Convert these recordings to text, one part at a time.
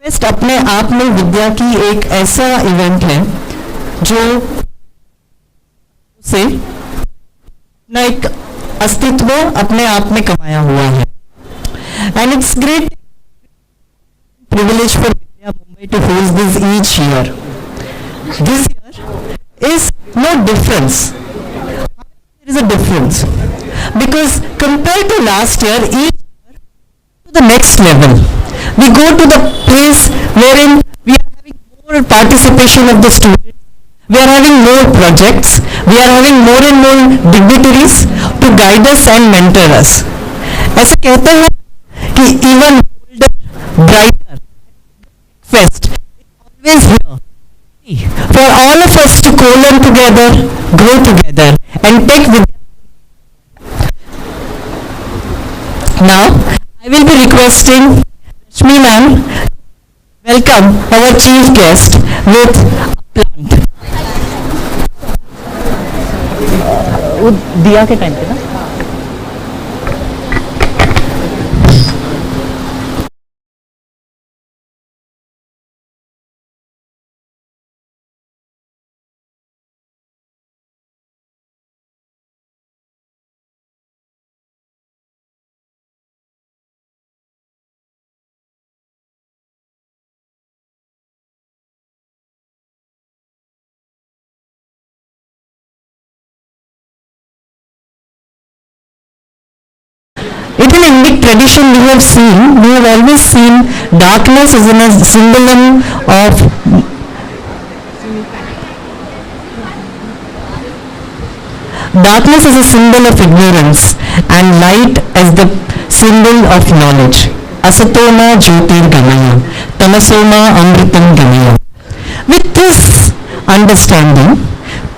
Fest अपने आप में विद्या की एक ऐसा इवेंट है जो से अपना एक अस्तित्व अपने आप में कमाया हुआ है. And it's great privilege for Vidya Mumbai to host this each year. This year is no difference. There is a difference because compared to last year, each year to the next level. We go to the place wherein we are having more participation of the students. We are having more projects. We are having more and more dignitaries to guide us and mentor us. ऐसा कहते हैं कि even bolder, brighter fest is always here for all of us to co-learn together, grow together, and take with. Now, I will be requesting Rashmi ma'am welcome our chief guest with a plant. वो दिया के time पे ना in Indic tradition we have always seen darkness as a symbol of ignorance and light as the symbol of knowledge. Asatoma jyotirgamaya tamasoma amritam gamaya. With this understanding,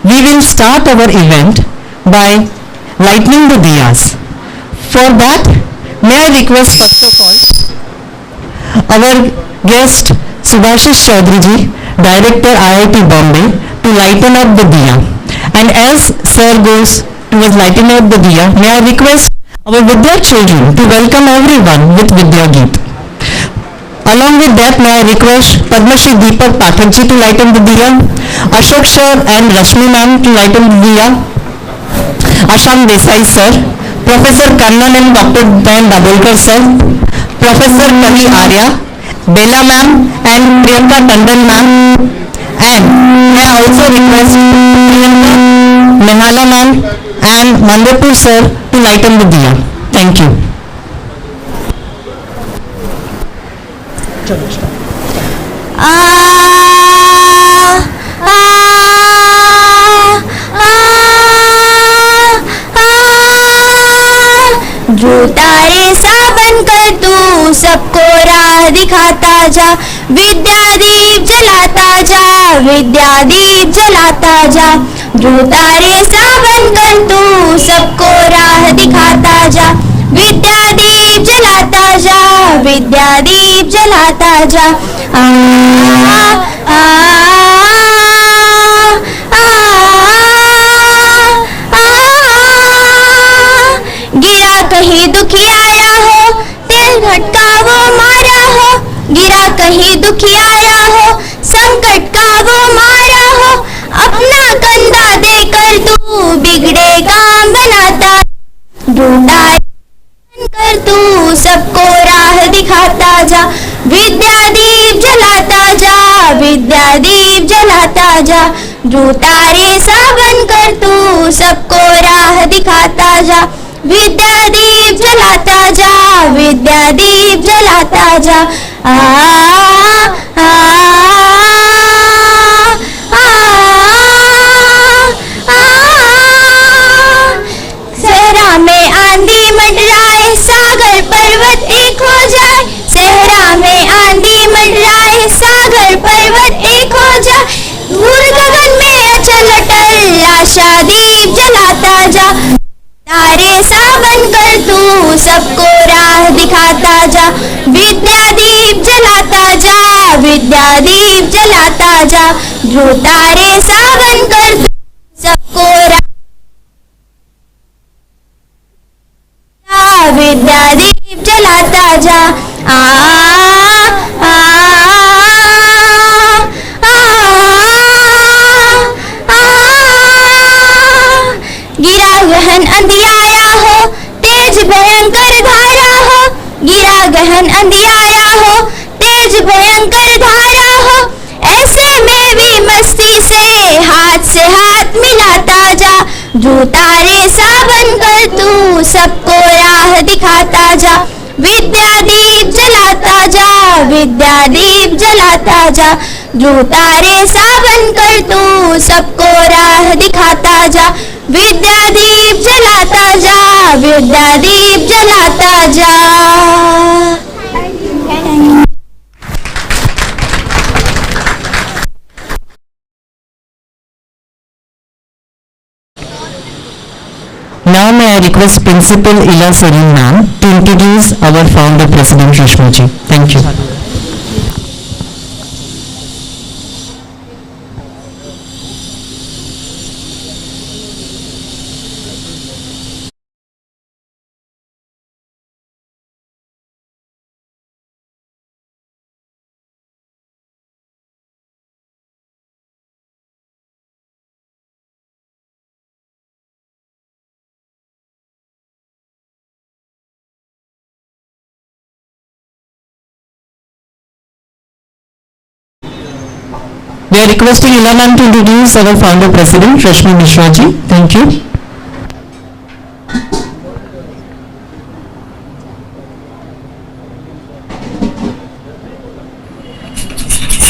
we will start our event by lighting the diyas. For that, may I request first of all our guest Subhashish Chaudhary ji, Director IIT Bombay, to lighten up the diya. And as Sir goes towards lighting up the diya, may I request our Vidya children to welcome everyone with Vidya Geet. Along with that, may I request Padma Shri Deepak Pathak ji to lighten the diya, Ashok sir and Rashmi ma'am to lighten the diya, Asham Desai sir, Professor Kannan and Dr. Dan Dabolkar sir, Professor Kavi Arya, Bella ma'am and Priyanka Tandon ma'am, and may I also request Priyanka, Nehala ma'am and Mandapur sir to lighten the diya. Thank you. जो तारे सा बनकर तू सबको राह दिखाता जा, विद्या दीप जलाता जा, विद्या दीप जलाता जा. जो तारे सा बनकर तू सबको राह दिखाता जा, विद्या दीप जलाता जा, विद्या दीप जलाता जा. आ आ गिरा कहीं दुखी आया हो, तेल घटका वो मारा हो. गिरा कहीं दुखी आया हो, संकट का वो मारा हो. अपना कंधा देकर तू बिगड़े काम बनाता, ढूंढा कर तू सबको राह दिखाता जा. विद्या दीप जलाता जा, विद्या दीप जलाता जा. जो तारे सा बनकर तू सबको राह दिखाता जा, विद्या दीप जलाता जा, विद्या दीप जलाता जा. आ आ सहरा में आंधी मंडराए, सागर पर्वत एक हो जाए. सहरा में आंधी मंडराए, सागर पर्वत एक हो जाए. धूल गगन में अचल अटल आशा दीप जलाता जा. तारे सा बनकर तू सबको राह दिखाता जा, विद्या दीप जलाता जा, विद्या दीप जलाता जा. जो तारे सा बनकर तू सबको राह, विद्या दीप जलाता जा. आ आ जूता रे सावन कर तू सबको राह दिखाता जा, विद्या दीप जलाता जा, विद्या दीप जलाता जा, जूता रे सावन कर तू सबको राह दिखाता जा, विद्या दीप जलाता जा, विद्या दीप जलाता जा। Now may I request Principal Ila Sarin ma'am to introduce our founder President Rashmi ji. Thank you. We are requesting Ila ma'am to introduce our founder President Rashmi Mishra ji. Thank you.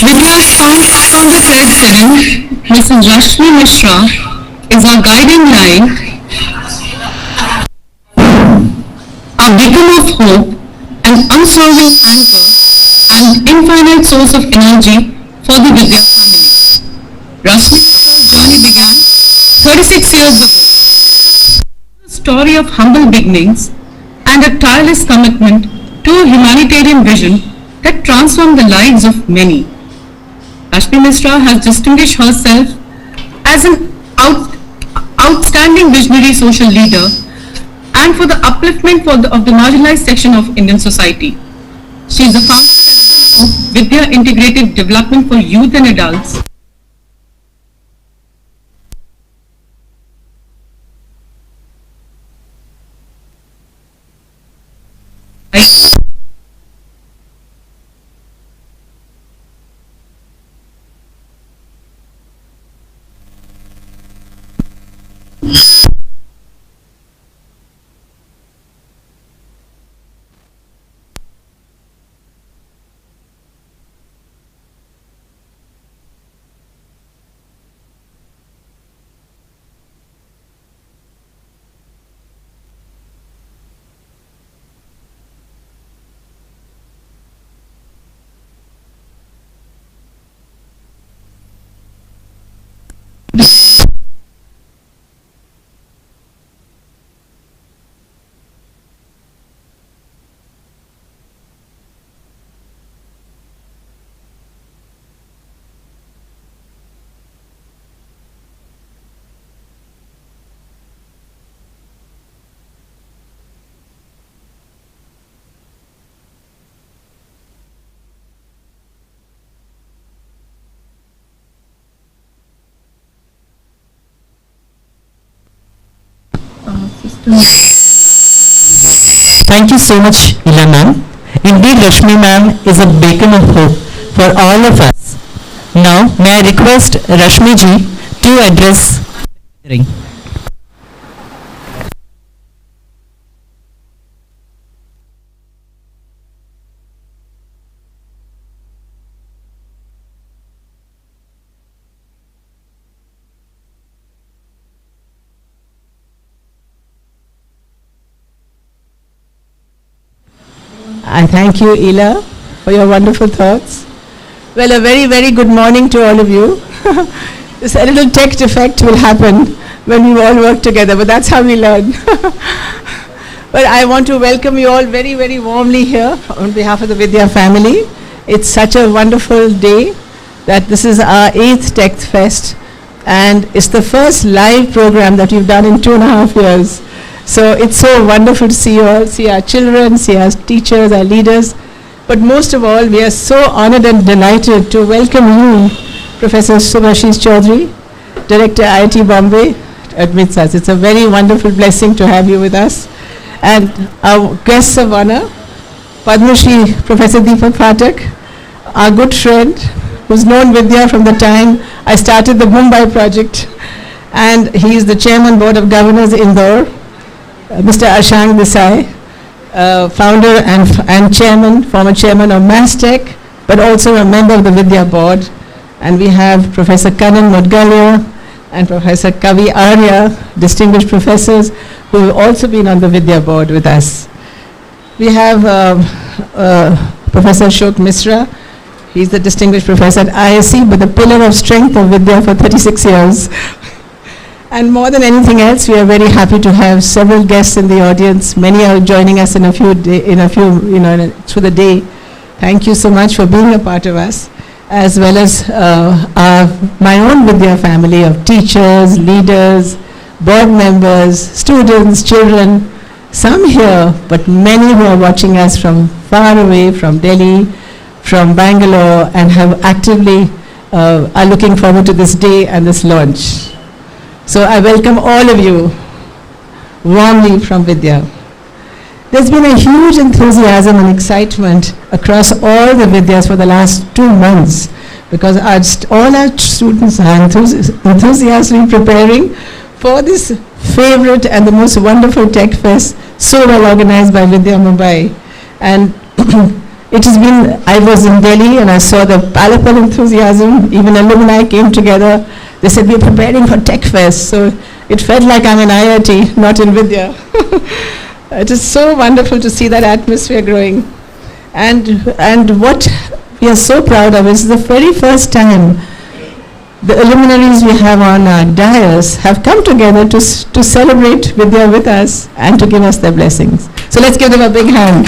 VIDYA's founder President, Mrs. Rashmi Mishra, is our guiding line, our beacon of hope, an unswerving anchor, and infinite source of energy for the VIDYA family. Rashmi Mishra's journey began 36 years ago. A story of humble beginnings and a tireless commitment to a humanitarian vision that transformed the lives of many. Rashmi Mishra has distinguished herself as an outstanding visionary social leader and for the upliftment of the marginalized section of Indian society. She is the founder president of VIDYA Integrated Development for Youth and Adults. Thank you so much, Ila ma'am. Indeed, Rashmi ma'am is a beacon of hope for all of us. Now, may I request Rashmi ji to address. I thank you, Ila, for your wonderful thoughts. Well, a very, very good morning to all of you. This a little tech defect will happen when we all work together, but that's how we learn. But I want to welcome you all very, very warmly here on behalf of the VIDYA family. It's such a wonderful day that this is our 8th Tech Fest, and it's the first live program that we've done in 2.5 years. So it's so wonderful to see you all, see our children, see our teachers, our leaders. But most of all, we are so honored and delighted to welcome you, Professor Subhashish Chaudhary, Director IIT Bombay, admits us. It's a very wonderful blessing to have you with us. And our guests of honor, Padma Shri Professor Deepak Phatak, our good friend, who's known Vidya from the time I started the Mumbai project. And he is the Chairman Board of Governors Indore, Mr. Ashang Desai, founder and chairman, former chairman of Mastech, but also a member of the Vidya Board. And we have Professor Kanan Modgalia and Professor Kavi Arya, distinguished professors who have also been on the Vidya Board with us. We have Professor Ashok Misra. He's the distinguished professor at ISC, but the pillar of strength of Vidya for 36 years. And more than anything else, we are very happy to have several guests in the audience. Many are joining us through the day. Thank you so much for being a part of us, as well as my own Vidya family of teachers, leaders, board members, students, children, some here, but many who are watching us from far away, from Delhi, from Bangalore, and have actively are looking forward to this day and this launch. So I welcome all of you warmly from Vidya. There's been a huge enthusiasm and excitement across all the Vidyas for the last 2 months, because all our students are enthusiastically preparing for this favorite and the most wonderful tech fest, so well organized by Vidya Mumbai. And it has been, I was in Delhi and I saw the palpable enthusiasm. Even alumni came together. They said, we're preparing for Tech Fest. So it felt like I'm in IIT, not in Vidya. It is so wonderful to see that atmosphere growing. And what we are so proud of is the very first time the luminaries we have on our dais have come together to celebrate Vidya with us and to give us their blessings. So let's give them a big hand.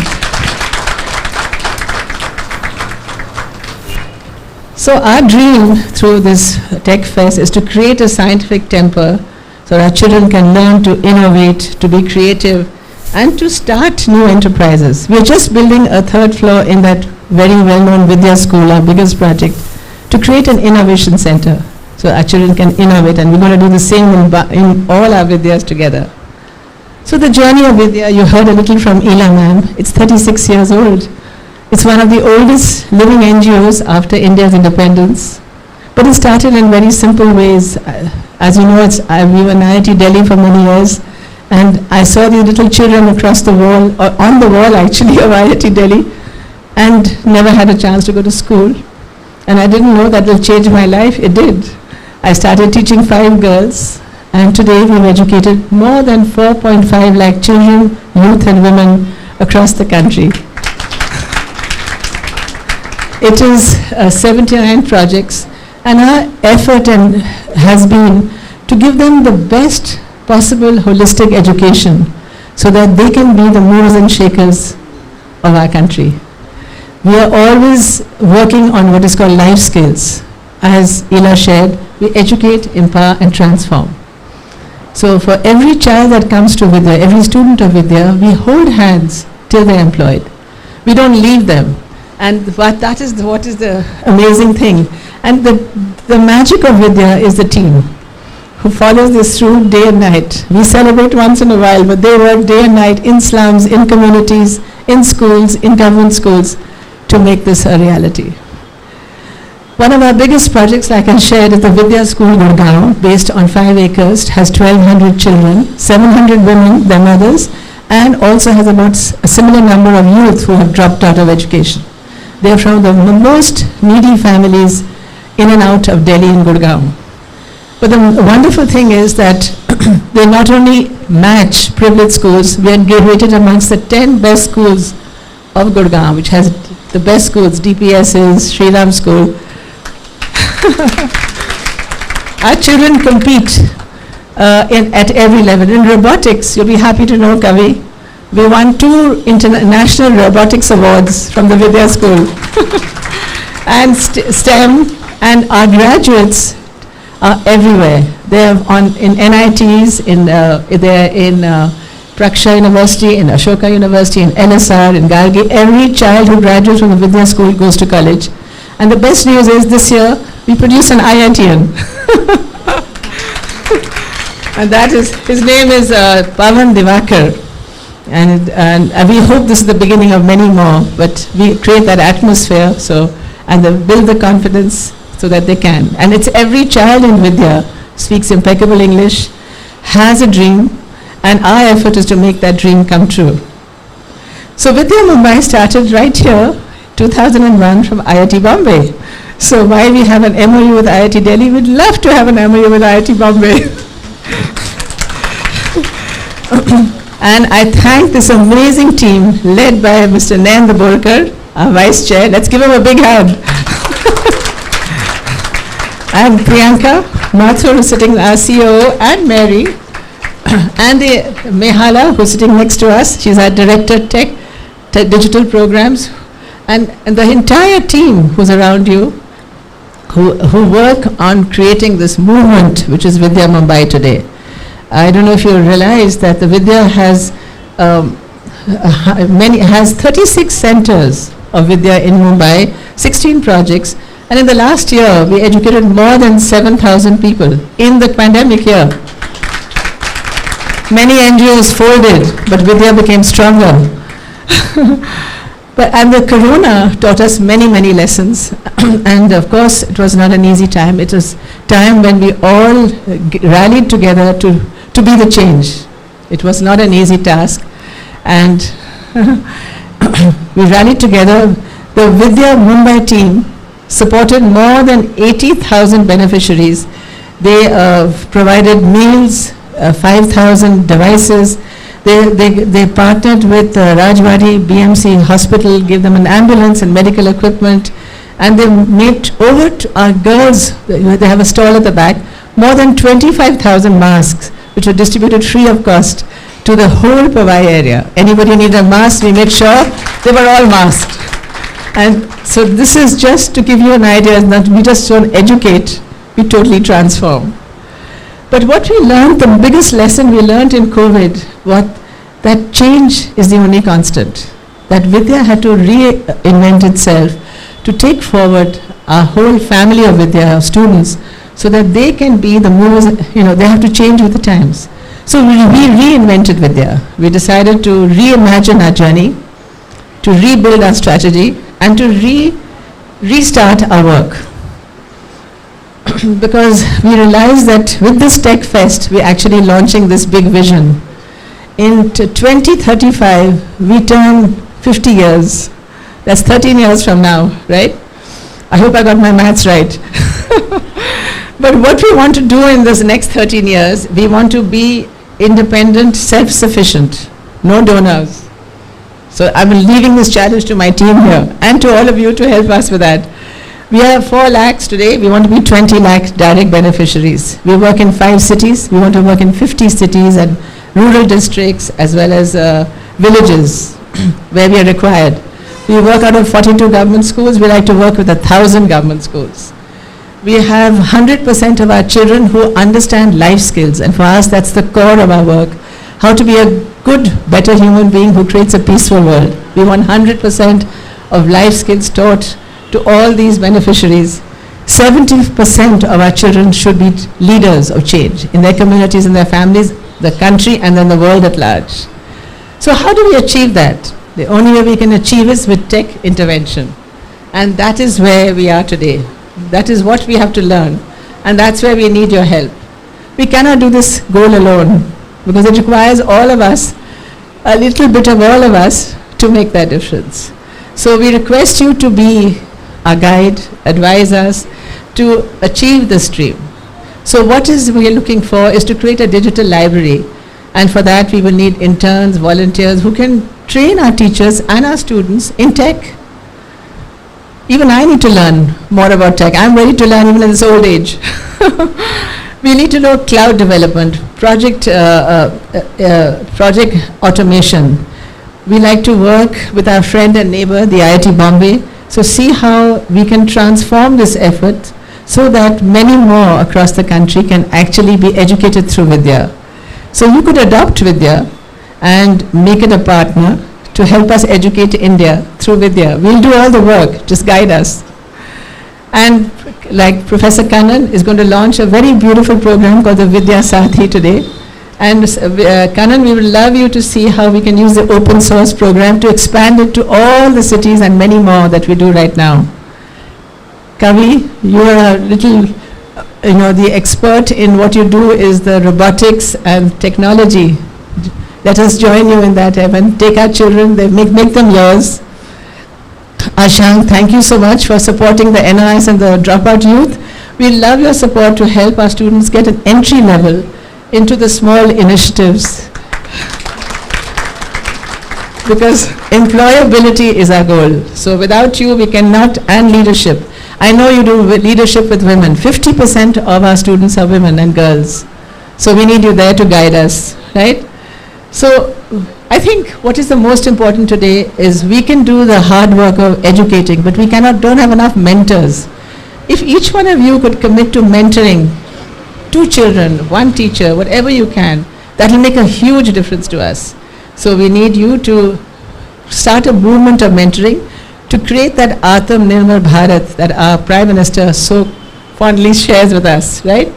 So our dream through this Tech Fest is to create a scientific temper so our children can learn to innovate, to be creative, and to start new enterprises. We're just building a 3rd floor in that very well-known Vidya School, our biggest project, to create an innovation center so our children can innovate, and we're going to do the same in all our Vidyas together. So the journey of Vidya, you heard a little from Ela ma'am. It's 36 years old. It's one of the oldest living NGOs after India's independence. But it started in very simple ways. As you know, we were in IIT Delhi for many years, and I saw the little children across the wall, or on the wall actually, of IIT Delhi, and never had a chance to go to school. And I didn't know that will change my life. It did. I started teaching 5 girls, and today we've educated more than 4.5 lakh children, youth and women across the country. It is 79 projects, and our effort has been to give them the best possible holistic education so that they can be the movers and shakers of our country. We are always working on what is called life skills. As Ela shared, we educate, empower, and transform. So for every child that comes to Vidya, every student of Vidya, we hold hands till they're employed. We don't leave them. And what is the amazing thing. And the magic of Vidya is the team who follows this through day and night. We celebrate once in a while, but they work day and night in slums, in communities, in schools, in government schools to make this a reality. One of our biggest projects, like I shared, is the Vidya School Gurgaon, based on 5 acres, has 1,200 children, 700 women, their mothers, and also has about a similar number of youth who have dropped out of education. They are from the most needy families in and out of Delhi and Gurgaon. But the wonderful thing is that they not only match privileged schools, we are rated amongst the 10 best schools of Gurgaon, which has the best schools, DPSs, Sri Ram School. Our children compete at every level. In robotics, you'll be happy to know, Kavi, we won 2 international robotics awards from the Vidya School. And STEM, and our graduates are everywhere. They're in NITs, they're in Praksha University, in Ashoka University, in LSR, in Gargi. Every child who graduates from the Vidya School goes to college. And the best news is this year, we produce an IITian. And that is, his name is Pavan Divakar. And we hope this is the beginning of many more, but we create that atmosphere and build the confidence so that they can. And it's every child in Vidya speaks impeccable English, has a dream, and our effort is to make that dream come true. So Vidya Mumbai started right here, 2001 from IIT Bombay. So why we have an MOU with IIT Delhi? We'd love to have an MOU with IIT Bombay. And I thank this amazing team led by Mr. Nayan Borkar, our Vice Chair. Let's give him a big hand. And Priyanka Mathur, who's sitting, our CEO, and Mary, and the Mehala, who's sitting next to us. She's our Director Tech Digital Programs, and the entire team who's around you, who work on creating this movement, which is Vidya Mumbai today. I don't know if you realize that the Vidya has has 36 centers of Vidya in Mumbai, 16 projects, and in the last year we educated more than 7,000 people in the pandemic year. Many NGOs folded, but Vidya became stronger. And the corona taught us many, many lessons. And of course, it was not an easy time. It was time when we all rallied together to be the change. It was not an easy task. And we rallied together. The Vidya Mumbai team supported more than 80,000 beneficiaries. They provided meals, 5,000 devices. They partnered with Rajwadi BMC Hospital, gave them an ambulance and medical equipment, and they made over to our girls, they have a stall at the back, more than 25,000 masks, which were distributed free of cost to the whole Powai area. Anybody need a mask, we made sure they were all masked. And so this is just to give you an idea, that we just don't educate, we totally transform. But what we learned, the biggest lesson we learned in COVID, that change is the only constant. That Vidya had to reinvent itself to take forward our whole family of Vidya students so that they can be the movers, they have to change with the times. So we reinvented Vidya. We decided to reimagine our journey, to rebuild our strategy, and to restart our work. Because we realized that with this Tech Fest, we're actually launching this big vision. In 2035, we turn 50 years. That's 13 years from now, right? I hope I got my maths right. But what we want to do in this next 13 years, we want to be independent, self-sufficient, no donors. So I'm leaving this challenge to my team here and to all of you to help us with that. We have 4 lakhs today. We want to be 20 lakh direct beneficiaries. We work in 5 cities. We want to work in 50 cities and rural districts as well as villages where we are required. We work out of 42 government schools. We like to work with 1,000 government schools. We have 100% of our children who understand life skills, and for us that's the core of our work. How to be a good, better human being who creates a peaceful world. We want 100% of life skills taught to all these beneficiaries. 70% of our children should be leaders of change in their communities, in their families, the country, and then the world at large. So how do we achieve that? The only way we can achieve is with tech intervention. And that is where we are today. That is what we have to learn. And that's where we need your help. We cannot do this goal alone because it requires all of us, a little bit of all of us to make that difference. So we request you to be our guide, advise us to achieve this dream. So what we are looking for is to create a digital library, and for that we will need interns, volunteers who can train our teachers and our students in tech. Even I need to learn more about tech. I'm ready to learn even in this old age. We need to know cloud development, project automation. We like to work with our friend and neighbor, the IIT Bombay. So see how we can transform this effort so that many more across the country can actually be educated through Vidya. So you could adopt Vidya and make it a partner to help us educate India through Vidya. We'll do all the work, just guide us. And like Professor Kannan is going to launch a very beautiful program called the VIDYA Tech today. And Kannan, we would love you to see how we can use the open source program to expand it to all the cities and many more that we do right now. Kavi, you are a little the expert in what you do is the robotics and technology. Let us join you in that, Evan. Take our children, make them yours. Ashang, thank you so much for supporting the NIS and the dropout youth. We love your support to help our students get an entry level into the small initiatives. Because employability is our goal. So without you, we cannot, and leadership. I know you do leadership with women. 50% of our students are women and girls. So we need you there to guide us, right? So I think what is the most important today is we can do the hard work of educating, but we don't have enough mentors. If each one of you could commit to mentoring 2 children, 1 teacher, whatever you can, that will make a huge difference to us. So we need you to start a movement of mentoring to create that Atam Nirmal Bharat that our Prime Minister so fondly shares with us, right?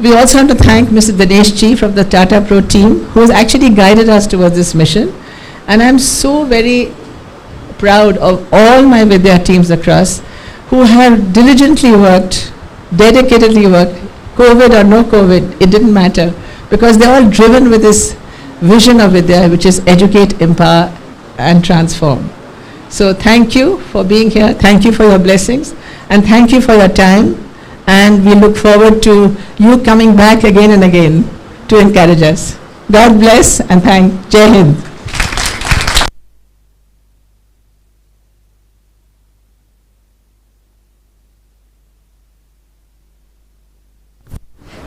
We also want to thank Mr. Dinesh Ji from the Tata Pro team who has actually guided us towards this mission. And I'm so very proud of all my Vidya teams across who have diligently worked, dedicatedly worked, COVID or no COVID, it didn't matter, because they're all driven with this vision of Vidya, which is educate, empower, and transform. So thank you for being here, thank you for your blessings, and thank you for your time, and we look forward to you coming back again and again to encourage us. God bless and thank Jai Hind.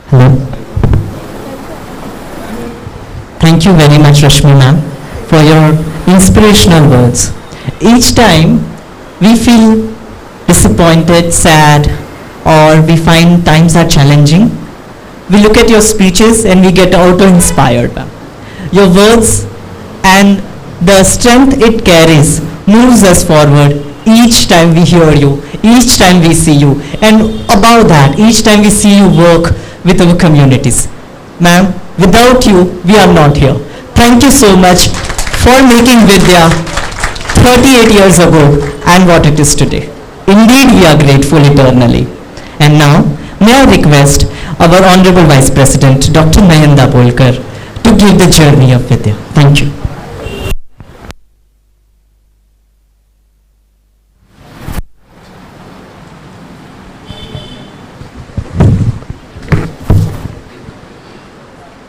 Hello. Thank you very much, Rashmi ma'am, for your inspirational words. Each time we feel disappointed, sad, or we find times are challenging, we look at your speeches and we get auto-inspired, ma'am. Your words and the strength it carries moves us forward each time we hear you, each time we see you, and above that, each time we see you work with our communities. Ma'am, without you, we are not here. Thank you so much for making Vidya 38 years ago and what it is today. Indeed, we are grateful eternally. And now, may I request our Honorable Vice President, Dr. Nayan Dabolkar, to give the journey of Vidya. Thank you.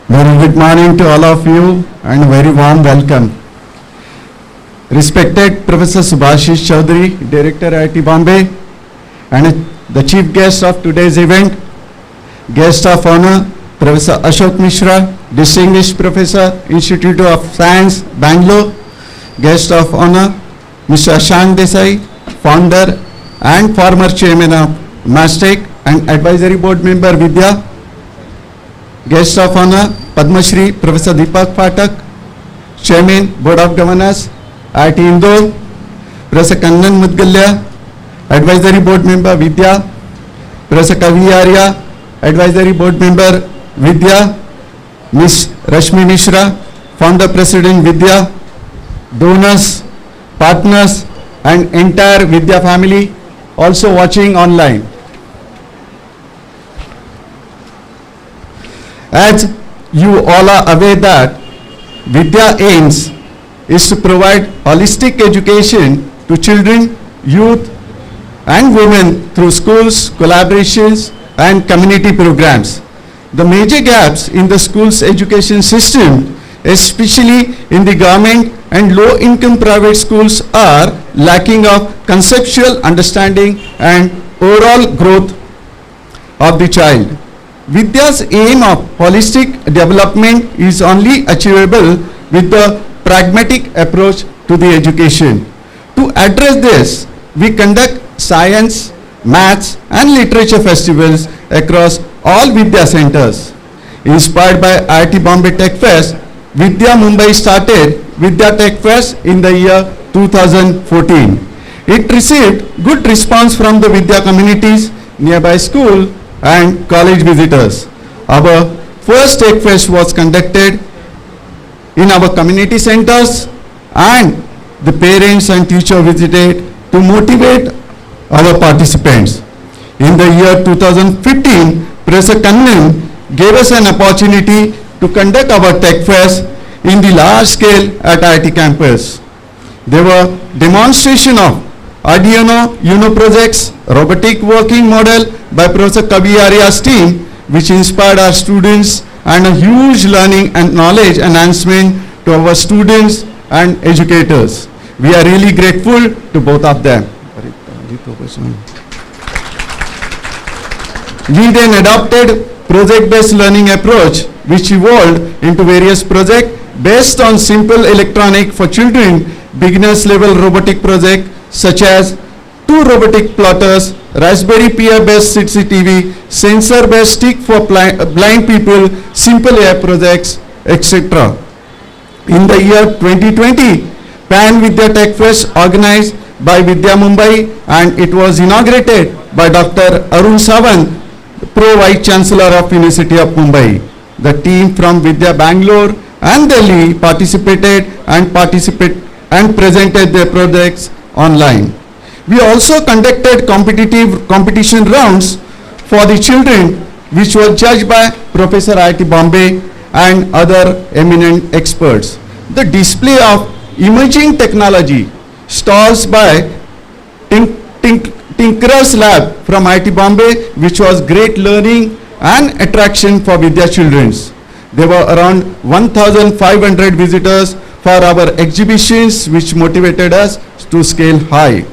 Very good morning to all of you and very warm welcome. Respected Professor Subhashish Chaudhary, Director IIT Bombay, and the chief guest of today's event, guest of honor, Professor Ashok Mishra, Distinguished Professor, Institute of Science, Bangalore, guest of honor, Mr. Ashang Desai, founder and former chairman of Mastec and advisory board member Vidya, guest of honor, Padma Shri Professor Deepak Phatak, Chairman, Board of Governors, IIT Indore, Professor Kannan Mudgalya, Advisory Board Member Vidya, Professor Kavi Arya, Advisory Board Member Vidya, Ms. Rashmi Mishra, Founder President Vidya, donors, partners, and entire Vidya family also watching online. As you all are aware that Vidya aims is to provide holistic education to children, youth, and women through schools, collaborations, and community programs. The major gaps in the school's education system, especially in the government and low-income private schools, are lacking of conceptual understanding and overall growth of the child. Vidya's aim of holistic development is only achievable with the pragmatic approach to the education. To address this, we conduct science, maths, and literature festivals across all Vidya centers. Inspired by IIT Bombay Tech Fest, Vidya Mumbai started VIDYA Tech Fest in the year 2014. It received good response from the Vidya communities, nearby school, and college visitors. Our first Tech Fest was conducted in our community centers, and the parents and teachers visited to motivate our participants. In the year 2015, Professor Kannan gave us an opportunity to conduct our Tech Fest in the large scale at IIT campus. There were demonstration of Arduino Uno projects, robotic working model by Professor Kavi Arya's team, which inspired our students, and a huge learning and knowledge enhancement to our students and educators. We are really grateful to both of them. We then adopted project-based learning approach, which evolved into various projects based on simple electronic for children, beginners level robotic project such as 2 robotic plotters, Raspberry Pi based CCTV, sensor based stick for blind people, simple AI projects, etc. In the year 2020, Pan VIDYA Tech Fest organized by Vidya Mumbai, and it was inaugurated by Dr. Arun Sawant, Pro Vice Chancellor of University of Mumbai. The team from Vidya Bangalore and Delhi participated and presented their projects online. We also conducted competition rounds for the children, which were judged by Professor IIT Bombay and other eminent experts. The display of emerging technology stalls by Tinker's Lab from IIT Bombay, which was great learning and attraction for Vidya children. There were around 1,500 visitors for our exhibitions, which motivated us to scale high.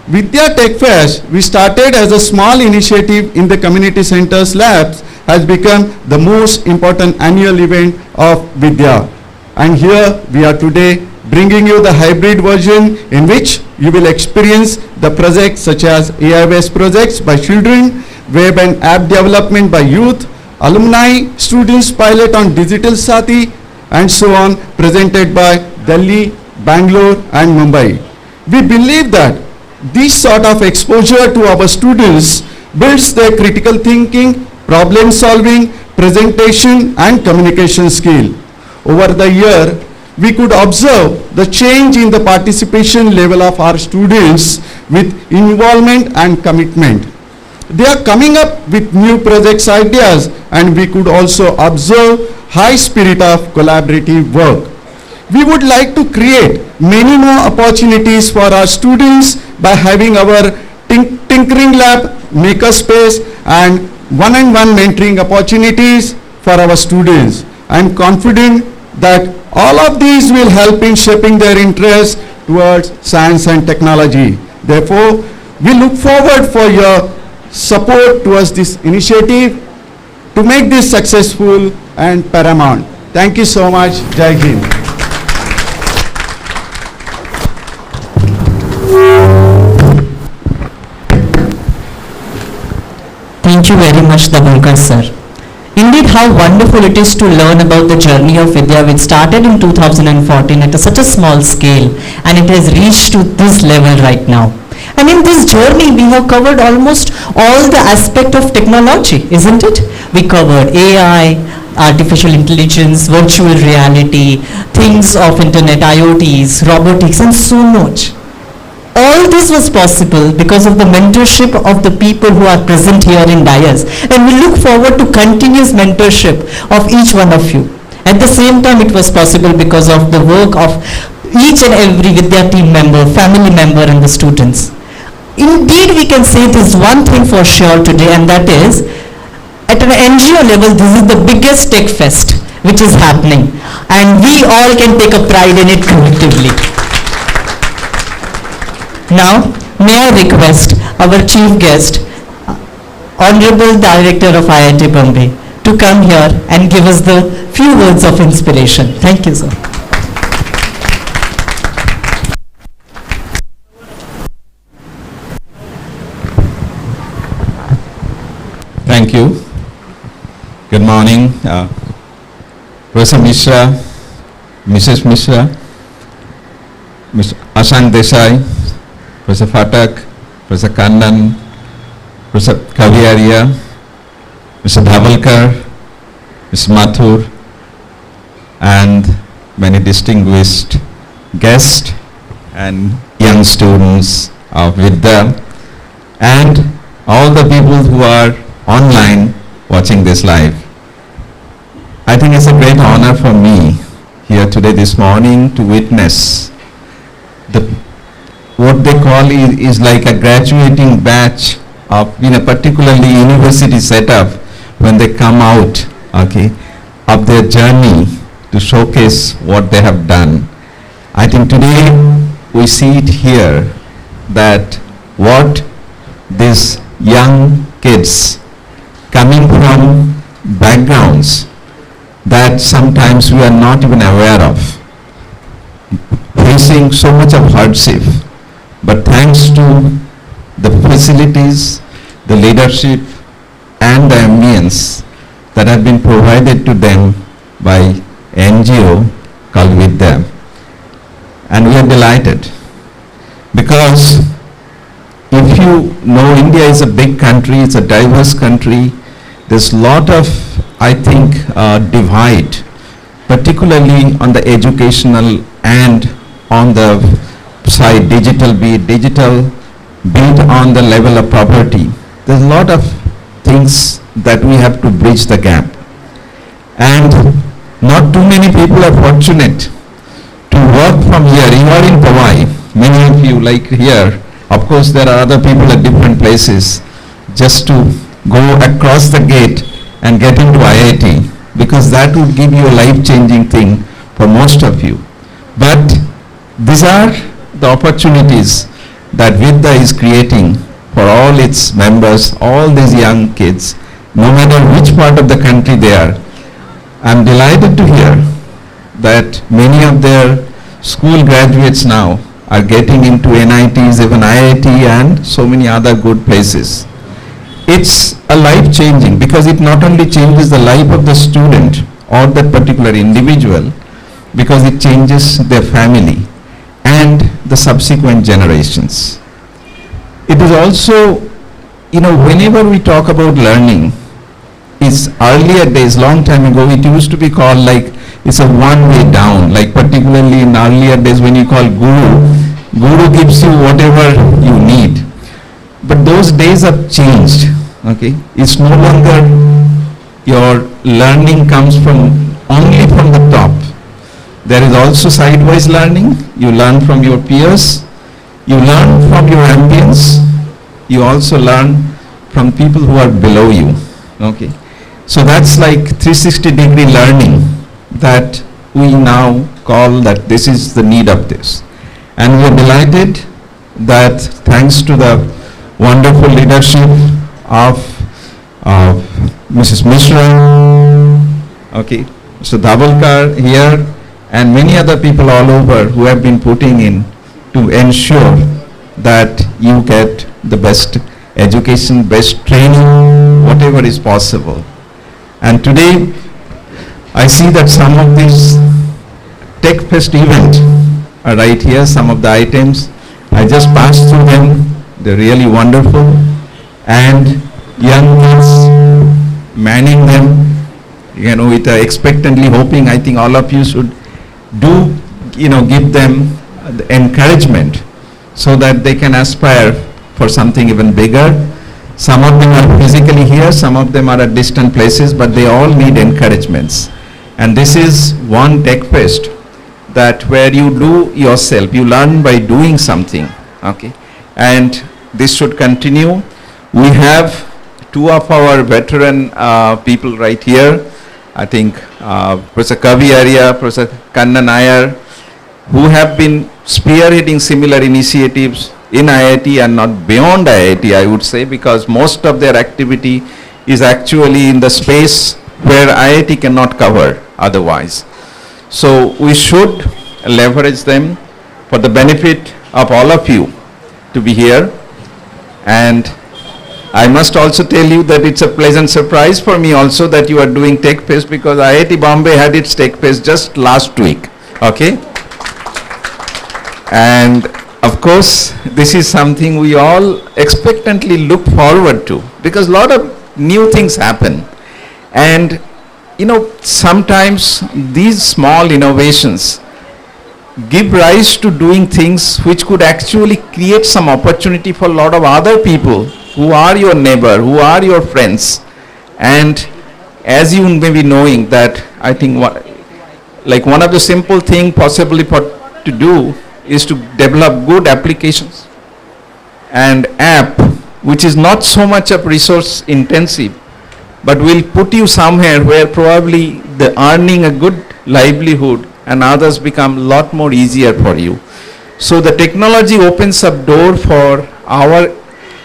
VIDYA Tech Fest, we started as a small initiative in the community centers labs, has become the most important annual event of Vidya. And here we are today bringing you the hybrid version in which you will experience the projects such as AI-based projects by children, web and app development by youth, alumni, students pilot on Digital Saathi, and so on, presented by Delhi, Bangalore and Mumbai. We believe that this sort of exposure to our students builds their critical thinking, problem solving, presentation and communication skill. Over the year, we could observe the change in the participation level of our students with involvement and commitment. They are coming up with new projects ideas, and we could also observe high spirit of collaborative work. We would like to create many more opportunities for our students by having our tinkering lab, makerspace and one-on-one mentoring opportunities for our students. I am confident that all of these will help in shaping their interest towards science and technology. Therefore, we look forward for your support towards this initiative to make this successful and paramount. Thank you so much. Jai Hind. Thank you very much, Dabholkar sir. Indeed, how wonderful it is to learn about the journey of Vidya, which started in 2014 at such a small scale, and it has reached to this level right now. And in this journey, we have covered almost all the aspect of technology, isn't it? We covered AI, artificial intelligence, virtual reality, things of internet, IoTs, robotics, and so much. All this was possible because of the mentorship of the people who are present here in dais, and we look forward to continuous mentorship of each one of you. At the same time, it was possible because of the work of each and every Vidya team member, family member and the students. Indeed, we can say this one thing for sure today, and that is, at an NGO level, this is the biggest tech fest which is happening, and we all can take a pride in it collectively. Now, may I request our chief guest, Honorable Director of IIT Bombay, to come here and give us the few words of inspiration. Thank you, sir. Thank you. Good morning, Professor Mishra, Mrs. Mishra, Mr. Ashank Desai, Professor Phatak, Professor Kannan, Professor Kavi Arya, Mr. Dabholkar, Mr. Mathur, and many distinguished guests and young students of Vidya, and all the people who are online watching this live. I think it's a great honor for me here today this morning to witness what they call is like a graduating batch of particularly university setup when they come out, okay, of their journey to showcase what they have done. I think today we see it here that what these young kids coming from backgrounds that sometimes we are not even aware of, facing so much of hardship, but thanks to the facilities, the leadership and the ambience that have been provided to them by NGO called VIDYA. And we are delighted because if you know, India is a big country, it's a diverse country. There's a lot of, I think, divide, particularly on the educational and on the side, digital, be it on the level of poverty. There's a lot of things that we have to bridge the gap. And not too many people are fortunate to work from here. You are in Powai, many of you like here. Of course, there are other people at different places. Just to go across the gate and get into IIT, because that would give you a life-changing thing for most of you. But these are the opportunities that VIDYA is creating for all its members, all these young kids, no matter which part of the country they are. I'm delighted to hear that many of their school graduates now are getting into NITs, even IIT and so many other good places. It's a life-changing because it not only changes the life of the student or that particular individual, because it changes their family and the subsequent generations. It is also, whenever we talk about learning, it's earlier days, long time ago, it used to be called like it's a one-way down, like particularly in earlier days when you call Guru gives you whatever you need. But those days have changed, okay? It's no longer your learning comes only from the top. There is also sidewise learning. You learn from your peers. You learn from your ambience. You also learn from people who are below you, okay? So that's like 360-degree learning that we now call that this is the need of this. And we are delighted that thanks to the wonderful leadership of Mrs. Mishra, okay, Mr. Dhabalkar here, and many other people all over who have been putting in to ensure that you get the best education, best training, whatever is possible. And today, I see that some of these Tech Fest event are right here, some of the items. I just passed through them. They're really wonderful. And young kids manning them, with expectantly hoping, I think all of you should give them the encouragement so that they can aspire for something even bigger. Some of them are physically here, some of them are at distant places, but they all need encouragements. And this is one Tech Fest that where you do yourself, you learn by doing something, okay? And this should continue. We have two of our veteran people right here. I think Professor Kavi Arya, Professor Kannan Nair, who have been spearheading similar initiatives in IIT and not beyond IIT, I would say, because most of their activity is actually in the space where IIT cannot cover otherwise. So we should leverage them for the benefit of all of you to be here. And I must also tell you that it's a pleasant surprise for me also that you are doing Tech Fest, because IIT Bombay had its Tech Fest just last week, okay? And of course, this is something we all expectantly look forward to, because a lot of new things happen. And sometimes these small innovations give rise to doing things which could actually create some opportunity for a lot of other people who are your neighbor, who are your friends. And as you may be knowing that, I think like one of the simple thing possibly to do is to develop good applications and app which is not so much of resource intensive, but will put you somewhere where probably the earning a good livelihood and others become a lot more easier for you. So the technology opens up door for our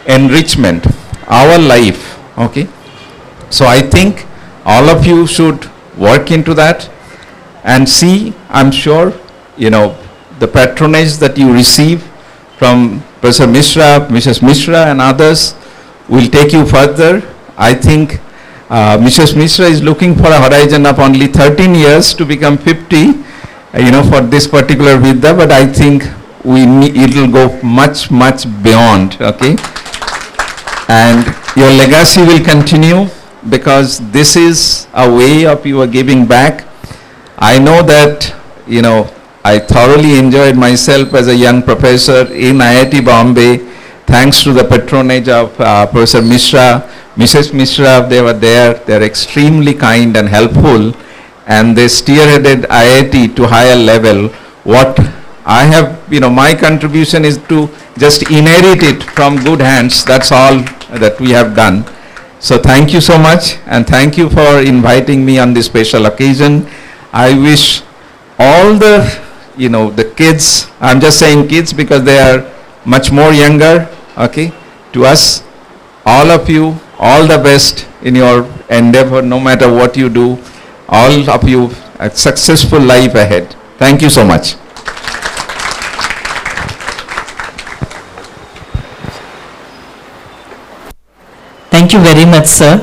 enrichment, our life, okay? So I think all of you should work into that and see, I'm sure, the patronage that you receive from Professor Mishra, Mrs. Mishra and others will take you further. I think Mrs. Mishra is looking for a horizon of only 13 years to become 50, for this particular Vidya, but I think it will go much, much beyond, okay? And your legacy will continue because this is a way of you are giving back. I know that, I thoroughly enjoyed myself as a young professor in IIT Bombay, thanks to the patronage of Professor Mishra, Mrs. Mishra, they were there. They're extremely kind and helpful, and they spearheaded IIT to higher level. What I have, my contribution is to just inherit it from good hands. That's all that we have done. So thank you so much, and thank you for inviting me on this special occasion. I wish all the the kids, I'm just saying kids because they are much more younger, okay, to us, all of you, all the best in your endeavor, no matter what you do, all of you, a successful life ahead. Thank you so much. Thank you very much, sir,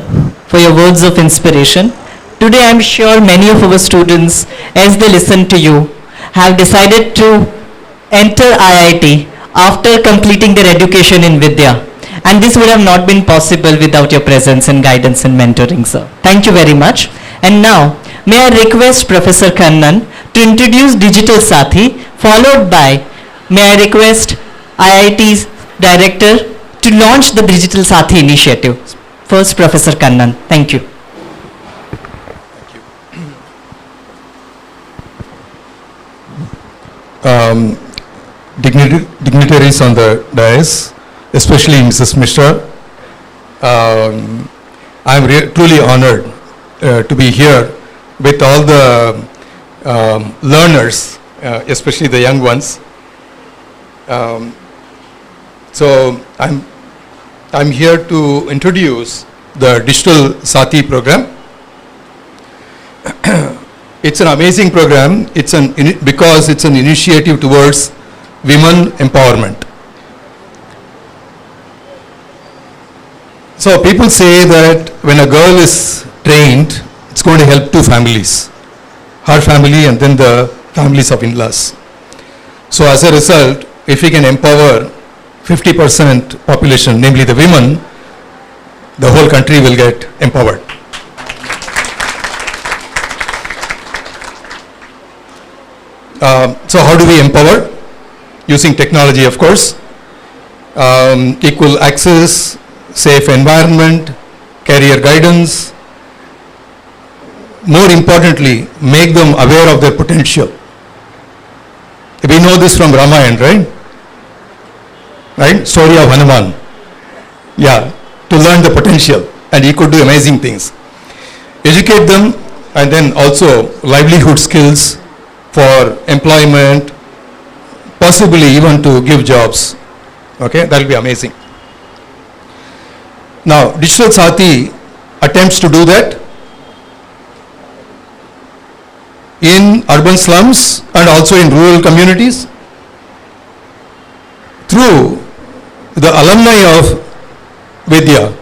for your words of inspiration. Today, I'm sure many of our students, as they listen to you, have decided to enter IIT after completing their education in Vidya. And this would have not been possible without your presence and guidance and mentoring, sir. Thank you very much. And now, may I request Professor Kannan to introduce Digital Saathi, followed by, may I request IIT's Director to launch the Digital Saathi initiative. First, Professor Kannan. Thank you. Dignitaries on the dais, especially Mrs. Mishra. I am truly honored to be here with all the learners, especially the young ones. So I'm here to introduce the Digital Saathi program. It's an amazing program. Because it's an initiative towards women empowerment. So people say that when a girl is trained, it's going to help two families, her family and then the families of in-laws. So as a result, if we can empower 50% population, namely the women, the whole country will get empowered. So how do we empower? Using technology, of course. Equal access, safe environment, career guidance. More importantly, make them aware of their potential. We know this from Ramayana, right? Right? Story of Hanuman. Yeah, to learn the potential, and he could do amazing things. Educate them, and then also livelihood skills for employment, possibly even to give jobs. Okay, that will be amazing. Now, Digital Saathi attempts to do that in urban slums and also in rural communities through the alumni of Vidya.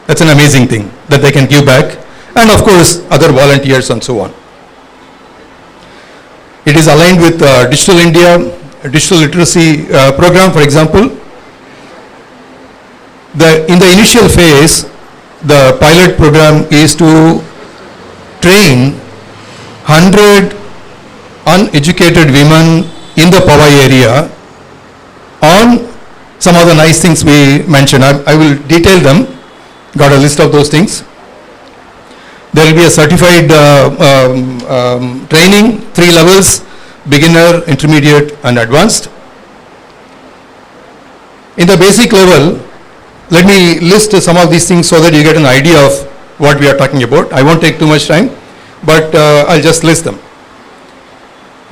That's an amazing thing that they can give back, and of course other volunteers and so on. It is aligned with Digital India, digital literacy program, for example. In the initial phase, the pilot program is to train 100 uneducated women in the Powai area on some of the nice things we mentioned. I will detail them. Got a list of those things. There will be a certified training, 3 levels, beginner, intermediate and advanced. In the basic level, let me list some of these things so that you get an idea of what we are talking about. I won't take too much time, but I'll just list them.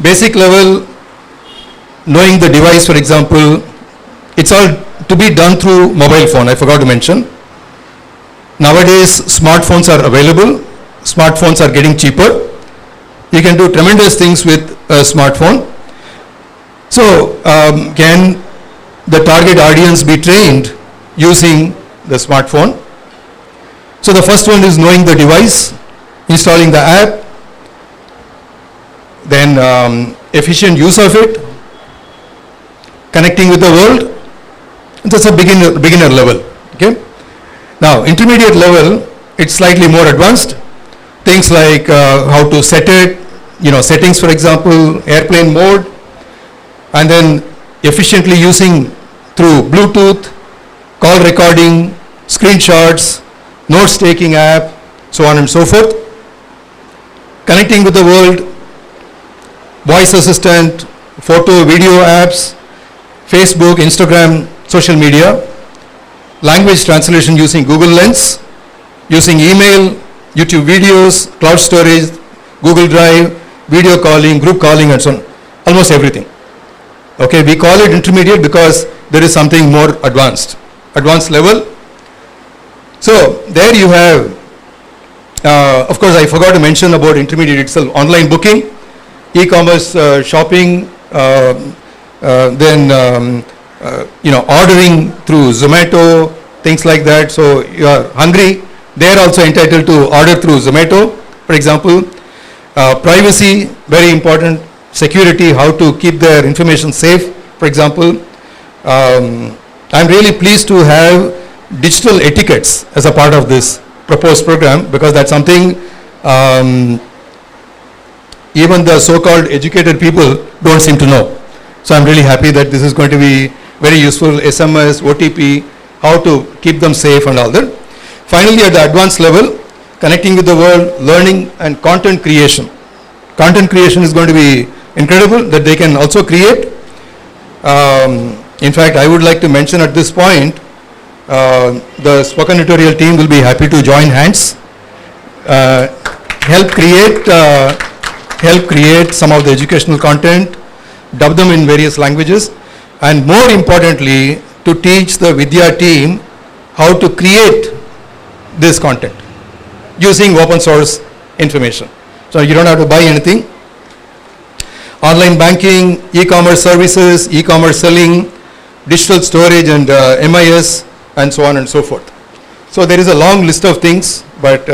Basic level, knowing the device, for example, it's all to be done through mobile phone. I forgot to mention. Nowadays, smartphones are available. Smartphones are getting cheaper. You can do tremendous things with a smartphone. So, can the target audience be trained using the smartphone? So, the first one is knowing the device, installing the app, then efficient use of it, connecting with the world. That's a beginner level. Okay. Now, intermediate level, it's slightly more advanced. Things like how to set it, settings, for example, airplane mode, and then efficiently using through Bluetooth, call recording, screenshots, notes taking app, so on and so forth. Connecting with the world, voice assistant, photo, video apps, Facebook, Instagram, social media, language translation using Google Lens, using email, YouTube videos, cloud storage, Google Drive, video calling, group calling and so on, almost everything. Okay, we call it intermediate because there is something more advanced level. So there you have, of course I forgot to mention about intermediate itself, online booking, e-commerce shopping, then ordering through Zomato, things like that. So you are hungry, they are also entitled to order through Zomato, for example. Privacy, very important. Security, how to keep their information safe, for example. I'm really pleased to have digital etiquettes as a part of this proposed program, because that's something even the so-called educated people don't seem to know. So I'm really happy that this is going to be very useful. SMS, OTP, how to keep them safe and all that. Finally, at the advanced level, connecting with the world, learning and content creation. Content creation is going to be incredible, that they can also create. In fact, I would like to mention at this point, the spoken tutorial team will be happy to join hands, help create some of the educational content, dub them in various languages, and more importantly, to teach the Vidya team how to create this content using open source information. So you don't have to buy anything. Online banking, e-commerce services, e-commerce selling, digital storage and MIS, and so on and so forth. So there is a long list of things, but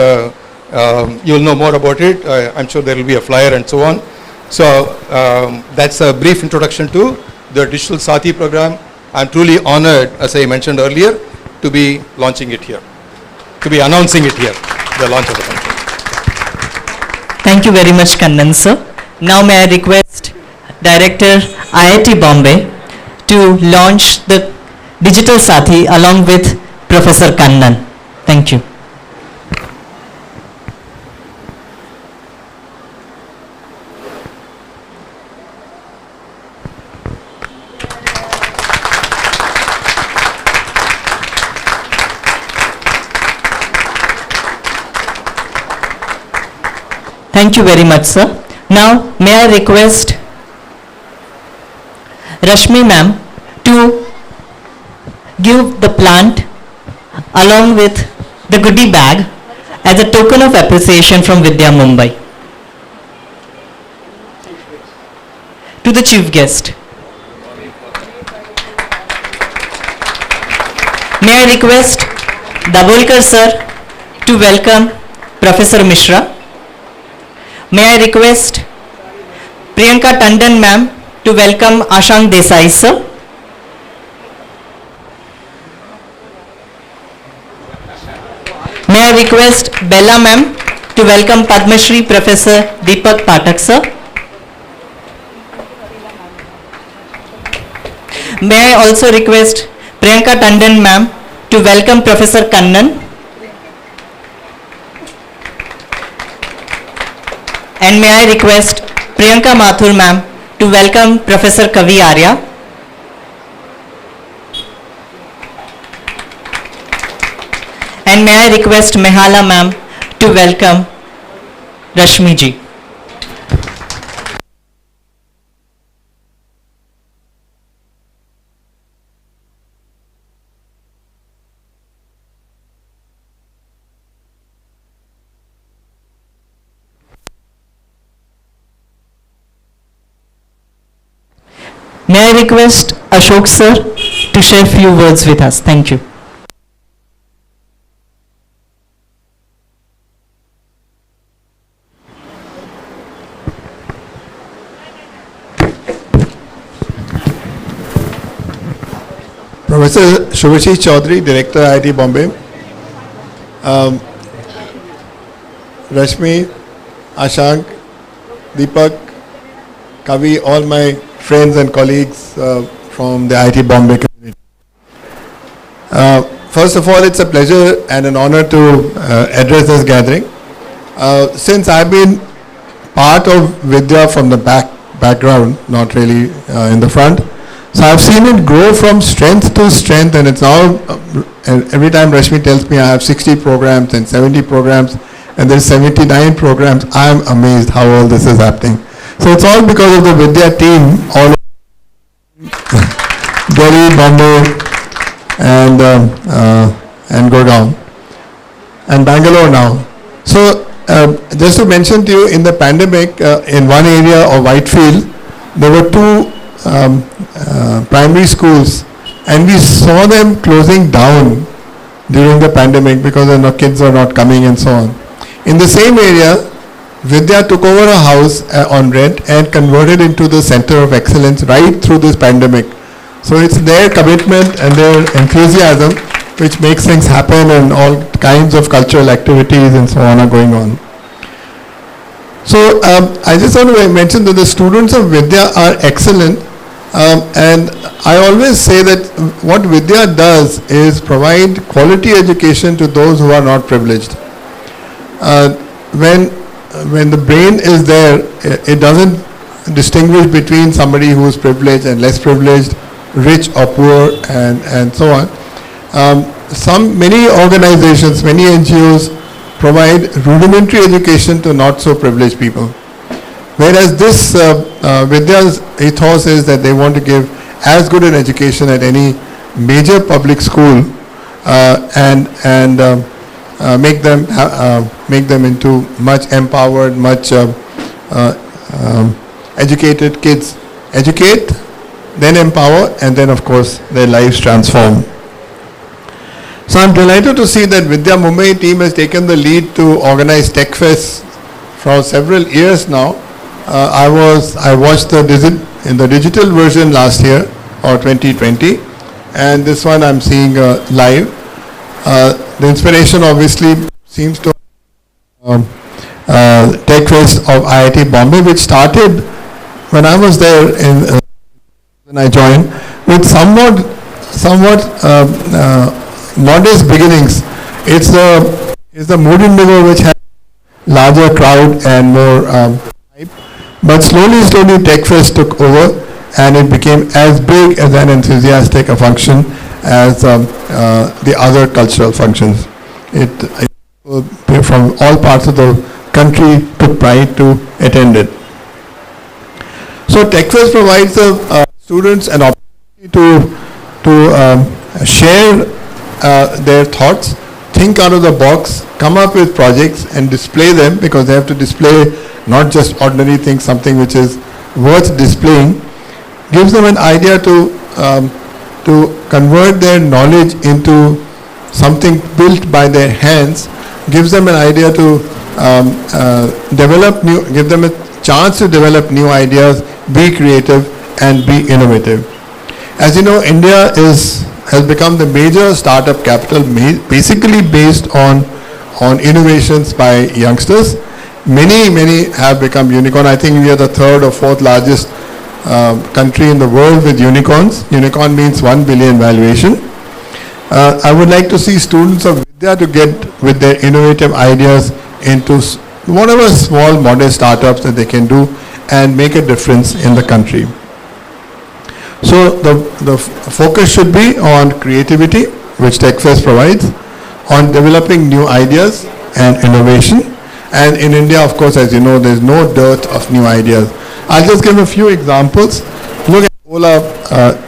you'll know more about it. I'm sure there will be a flyer and so on. So that's a brief introduction to the Digital Saathi program. I'm truly honored, as I mentioned earlier, to be launching it here, to be announcing it here, the launch of the conference. Thank you very much, Kannan sir. Now may I request Director IIT Bombay to launch the Digital Saathi along with Professor Kannan. Thank you. Thank you very much, sir. Now, may I request Rashmi ma'am to give the plant along with the goodie bag as a token of appreciation from Vidya Mumbai to the chief guest. May I request Dabolkar sir to welcome Professor Mishra. May I request Priyanka Tandon ma'am to welcome Ashank Desai sir. May I request Bella ma'am to welcome Padma Shri Professor Deepak Pathak sir. May I also request Priyanka Tandon ma'am to welcome Professor Kannan. And may I request Priyanka Mathur ma'am to welcome Professor Kavi Arya. And may I request Mehala ma'am to welcome Rashmi ji. May I request Ashok sir to share few words with us. Thank you. Professor Shubhashis Chaudhary, Director IIT Bombay, Rashmi, Ashank, Deepak, Kavi, all my friends and colleagues from the IIT Bombay community. First of all, it's a pleasure and an honor to address this gathering. Since I've been part of Vidya from the background, not really in the front, so I've seen it grow from strength to strength, and it's now, every time Rashmi tells me I have 60 programs and 70 programs, and there's 79 programs, I'm amazed how all this is happening. So it's all because of the Vidya team, all Delhi, Bombay, and Gurgaon, and Bangalore now. So just to mention to you, in the pandemic, in one area of Whitefield, there were two primary schools, and we saw them closing down during the pandemic because the kids are not coming and so on. In the same area, Vidya took over a house on rent and converted into the center of excellence right through this pandemic. So it's their commitment and their enthusiasm which makes things happen, and all kinds of cultural activities and so on are going on. So I just want to mention that the students of Vidya are excellent, and I always say that what Vidya does is provide quality education to those who are not privileged. When the brain is there, it doesn't distinguish between somebody who is privileged and less privileged, rich or poor, and so on. Many organizations, many NGOs provide rudimentary education to not so privileged people. Whereas this Vidya's ethos is that they want to give as good an education at any major public school and make them into much empowered, much educated kids. Educate, then empower, and then of course their lives transform. So I'm delighted to see that Vidya Mumbai team has taken the lead to organize Tech Fest for several years now. I watched in the digital version last year, or 2020, and this one I'm seeing live. The inspiration obviously seems to Tech Fest of IIT Bombay, which started when I was there when I joined, with somewhat modest beginnings. It's the Mood Indigo which has larger crowd and more hype, but slowly Tech Fest took over, and it became as big as an enthusiastic a function as the other cultural functions. From all parts of the country took pride to attend it. So Tech Fest provides the students an opportunity to share their thoughts, think out of the box, come up with projects and display them, because they have to display not just ordinary things, something which is worth displaying. Gives them an idea to convert their knowledge into something built by their hands, gives them an idea to give them a chance to develop new ideas, be creative and be innovative. As you know, India has become the major startup capital, basically based on innovations by youngsters. Many have become unicorn. I think we are the third or fourth largest country in the world with unicorns. Unicorn means 1 billion valuation. I would like to see students of Vidya to get with their innovative ideas into whatever small modest startups that they can do and make a difference in the country. So the focus should be on creativity, which Tech Fest provides, on developing new ideas and innovation. And in India, of course, as you know, there's no dearth of new ideas. I'll just give a few examples. Look at Ola,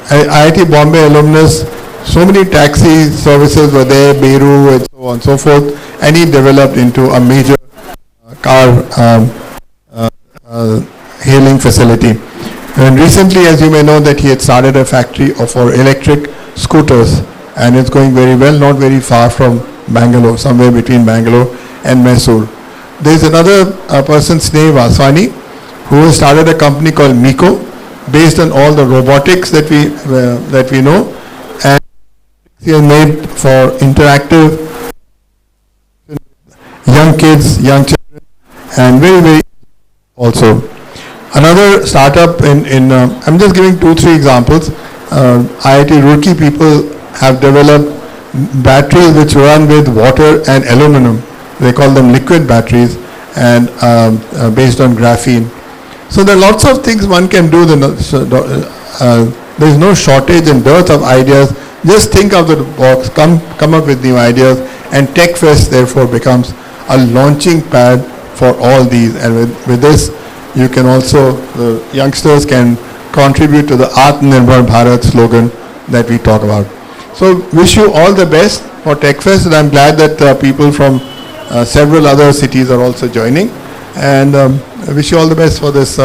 IIT Bombay alumnus, so many taxi services were there, Beru and so on and so forth, and he developed into a major car hailing facility. And recently, as you may know, that he had started a factory for electric scooters, and it's going very well, not very far from Bangalore, somewhere between Bangalore and Mysore. There's another person, Sneha Vaswani, who has started a company called Miko, based on all the robotics that we know, and he has made for interactive young kids, young children, and very, very also. Another startup I'm just giving 2-3 examples. IIT Roorkee people have developed batteries which run with water and aluminum. They call them liquid batteries, and based on graphene. So there are lots of things one can do. There is no shortage and dearth of ideas. Just think out of the box, come up with new ideas, and Tech Fest therefore becomes a launching pad for all these. And with this, you can also, the youngsters can contribute to the Atmanirbhar Bharat slogan that we talk about. So wish you all the best for Tech Fest, and I'm glad that people from several other cities are also joining, and I wish you all the best for this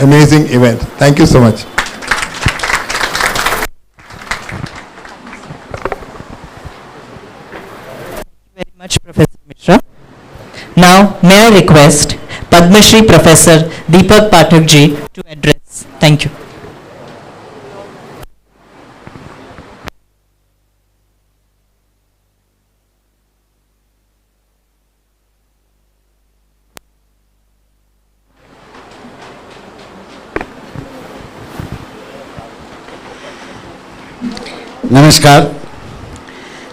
amazing event. Thank you so much. Very much, Professor Mishra. Now, may I request Padma Shri Professor Deepak Pathak ji to address. Thank you. नमस्कार,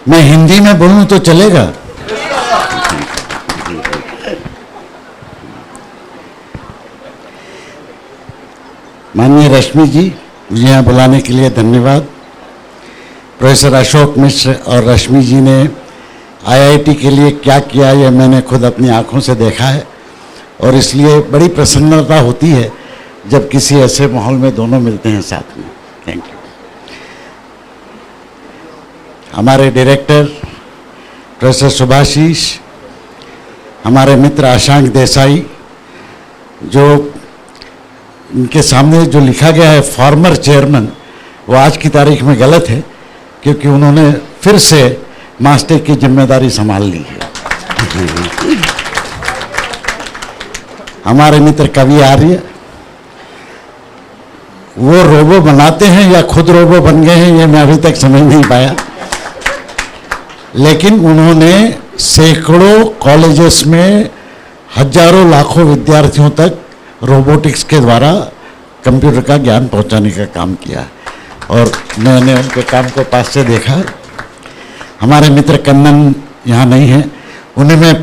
मैं हिंदी में बोलूं तो चलेगा? माननीय रश्मि जी, मुझे यहाँ बुलाने के लिए धन्यवाद। प्रोफेसर अशोक मिश्र और रश्मि जी ने आईआईटी के लिए क्या किया, ये मैंने खुद अपनी आंखों से देखा है, और इसलिए बड़ी प्रसन्नता होती है जब किसी ऐसे माहौल में दोनों मिलते हैं साथ में। Thank you. हमारे डायरेक्टर प्रोफेसर सुभाशीष, हमारे मित्र आशांक देसाई, जो इनके सामने जो लिखा गया है फॉर्मर चेयरमैन, वो आज की तारीख में गलत है, क्योंकि उन्होंने फिर से मास्टर की जिम्मेदारी संभाल ली है। हमारे मित्र कवि आर्य, वो रोबो बनाते हैं या खुद रोबो बन गए हैं, ये मैं अभी तक समझ नहीं पाया, लेकिन उन्होंने सैकड़ों कॉलेजेस में हजारों लाखों विद्यार्थियों तक रोबोटिक्स के द्वारा कंप्यूटर का ज्ञान पहुंचाने का काम किया, और मैंने उनके काम को पास से देखा है। हमारे मित्र कन्नन यहाँ नहीं हैं, उन्हें मैं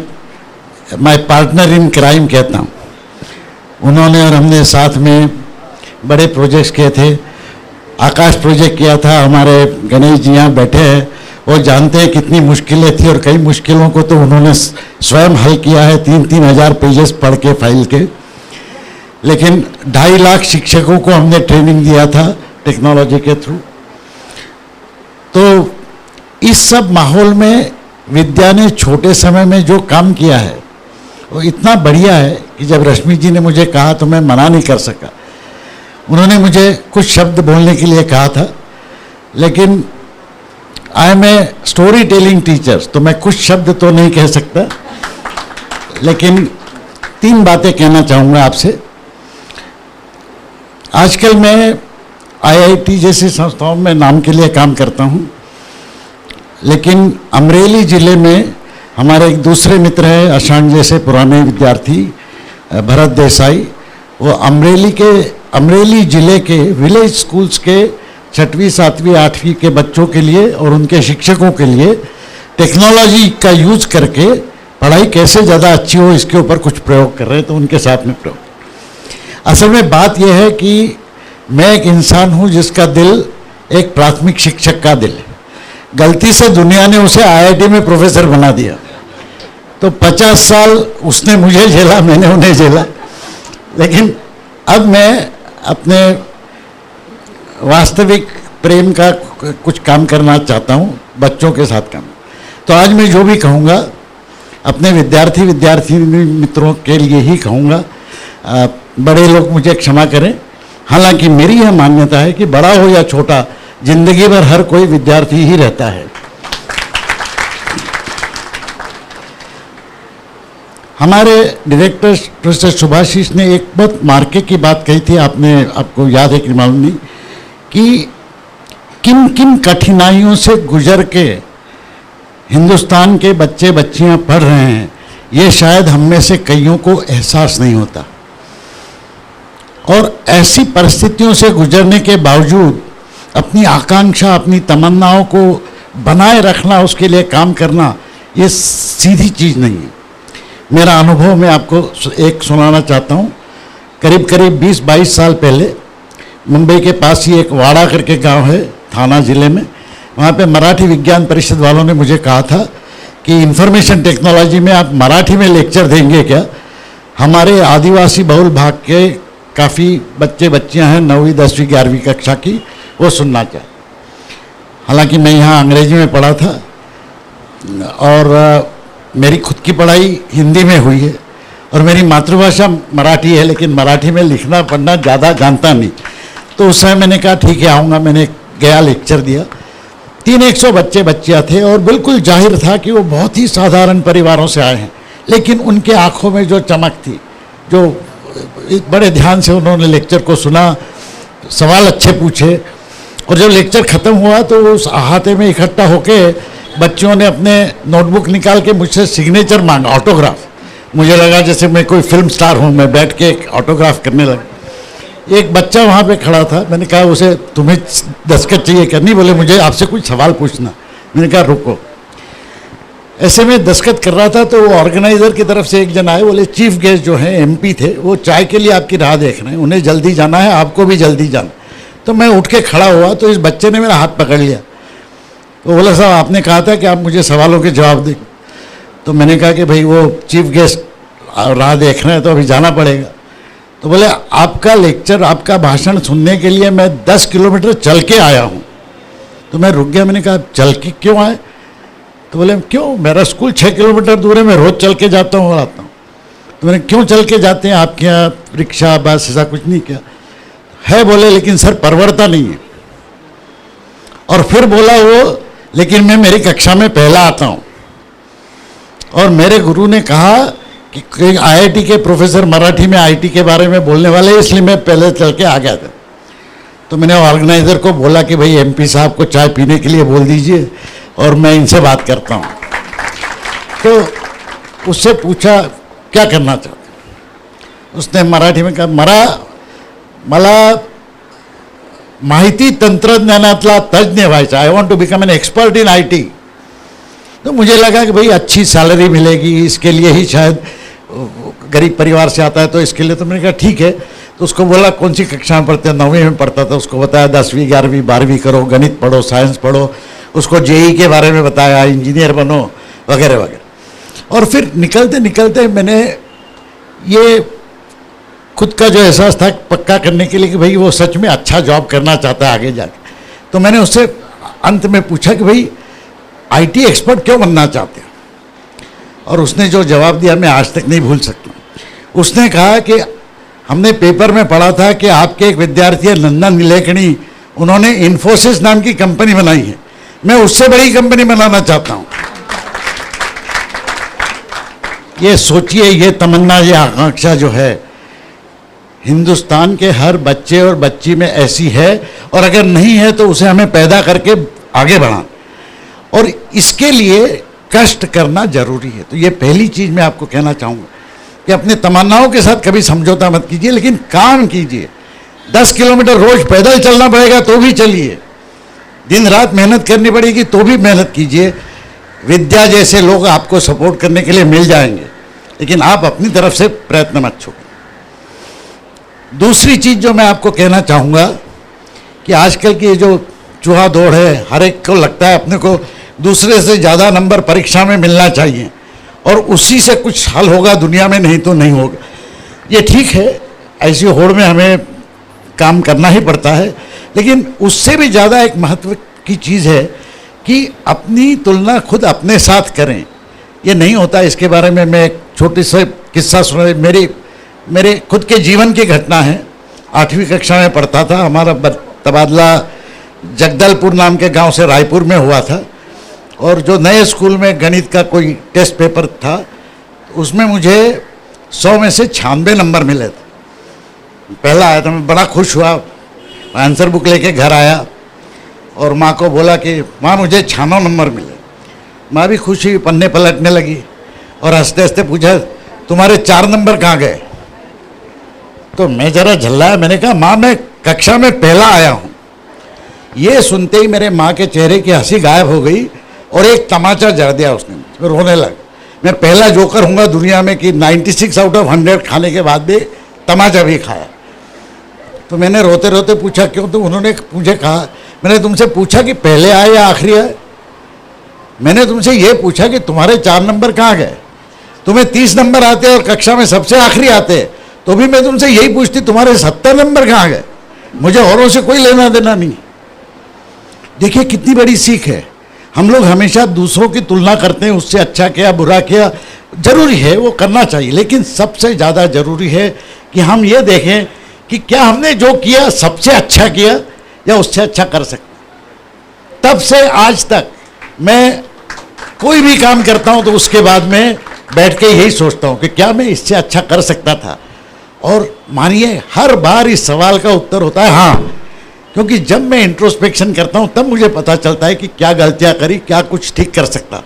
माय पार्टनर इन क्राइम कहता हूँ। उन्होंने और हमने साथ में बड़े प्रोजेक्ट्स किए थे। आकाश प्रोजेक्ट किया था, हमारे गणेश जी यहाँ बैठे हैं, वो जानते हैं कितनी मुश्किलें थी, और कई मुश्किलों को तो उन्होंने स्वयं हल किया है, 3-3 हज़ार पेजेस पढ़ के फाइल के। लेकिन 2.5 लाख शिक्षकों को हमने ट्रेनिंग दिया था टेक्नोलॉजी के थ्रू। तो इस सब माहौल में विद्या ने छोटे समय में जो काम किया है वो इतना बढ़िया है कि जब रश्मि जी ने मुझे कहा तो मैं मना नहीं कर सका। उन्होंने मुझे कुछ शब्द बोलने के लिए कहा था, लेकिन I am a story telling teacher, तो मैं कुछ शब्द तो नहीं कह सकता, लेकिन 3 बातें कहना चाहूँगा आपसे। आजकल मैं आईआईटी जैसी संस्थाओं में नाम के लिए काम करता हूँ, लेकिन अमरेली ज़िले में हमारे एक दूसरे मित्र हैं, अशांक जैसे पुराने विद्यार्थी, भरत देसाई, वो अमरेली ज़िले के विलेज स्कूल्स के छठवीं, सातवीं, आठवीं के बच्चों के लिए और उनके शिक्षकों के लिए टेक्नोलॉजी का यूज करके पढ़ाई कैसे ज़्यादा अच्छी हो इसके ऊपर कुछ प्रयोग कर रहे हैं, तो उनके साथ में प्रयोग। असल में बात यह है कि मैं एक इंसान हूँ जिसका दिल एक प्राथमिक शिक्षक का दिल है। गलती से दुनिया ने उसे आईआईटी में प्रोफेसर बना दिया, तो 50 साल उसने मुझे झेला, मैंने उन्हें झेला। लेकिन अब मैं अपने वास्तविक प्रेम का कुछ काम करना चाहता हूँ, बच्चों के साथ काम। तो आज मैं जो भी कहूँगा अपने विद्यार्थी मित्रों के लिए ही कहूँगा। बड़े लोग मुझे क्षमा करें, हालांकि मेरी यह मान्यता है कि बड़ा हो या छोटा, जिंदगी भर हर कोई विद्यार्थी ही रहता है। हमारे डायरेक्टर प्रोफेसर सुभाषिस ने एक बहुत मार्के की बात कही थी, आपको याद है कि मालूम नहीं, कि किन किन कठिनाइयों से गुजर के हिंदुस्तान के बच्चे बच्चियां पढ़ रहे हैं, ये शायद हम में से कईयों को एहसास नहीं होता। और ऐसी परिस्थितियों से गुजरने के बावजूद अपनी आकांक्षा, अपनी तमन्नाओं को बनाए रखना, उसके लिए काम करना, ये सीधी चीज़ नहीं है। मेरा अनुभव मैं आपको एक सुनाना चाहता हूँ। करीब करीब 20-22 साल पहले मुंबई के पास ही एक वाड़ा करके गांव है, थाना ज़िले में, वहाँ पे मराठी विज्ञान परिषद वालों ने मुझे कहा था कि इंफॉर्मेशन टेक्नोलॉजी में आप मराठी में लेक्चर देंगे क्या? हमारे आदिवासी बहुल भाग के काफ़ी बच्चे बच्चियाँ हैं 9वीं 10वीं 11वीं कक्षा की, वो सुनना चाहे। हालांकि मैं यहाँ अंग्रेजी में पढ़ा था और मेरी खुद की पढ़ाई हिंदी में हुई है और मेरी मातृभाषा मराठी है, लेकिन मराठी में लिखना पढ़ना ज़्यादा जानता नहीं। तो उस समय मैंने कहा ठीक है आऊँगा। मैंने गया, लेक्चर दिया। 300 बच्चे बच्चियाँ थे और बिल्कुल जाहिर था कि वो बहुत ही साधारण परिवारों से आए हैं, लेकिन उनके आँखों में जो चमक थी, जो बड़े ध्यान से उन्होंने लेक्चर को सुना, सवाल अच्छे पूछे, और जब लेक्चर ख़त्म हुआ तो उस अहाते में इकट्ठा होके बच्चों ने अपने नोटबुक निकाल के मुझसे सिग्नेचर मांगा, ऑटोग्राफ। मुझे लगा जैसे मैं कोई फिल्म स्टार हूँ, मैं बैठ के ऑटोग्राफ करने लगा। एक बच्चा वहाँ पे खड़ा था, मैंने कहा उसे तुम्हें दस्तखत चाहिए क्या? नहीं, बोले मुझे आपसे कुछ सवाल पूछना। मैंने कहा रुको। ऐसे में दस्तखत कर रहा था तो वो ऑर्गेनाइज़र की तरफ से एक जन आए, बोले चीफ गेस्ट जो हैं एमपी थे, वो चाय के लिए आपकी राह देख रहे हैं, उन्हें जल्दी जाना है, आपको भी जल्दी जाना। तो मैं उठ के खड़ा हुआ तो इस बच्चे ने मेरा हाथ पकड़ लिया। तो बोला साहब आपने कहा था कि आप मुझे सवालों के जवाब दें। तो मैंने कहा कि भाई वो चीफ गेस्ट राह देख रहे हैं तो अभी जाना पड़ेगा। तो बोले आपका लेक्चर, आपका भाषण सुनने के लिए मैं 10 किलोमीटर चल के आया हूँ। तो मैं रुक गया। मैंने कहा चल के क्यों आए? तो बोले क्यों, मेरा स्कूल 6 किलोमीटर दूर है, मैं रोज़ चल के जाता हूँ और आता हूँ। तो मैंने क्यों चल के जाते हैं, आपके यहाँ रिक्शा बस ऐसा कुछ नहीं क्या है? बोले लेकिन सर परवड़ता नहीं है। और फिर बोला वो, लेकिन मैं मेरी कक्षा में पहला आता हूँ और मेरे गुरु ने कहा कि आईआईटी के प्रोफेसर मराठी में आईटी के बारे में बोलने वाले, इसलिए मैं पहले चल के आ गया था। तो मैंने ऑर्गेनाइज़र को बोला कि भाई एमपी साहब को चाय पीने के लिए बोल दीजिए और मैं इनसे बात करता हूँ। तो उससे पूछा क्या करना चाहते? उसने मराठी में कहा मला माहिती तंत्रज्ञानातला तज्ञ व्हायचा, I want to become an expert in IT. तो मुझे लगा कि भाई अच्छी सैलरी मिलेगी, इसके लिए ही शायद गरीब परिवार से आता है तो इसके लिए। तो मैंने कहा ठीक है। तो उसको बोला कौन सी कक्षा में पढ़ते हैं? 9वीं में पढ़ता था। उसको बताया 10वीं 11वीं 12वीं करो, गणित पढ़ो, साइंस पढ़ो। उसको जेई के बारे में बताया, इंजीनियर बनो वगैरह वगैरह। और फिर निकलते निकलते मैंने ये खुद का जो एहसास था पक्का करने के लिए कि भाई वो सच में अच्छा जॉब करना चाहता है आगे जाके। तो मैंने उससे अंत में पूछा कि भाई आईटी एक्सपर्ट क्यों बनना चाहते हैं? और उसने जो जवाब दिया मैं आज तक नहीं भूल सकता। उसने कहा कि हमने पेपर में पढ़ा था कि आपके एक विद्यार्थी है नंदन नीलेकणी, उन्होंने इन्फोसिस नाम की कंपनी बनाई है, मैं उससे बड़ी कंपनी बनाना चाहता हूँ। ये सोचिए, ये तमन्ना, ये आकांक्षा जो है हिंदुस्तान के हर बच्चे और बच्ची में ऐसी है, और अगर नहीं है तो उसे हमें पैदा करके आगे बढ़ाना, और इसके लिए कष्ट करना जरूरी है। तो ये पहली चीज़ मैं आपको कहना चाहूँगा कि अपने तमन्नाओं के साथ कभी समझौता मत कीजिए, लेकिन काम कीजिए। 10 किलोमीटर रोज पैदल चलना पड़ेगा तो भी चलिए, दिन रात मेहनत करनी पड़ेगी तो भी मेहनत कीजिए। विद्या जैसे लोग आपको सपोर्ट करने के लिए मिल जाएंगे, लेकिन आप अपनी तरफ से प्रयत्न मत छोड़िए। दूसरी चीज जो मैं आपको कहना चाहूँगा कि आजकल की ये जो चूहा दौड़ है, हर एक को लगता है अपने को दूसरे से ज़्यादा नंबर परीक्षा में मिलना चाहिए और उसी से कुछ हल होगा दुनिया में, नहीं तो नहीं होगा। ये ठीक है, ऐसी होड़ में हमें काम करना ही पड़ता है, लेकिन उससे भी ज़्यादा एक महत्व की चीज़ है कि अपनी तुलना खुद अपने साथ करें। ये नहीं होता, इसके बारे में मैं एक छोटी सा किस्सा सुना। मेरे खुद के जीवन की घटना है। 8वीं कक्षा में पढ़ता था, हमारा तबादला जगदलपुर नाम के गांव से रायपुर में हुआ था, और जो नए स्कूल में गणित का कोई टेस्ट पेपर था उसमें मुझे 100 में से 96 नंबर मिले थे। पहला आया था, मैं बड़ा खुश हुआ, आंसर बुक लेके घर आया और माँ को बोला कि माँ मुझे 96 नंबर मिले। माँ भी खुश हुई, पन्ने पलटने लगी और हंसते हंसते पूछा तुम्हारे 4 नंबर कहाँ गए? तो मैं जरा झल्लाया, मैंने कहा माँ मैं कक्षा में पहला आया हूँ। ये सुनते ही मेरे माँ के चेहरे की हंसी गायब हो गई और एक तमाचा जड़ दिया उसने, फिर रोने लगा। मैं पहला जोकर हूँगा दुनिया में कि 96 आउट ऑफ 100 खाने के बाद भी तमाचा भी खाया। तो मैंने रोते रोते पूछा क्यों? तो उन्होंने मुझे कहा, मैंने तुमसे पूछा कि पहले आए या आखिरी आए? मैंने तुमसे ये पूछा कि तुम्हारे 4 नंबर कहाँ गए? तुम्हें 30 नंबर आते और कक्षा में सबसे आखिरी आते, तो भी मैं तुमसे यही पूछती तुम्हारे 70 नंबर कहाँ गए? मुझे औरों से कोई लेना देना नहीं। देखिए कितनी बड़ी सीख है। हम लोग हमेशा दूसरों की तुलना करते हैं, उससे अच्छा किया बुरा किया, जरूरी है वो करना चाहिए, लेकिन सबसे ज़्यादा जरूरी है कि हम ये देखें कि क्या हमने जो किया सबसे अच्छा किया या उससे अच्छा कर सकते। तब से आज तक मैं कोई भी काम करता हूं तो उसके बाद में बैठ के यही सोचता हूं कि क्या मैं इससे अच्छा कर सकता था। और मानिए हर बार इस सवाल का उत्तर होता है हाँ, क्योंकि जब मैं इंट्रोस्पेक्शन करता हूं तब मुझे पता चलता है कि क्या गलतियां करी, क्या कुछ ठीक कर सकता।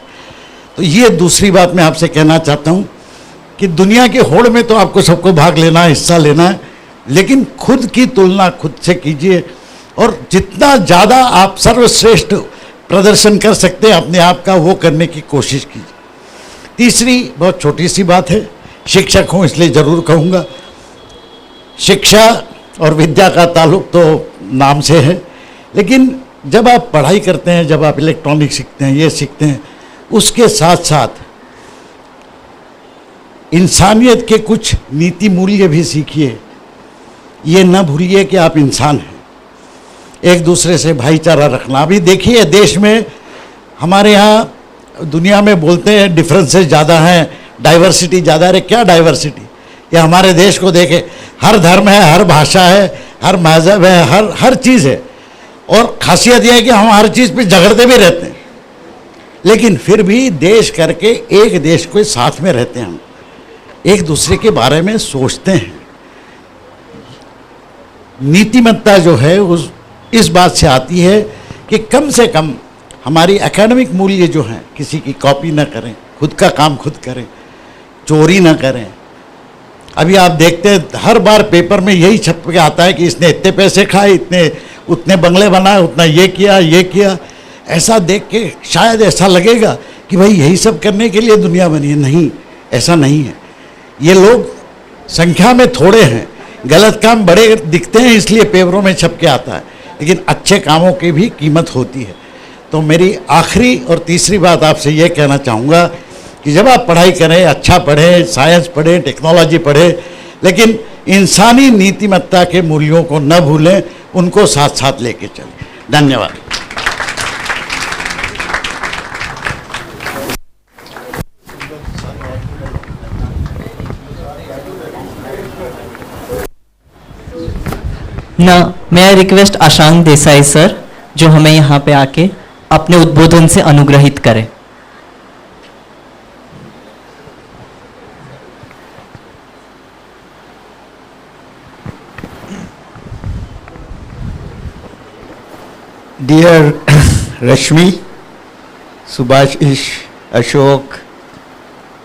तो ये दूसरी बात मैं आपसे कहना चाहता हूं कि दुनिया के होड़ में तो आपको सबको भाग लेना है, हिस्सा लेना है, लेकिन खुद की तुलना खुद से कीजिए और जितना ज़्यादा आप सर्वश्रेष्ठ प्रदर्शन कर सकते हैं अपने आप का, वो करने की कोशिश कीजिए। तीसरी बहुत छोटी सी बात है, शिक्षक हूँ इसलिए ज़रूर कहूँगा, शिक्षा और विद्या का ताल्लुक तो नाम से है, लेकिन जब आप पढ़ाई करते हैं, जब आप इलेक्ट्रॉनिक सीखते हैं, ये सीखते हैं, उसके साथ साथ इंसानियत के कुछ नीति मूल्य भी सीखिए। ये न भूलिए कि आप इंसान हैं, एक दूसरे से भाईचारा रखना। अभी देखिए देश में हमारे यहाँ दुनिया में बोलते हैं डिफरेंसेस ज़्यादा हैं, डाइवर्सिटी ज़्यादा है। क्या डाइवर्सिटी? ये हमारे देश को देखें, हर धर्म है, हर भाषा है, हर मजहब है, हर चीज़ है, और खासियत यह है कि हम हर चीज़ पे झगड़ते भी रहते हैं, लेकिन फिर भी देश करके एक देश के साथ में रहते हैं। हम एक दूसरे के बारे में सोचते हैं। नीतिमत्ता जो है उस इस बात से आती है कि कम से कम हमारी एकेडमिक मूल्य जो हैं, किसी की कॉपी ना करें, खुद का काम खुद करें, चोरी ना करें। अभी आप देखते हैं हर बार पेपर में यही छप के आता है कि इसने इतने पैसे खाए, इतने उतने बंगले बनाए, उतना ये किया। ऐसा देख के शायद ऐसा लगेगा कि भाई यही सब करने के लिए दुनिया बनी है। नहीं, ऐसा नहीं है। ये लोग संख्या में थोड़े हैं, गलत काम बड़े दिखते हैं इसलिए पेपरों में छप के आता है, लेकिन अच्छे कामों की भी कीमत होती है। तो मेरी आखिरी और तीसरी बात आपसे ये कहना चाहूँगा कि जब आप पढ़ाई करें, अच्छा पढ़ें, साइंस पढ़ें, टेक्नोलॉजी पढ़ें, लेकिन इंसानी नीतिमत्ता के मूल्यों को न भूलें, उनको साथ साथ लेके चलें। धन्यवाद। Now, may I request Ashank Desai sir, जो हमें यहाँ पे आके अपने उद्बोधन से अनुग्रहित करें। Dear Rashmi, Subhashish, Ashok,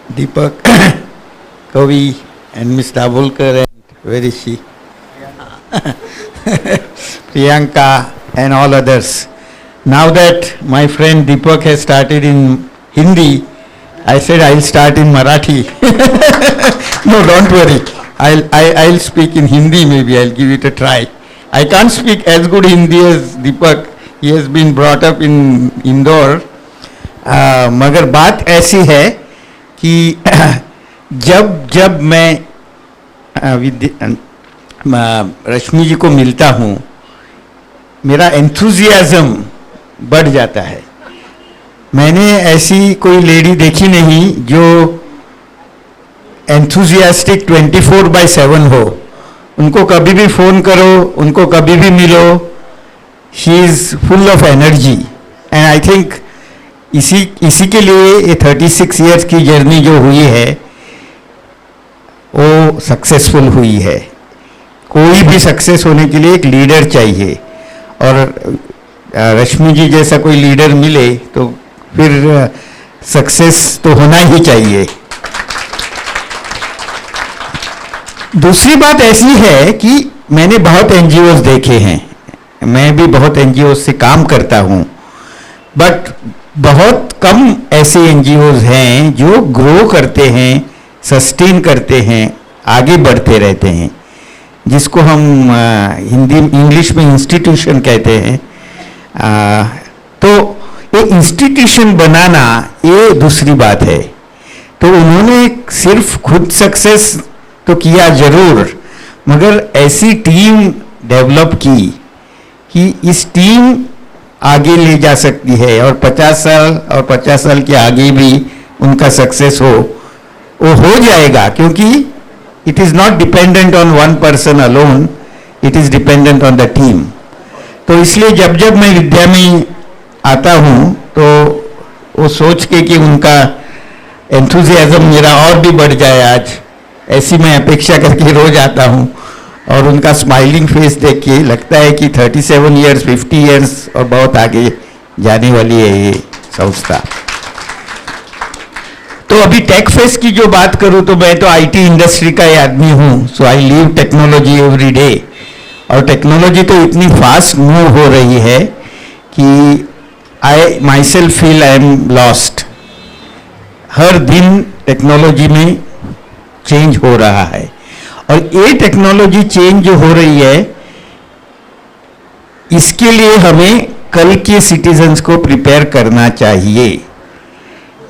Deepak, Kavi, and Ms. Dabholkar and where is she? Priyanka and all others. Now that my friend Deepak has started in Hindi, I said I'll start in Marathi. No, don't worry. I'll speak in Hindi maybe. I'll give it a try. I can't speak as good Hindi as Deepak. He has been brought up in Indore. मगर बात ऐसी है कि जब मैं रश्मि जी को मिलता हूँ, मेरा एंथुजियाज्म बढ़ जाता है. मैंने ऐसी कोई लेडी देखी नहीं जो एंथुजियास्टिक 24/7 हो. उनको कभी भी फ़ोन करो, उनको कभी भी मिलो, she is full of energy. And I think इसी के लिए ये 36 इयर्स की जर्नी जो हुई है वो सक्सेसफुल हुई है. कोई भी सक्सेस होने के लिए एक लीडर चाहिए, और रश्मि जी जैसा कोई लीडर मिले तो फिर सक्सेस तो होना ही चाहिए. दूसरी बात ऐसी है कि मैंने बहुत एनजीओज देखे हैं, मैं भी बहुत एनजीओ से काम करता हूं, बट बहुत कम ऐसे एनजीओज हैं जो ग्रो करते हैं, सस्टेन करते हैं, आगे बढ़ते रहते हैं, जिसको हम हिंदी इंग्लिश में इंस्टीट्यूशन कहते हैं. तो ये इंस्टीट्यूशन बनाना ये दूसरी बात है. तो उन्होंने सिर्फ खुद सक्सेस तो किया जरूर, मगर ऐसी टीम डेवलप की कि इस टीम आगे ले जा सकती है, और 50 साल और 50 साल के आगे भी उनका सक्सेस वो हो जाएगा, क्योंकि it is not dependent on one person alone, it is dependent on the team. तो इसलिए जब मैं विद्या में आता हूँ तो वो सोच के कि उनका एंथुजियाज्म मेरा और भी बढ़ जाए आज, ऐसी मैं अपेक्षा करके रोज आता हूँ. और उनका स्माइलिंग फेस देख के लगता है कि 37 इयर्स 50 इयर्स और बहुत आगे जाने वाली है ये संस्था. तो अभी टेक फेस्ट की जो बात करूँ तो मैं तो आईटी इंडस्ट्री का ही आदमी हूँ, so I live technology every day. और टेक्नोलॉजी तो इतनी फास्ट मूव हो रही है कि I myself feel I am lost. हर दिन टेक्नोलॉजी में चेंज हो रहा है, और ये टेक्नोलॉजी चेंज जो हो रही है, इसके लिए हमें कल के सिटीजन्स को प्रिपेयर करना चाहिए.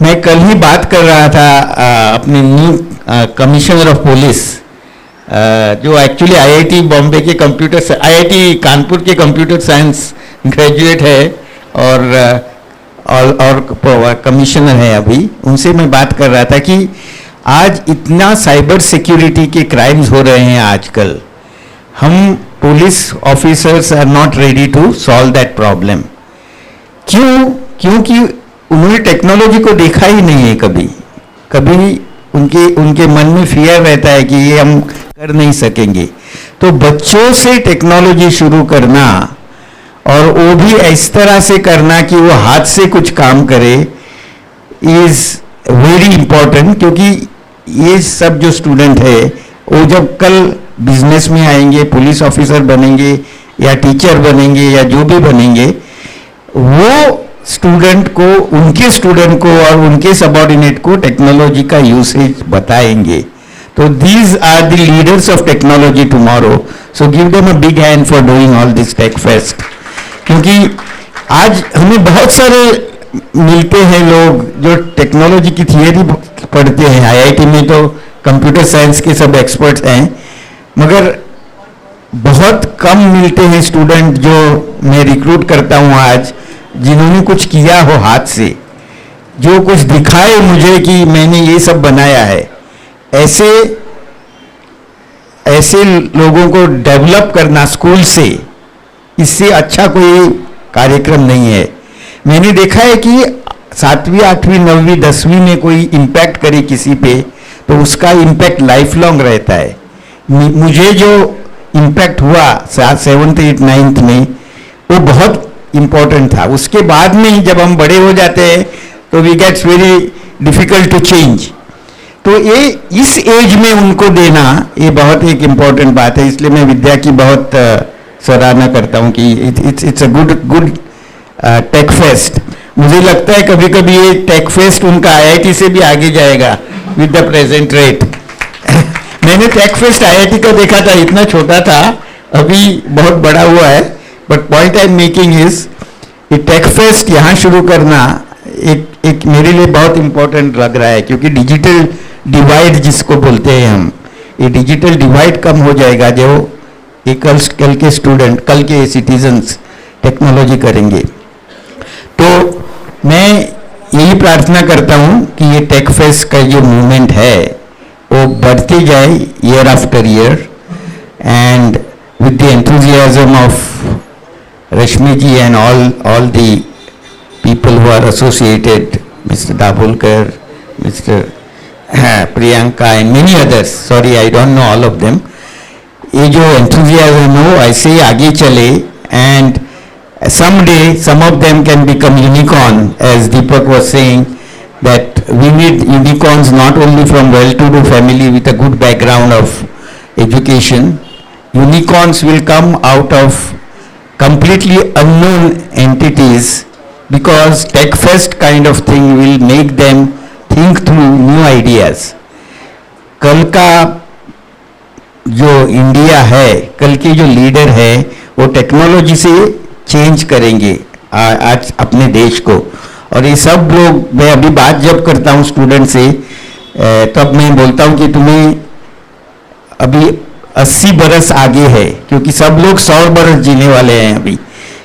मैं कल ही बात कर रहा था अपने न्यू कमिश्नर ऑफ पुलिस, जो एक्चुअली आईआईटी बॉम्बे के आईआईटी कानपुर के कंप्यूटर साइंस ग्रेजुएट है और कमिश्नर है अभी. उनसे मैं बात कर रहा था कि आज इतना साइबर सिक्योरिटी के क्राइम्स हो रहे हैं आजकल, हम police officers are not ready to solve that problem. क्योंकि उन्होंने टेक्नोलॉजी को देखा ही नहीं है कभी उनके मन में फियर रहता है कि ये हम कर नहीं सकेंगे. तो बच्चों से टेक्नोलॉजी शुरू करना, और वो भी इस तरह से करना कि वो हाथ से कुछ काम करे, इज वेरी इंपॉर्टेंट. क्योंकि ये सब जो स्टूडेंट है वो जब कल बिजनेस में आएंगे, पुलिस ऑफिसर बनेंगे या टीचर बनेंगे या जो भी बनेंगे, वो उनके स्टूडेंट को और उनके सबऑर्डिनेट को टेक्नोलॉजी का यूसेज बताएंगे. तो these are the leaders of technology tomorrow. So give them a big hand for doing all this tech fest. क्योंकि आज हमें बहुत सारे मिलते हैं लोग जो टेक्नोलॉजी की थियरी पढ़ते हैं. आईआईटी में तो कंप्यूटर साइंस के सब एक्सपर्ट्स हैं, मगर बहुत कम मिलते हैं स्टूडेंट जो मैं रिक्रूट करता हूँ आज, जिन्होंने कुछ किया हो हाथ से, जो कुछ दिखाए मुझे कि मैंने ये सब बनाया है. ऐसे लोगों को डेवलप करना स्कूल से, इससे अच्छा कोई कार्यक्रम नहीं है. मैंने देखा है कि 7वीं 8वीं 9वीं 10वीं में कोई इम्पैक्ट करे किसी पे, तो उसका इम्पैक्ट लाइफ लॉन्ग रहता है. मुझे जो इम्पैक्ट हुआ 7th 8th 9th में, वो बहुत इम्पोर्टेंट था. उसके बाद में जब हम बड़े हो जाते हैं तो we gets very difficult to change. तो तो ये इस एज में उनको देना ये बहुत एक इम्पोर्टेंट बात है, इसलिए मैं विद्या की बहुत सराहना करता हूँ कि it's a good tech fest. मुझे लगता है कभी कभी ये टेक फेस्ट उनका आईआईटी से भी आगे जाएगा विद द प्रेजेंट रेट। मैंने टेक फेस्ट आईआईटी का देखा था, इतना छोटा था, अभी बहुत बड़ा हुआ है। But point I am making is ये टेक फेस्ट यहाँ शुरू करना एक मेरे लिए बहुत इंपॉर्टेंट लग रहा है, क्योंकि डिजिटल डिवाइड जिसको बोलते हैं हम, ये डिजिटल डिवाइड कम हो जाएगा जो ये कल के स्टूडेंट, कल के सिटीजन्स टेक्नोलॉजी करेंगे। तो मैं यही प्रार्थना करता हूँ कि ये टेक फेस्ट का जो मूवमेंट है वो बढ़ते जाए year after year, and with the enthusiasm of Rashmi ji and all the people who are associated, Mr. Dabholkar, Mr. Priyanka and many others, sorry I don't know all of them, ये जो enthusiasm हो ऐसे ही आगे चले, and someday some of them can become unicorn, as Deepak was saying that we need unicorns not only from well-to-do family with a good background of education. Unicorns will come out of completely unknown entities, because Tech Fest kind of thing will make them think through new ideas. कल का जो India है, कल के जो leader है, वो technology से चेंज करेंगे आज अपने देश को। और ये सब लोग, मैं अभी बात जब करता हूँ स्टूडेंट से, तब मैं बोलता हूँ कि तुम्हें अभी 80 बरस आगे है, क्योंकि सब लोग 100 बरस जीने वाले हैं अभी,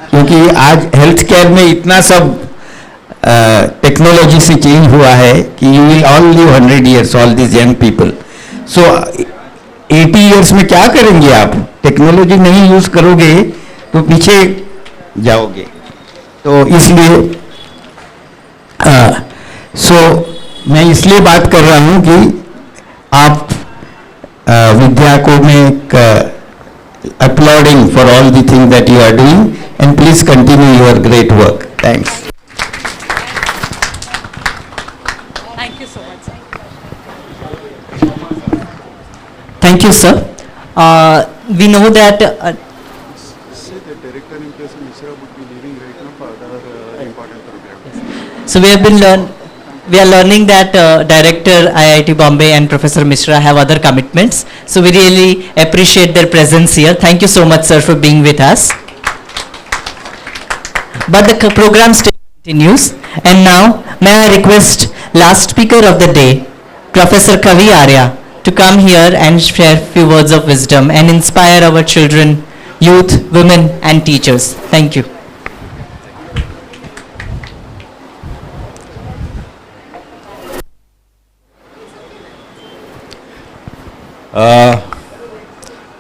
क्योंकि आज हेल्थ केयर में इतना सब टेक्नोलॉजी से चेंज हुआ है कि you will all live 100 years, all this young people. So 80 years में क्या करेंगे आप? टेक्नोलॉजी नहीं यूज करोगे तो पीछे जाओगे। तो इसलिए मैं इसलिए बात कर रहा हूँ कि आप विद्या को मैं applauding for all the things that you are doing, and please continue your great work. Thanks. Thank you so much, sir. Thank you, sir. We know that Director Impress Mishra would be leaving right now for other important programs. so we are learning that Director IIT Bombay and Professor Mishra have other commitments. So we really appreciate their presence here. Thank you so much, sir, for being with us. But the program still continues. And now, may I request last speaker of the day, Professor Kavi Arya, to come here and share few words of wisdom and inspire our children, youth, women and teachers. Thank you.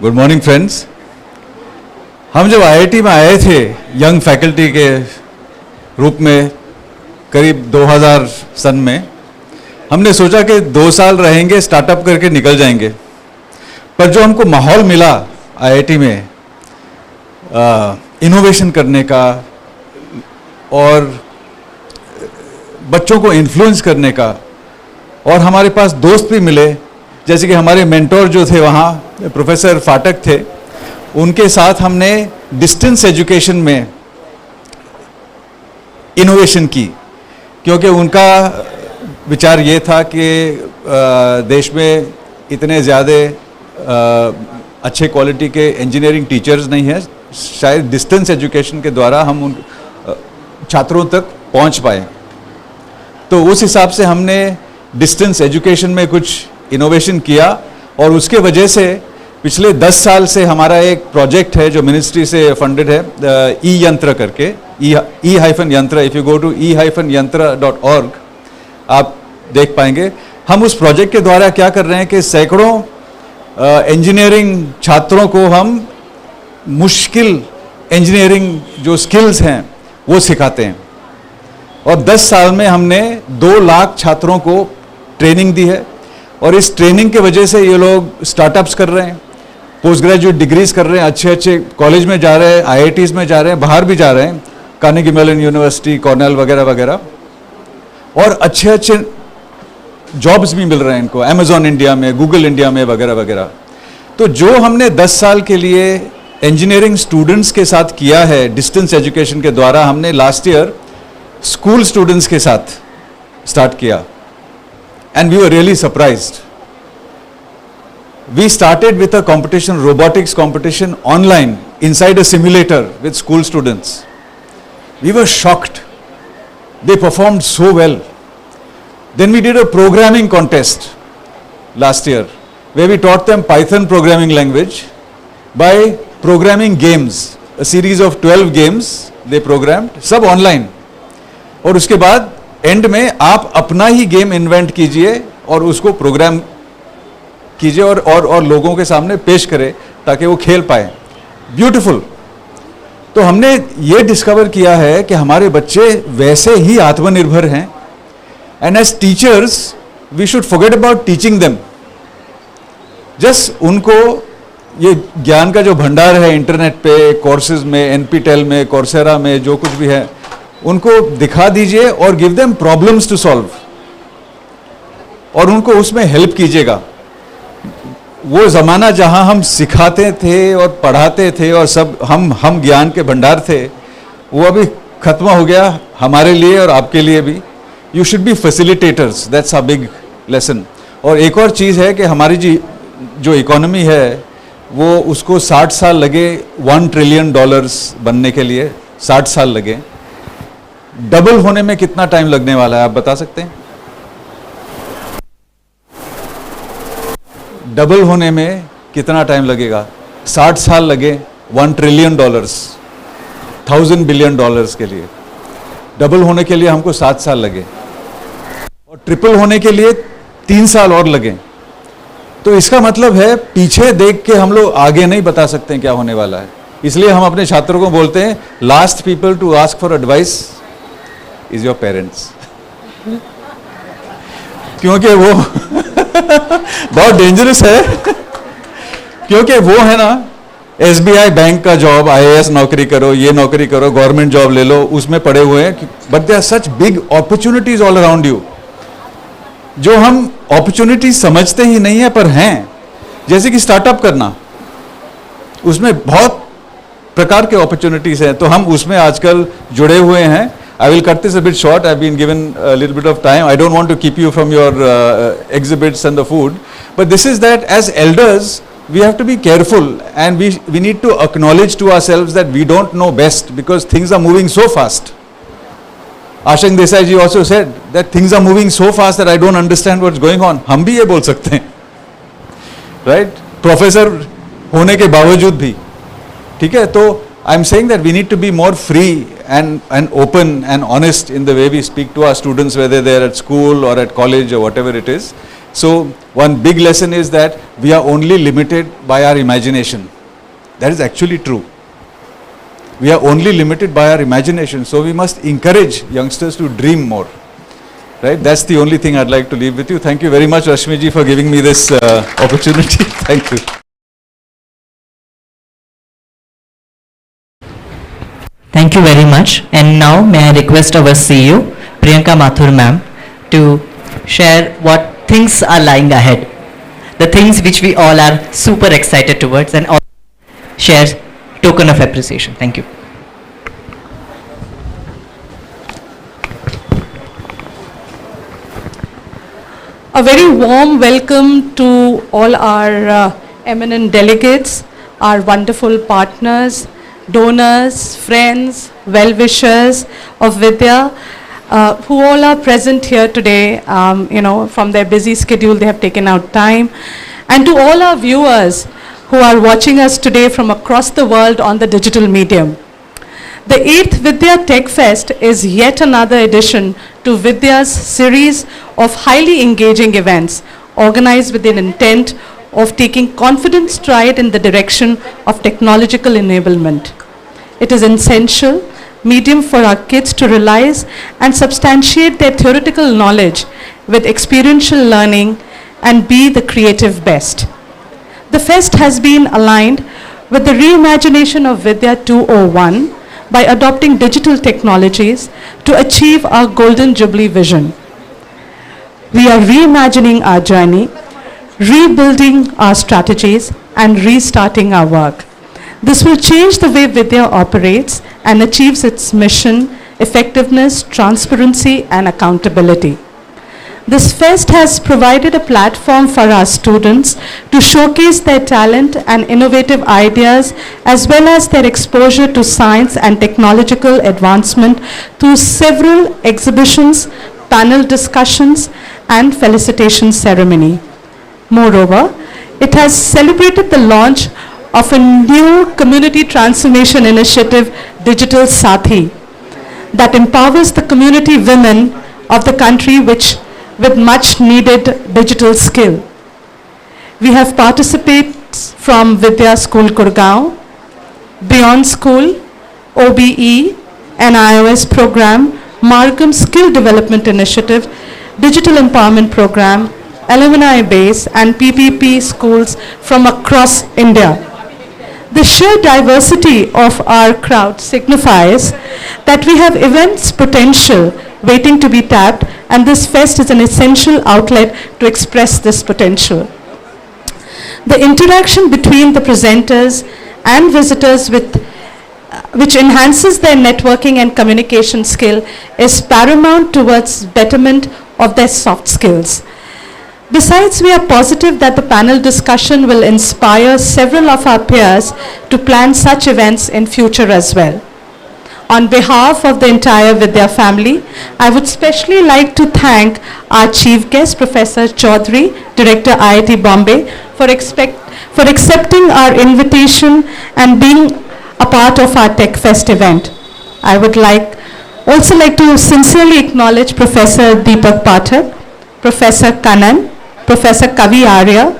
Good morning friends. हम जब IIT में आए थे young faculty के रूप में करीब 2000 सन में, हमने सोचा कि 2 साल रहेंगे, स्टार्टअप करके निकल जाएंगे। पर जो हमको माहौल मिला आईआईटी में इनोवेशन करने का और बच्चों को इन्फ्लुएंस करने का, और हमारे पास दोस्त भी मिले, जैसे कि हमारे मेंटोर जो थे वहाँ प्रोफेसर फाटक थे, उनके साथ हमने डिस्टेंस एजुकेशन में इनोवेशन की, क्योंकि उनका विचार ये था कि देश में इतने ज़्यादा अच्छे क्वालिटी के इंजीनियरिंग टीचर्स नहीं हैं, शायद डिस्टेंस एजुकेशन के द्वारा हम उन छात्रों तक पहुंच पाए। तो उस हिसाब से हमने डिस्टेंस एजुकेशन में कुछ इनोवेशन किया, और उसके वजह से पिछले 10 साल से हमारा एक प्रोजेक्ट है जो मिनिस्ट्री से फंडेड है, ई यंत्र करके, e-यंत्र। इफ़ यू गो टू e-यंत्र.org आप देख पाएंगे। हम उस प्रोजेक्ट के द्वारा क्या कर रहे हैं कि सैकड़ों इंजीनियरिंग छात्रों को हम मुश्किल इंजीनियरिंग जो स्किल्स हैं वो सिखाते हैं, और 10 साल में हमने 2 लाख छात्रों को ट्रेनिंग दी है। और इस ट्रेनिंग के वजह से ये लोग स्टार्टअप्स कर रहे हैं, पोस्ट ग्रेजुएट डिग्रीज कर रहे हैं, अच्छे अच्छे कॉलेज में जा रहे हैं, आईआईटीज़ में जा रहे हैं, बाहर भी जा रहे हैं, कार्नेगी मेलन यूनिवर्सिटी, कॉर्नेल वगैरह वगैरह, और अच्छे अच्छे जॉब्स भी मिल रहे हैं इनको, अमेजॉन इंडिया में, गूगल इंडिया में वगैरह वगैरह। तो जो हमने 10 साल के लिए इंजीनियरिंग स्टूडेंट्स के साथ किया है डिस्टेंस एजुकेशन के द्वारा, हमने लास्ट ईयर स्कूल स्टूडेंट्स के साथ स्टार्ट किया and we were really surprised. We started with a competition, robotics competition online inside a simulator with school students. We were shocked. They performed so well. Then we did a programming contest last year where we taught them Python programming language by programming games. A series of 12 games they programmed, सब online. और उसके बाद and में आप अपना ही game invent कीजिए और उसको प्रोग्राम कीजिए और लोगों के सामने पेश करें ताकि वो खेल पाए। ब्यूटीफुल। तो हमने ये डिस्कवर किया है कि हमारे बच्चे वैसे ही आत्मनिर्भर हैं and as teachers we should forget about teaching them. Just उनको ये ज्ञान का जो भंडार है इंटरनेट पे, कोर्सेज में, एनपीटेल में, कोर्सेरा में, जो कुछ भी है उनको दिखा दीजिए और give them problems to solve और उनको उसमें हेल्प कीजिएगा। वो ज़माना जहां हम सिखाते थे और पढ़ाते थे और सब हम ज्ञान के भंडार थे, वो अभी खत्म हो गया हमारे लिए और आपके लिए भी। You should be facilitators, that's a big lesson. और एक और चीज़ है कि हमारी जो इकोनॉमी है वो उसको 60 साल लगे $1 ट्रिलियन बनने के लिए, 60 साल लगे। डबल होने में कितना टाइम लगने वाला है आप बता सकते हैं? डबल होने में कितना टाइम लगेगा? 60 साल लगे $1 ट्रिलियन, $1000 बिलियन के लिए। डबल होने के लिए हमको 7 साल लगे और ट्रिपल होने के लिए 3 साल और लगे। तो इसका मतलब है पीछे देख के हम लोग आगे नहीं बता सकते हैं क्या होने वाला है। इसलिए हम अपने छात्रों को बोलते हैं last people to ask for advice is your parents, क्योंकि वो बहुत डेंजरस है। क्योंकि वो है ना, एसबीआई बैंक का जॉब, आईएएस नौकरी करो, ये नौकरी करो, गवर्नमेंट जॉब ले लो, उसमें पड़े हुए हैं। But they are such big opportunities all around you, जो हम अपॉर्चुनिटीज समझते ही नहीं है पर हैं। जैसे कि स्टार्टअप करना, उसमें बहुत प्रकार के अपॉर्चुनिटीज हैं, तो हम उसमें आजकल जुड़े हुए हैं। I will cut this a bit short. I've been given a little bit of time. I don't want to keep you from your exhibits and the food. But this is that as elders, we have to be careful and we need to acknowledge to ourselves that we don't know best because things are moving so fast. Ashank Desai ji also said that things are moving so fast that I don't understand what's going on. हम भी ये बोल सकते हैं, right? Professor होने के बावजूद भी, ठीक है? तो I'm saying that we need to be more free and open and honest in the way we speak to our students, whether they're at school or at college or whatever it is. So one big lesson is that we are only limited by our imagination. That is actually true. We are only limited by our imagination. So we must encourage youngsters to dream more. Right? That's the only thing I'd like to leave with you. Thank you very much, Rashmi ji, for giving me this opportunity. Thank you. Thank you very much. And now may I request our CEO, Priyanka Mathur ma'am, to share what things are lying ahead, the things which we all are super excited towards, and all share token of appreciation. Thank you. A very warm welcome to all our eminent delegates, our wonderful partners, donors, friends, well-wishers of Vidya, who all are present here today. From their busy schedule, they have taken out time. And to all our viewers who are watching us today from across the world on the digital medium. The 8th VIDYA Tech Fest is yet another addition to Vidya's series of highly engaging events organized with an intent of taking confident stride in the direction of technological enablement. It is an essential medium for our kids to realize and substantiate their theoretical knowledge with experiential learning and be the creative best. The fest has been aligned with the reimagination of Vidya 201 by adopting digital technologies to achieve our golden jubilee vision. We are reimagining our journey, rebuilding our strategies, and restarting our work. This will change the way Vidya operates and achieves its mission, effectiveness, transparency, and accountability. This fest has provided a platform for our students to showcase their talent and innovative ideas, as well as their exposure to science and technological advancement through several exhibitions, panel discussions, and felicitation ceremony. Moreover, it has celebrated the launch of a new community transformation initiative, Digital Saathi, that empowers the community women of the country with much needed digital skill. We have participants from Vidya School Gurgaon, Beyond School, OBE, and iOS program, Margam Skill Development Initiative, Digital Empowerment Program, Alumni Base, and PPP schools from across India. The sheer diversity of our crowd signifies that we have immense potential waiting to be tapped, and this fest is an essential outlet to express this potential. The interaction between the presenters and visitors which enhances their networking and communication skill is paramount towards betterment of their soft skills. Besides, we are positive that the panel discussion will inspire several of our peers to plan such events in future as well. On behalf of the entire Vidya family, I would especially like to thank our chief guest, Professor Chaudhary, Director IIT Bombay, for accepting our invitation and being a part of our Tech Fest event. I would also like to sincerely acknowledge Professor Deepak Pathak, Professor Kanan, Professor Kavi Arya,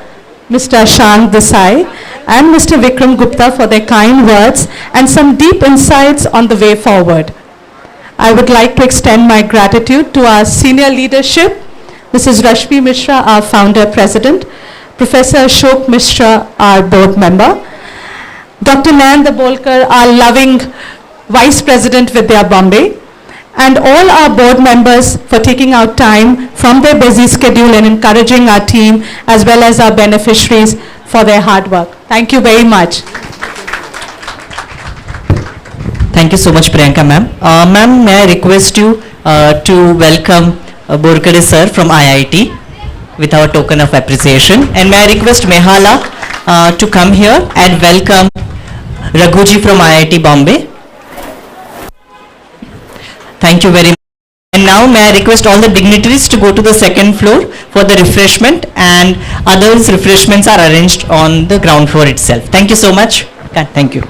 Mr. Ashank Desai, and Mr. Vikram Gupta for their kind words and some deep insights on the way forward. I would like to extend my gratitude to our senior leadership, Mrs. Rashmi Mishra, our founder president, Professor Ashok Mishra, our board member, Dr. Nayanda Bolkar, our loving vice president Vidya Bombay, and all our board members for taking out time from their busy schedule and encouraging our team as well as our beneficiaries for their hard work. Thank you very much. Thank you so much, Priyanka ma'am. Ma'am, may I request you to welcome Borkare sir from IIT with our token of appreciation, and may I request Mehala to come here and welcome Raghuji from IIT Bombay. Thank you very much. And now may I request all the dignitaries to go to the second floor for the refreshment, and others refreshments are arranged on the ground floor itself. Thank you so much. Thank you.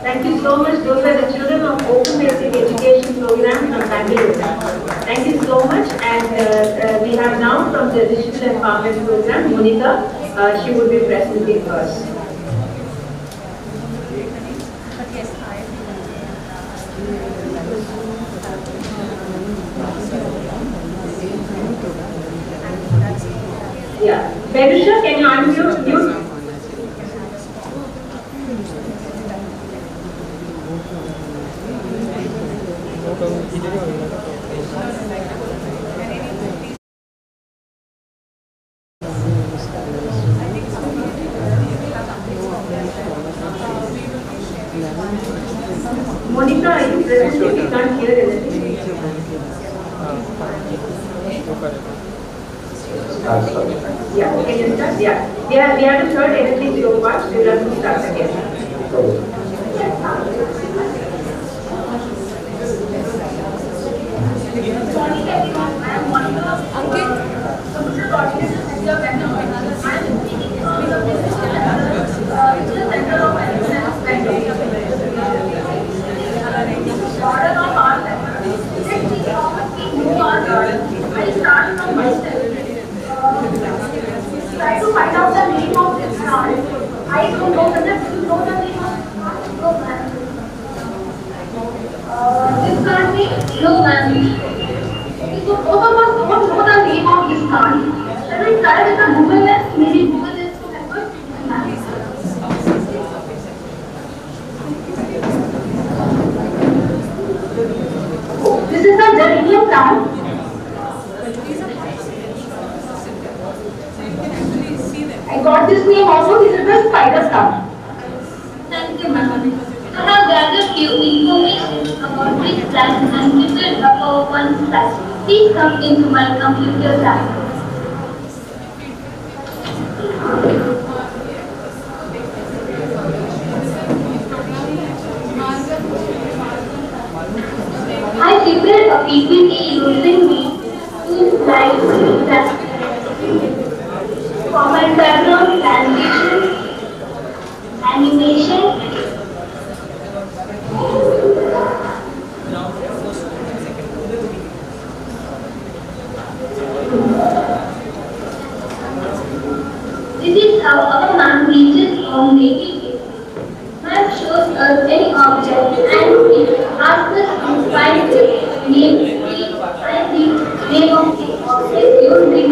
Thank you so much. Those are the children of Open Basic Education Program from Bangalore. Thank you so much. And we have now from the Digital Empowerment Program, Monica. She would be presenting first. Yeah. Benusha, can you unmute? Monica, are you present? We can't hear anything. Yeah, can you start? Yeah. We haven't heard anything so much. We'll have to start again. Try to find out the name of this plant. I don't know whether you know the name of this plant. This plant name? No, ma'am. Okay, so both of us don't know the name of this plant. Shall we try with the Google lens? Maybe Google lens to help us? Oh, this is the geranium plant. I got this name also. This is the spider plant. Thank you, ma'am. I have gathered few information about this plant and prepared about one slide. Please come into my computer lab. I prepared a PPT using these two slides for my background, transition, animation, this is how our map reaches on daily basis. Map shows us any object and it asks us to find the name, and the name of the object using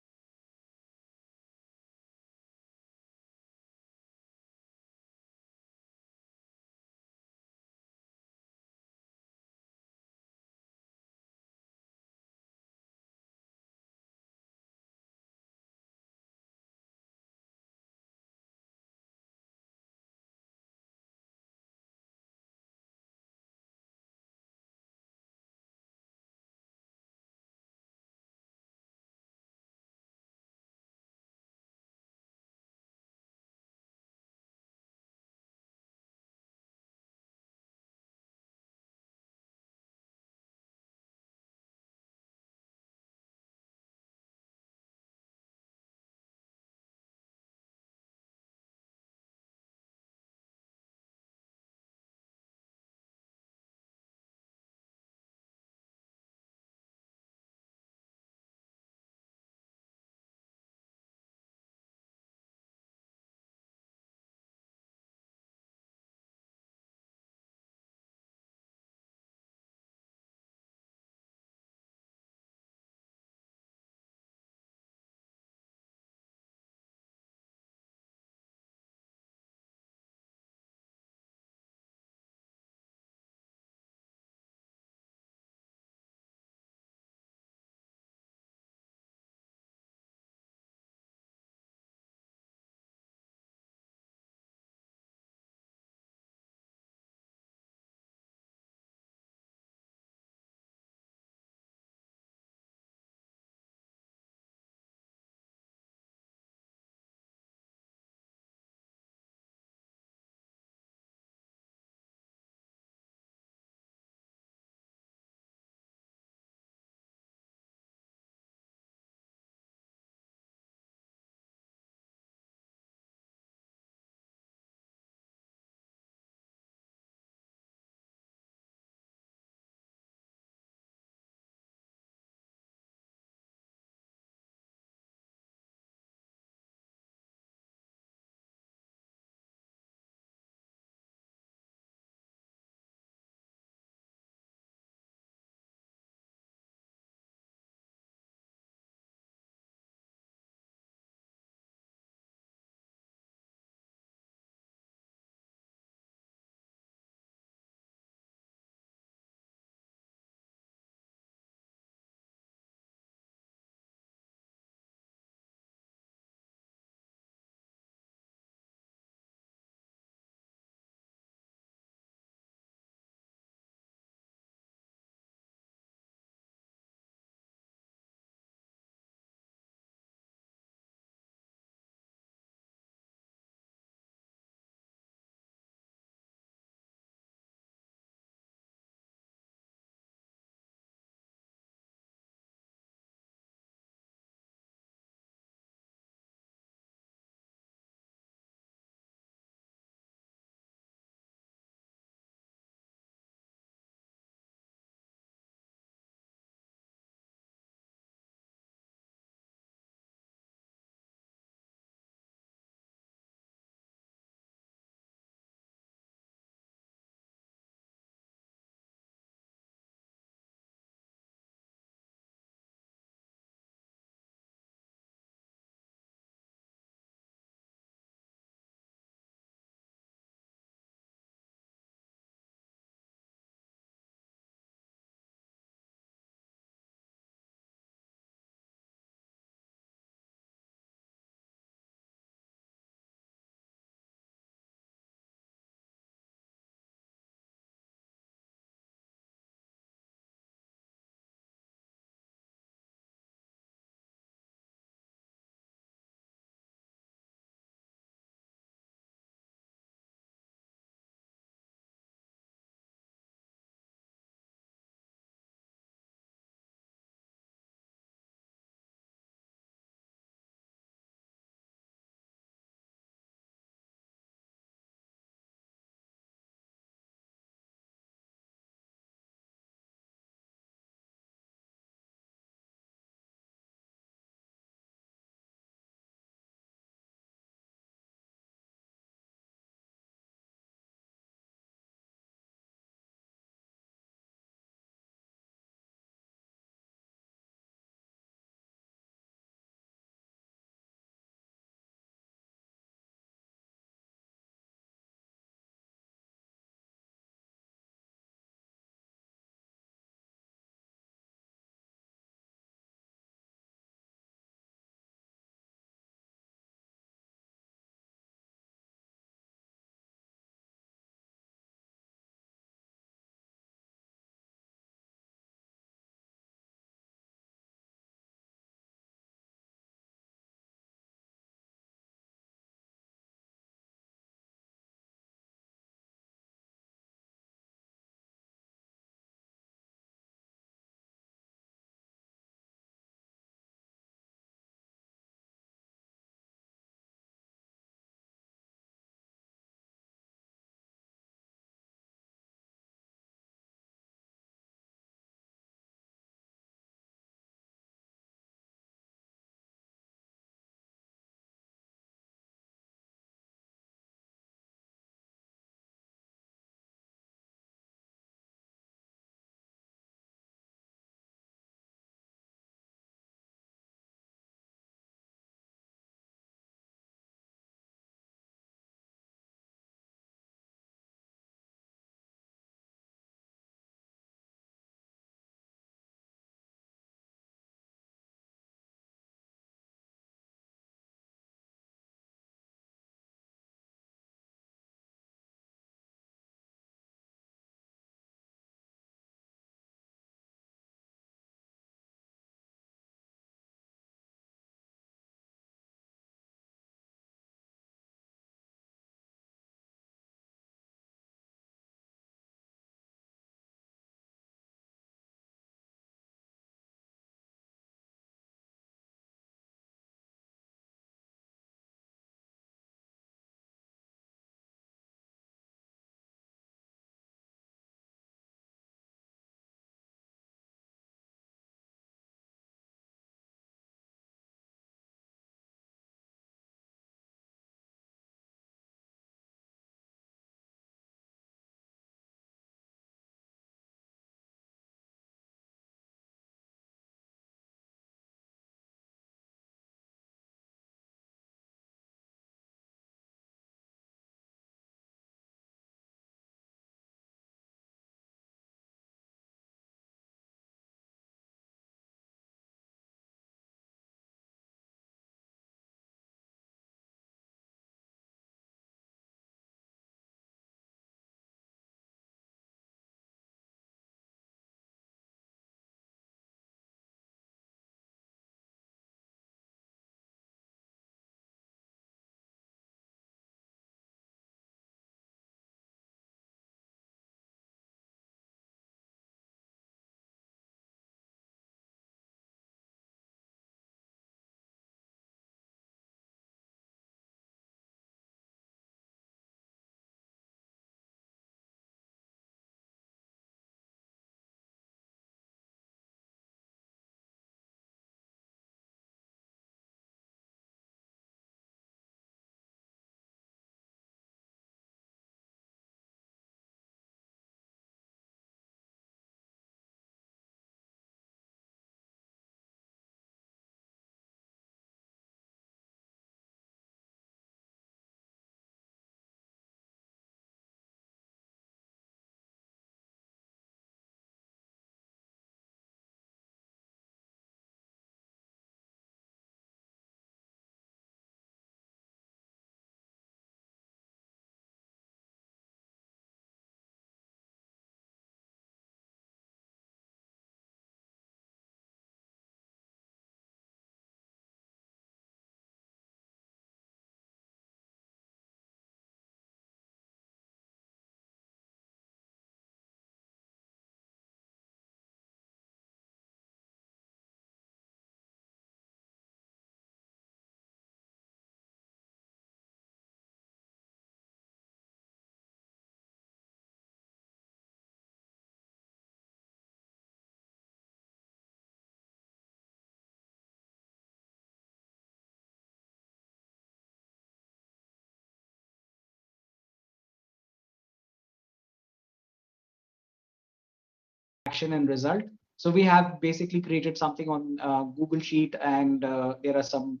action and result. So we have basically created something on Google Sheet, and there are some,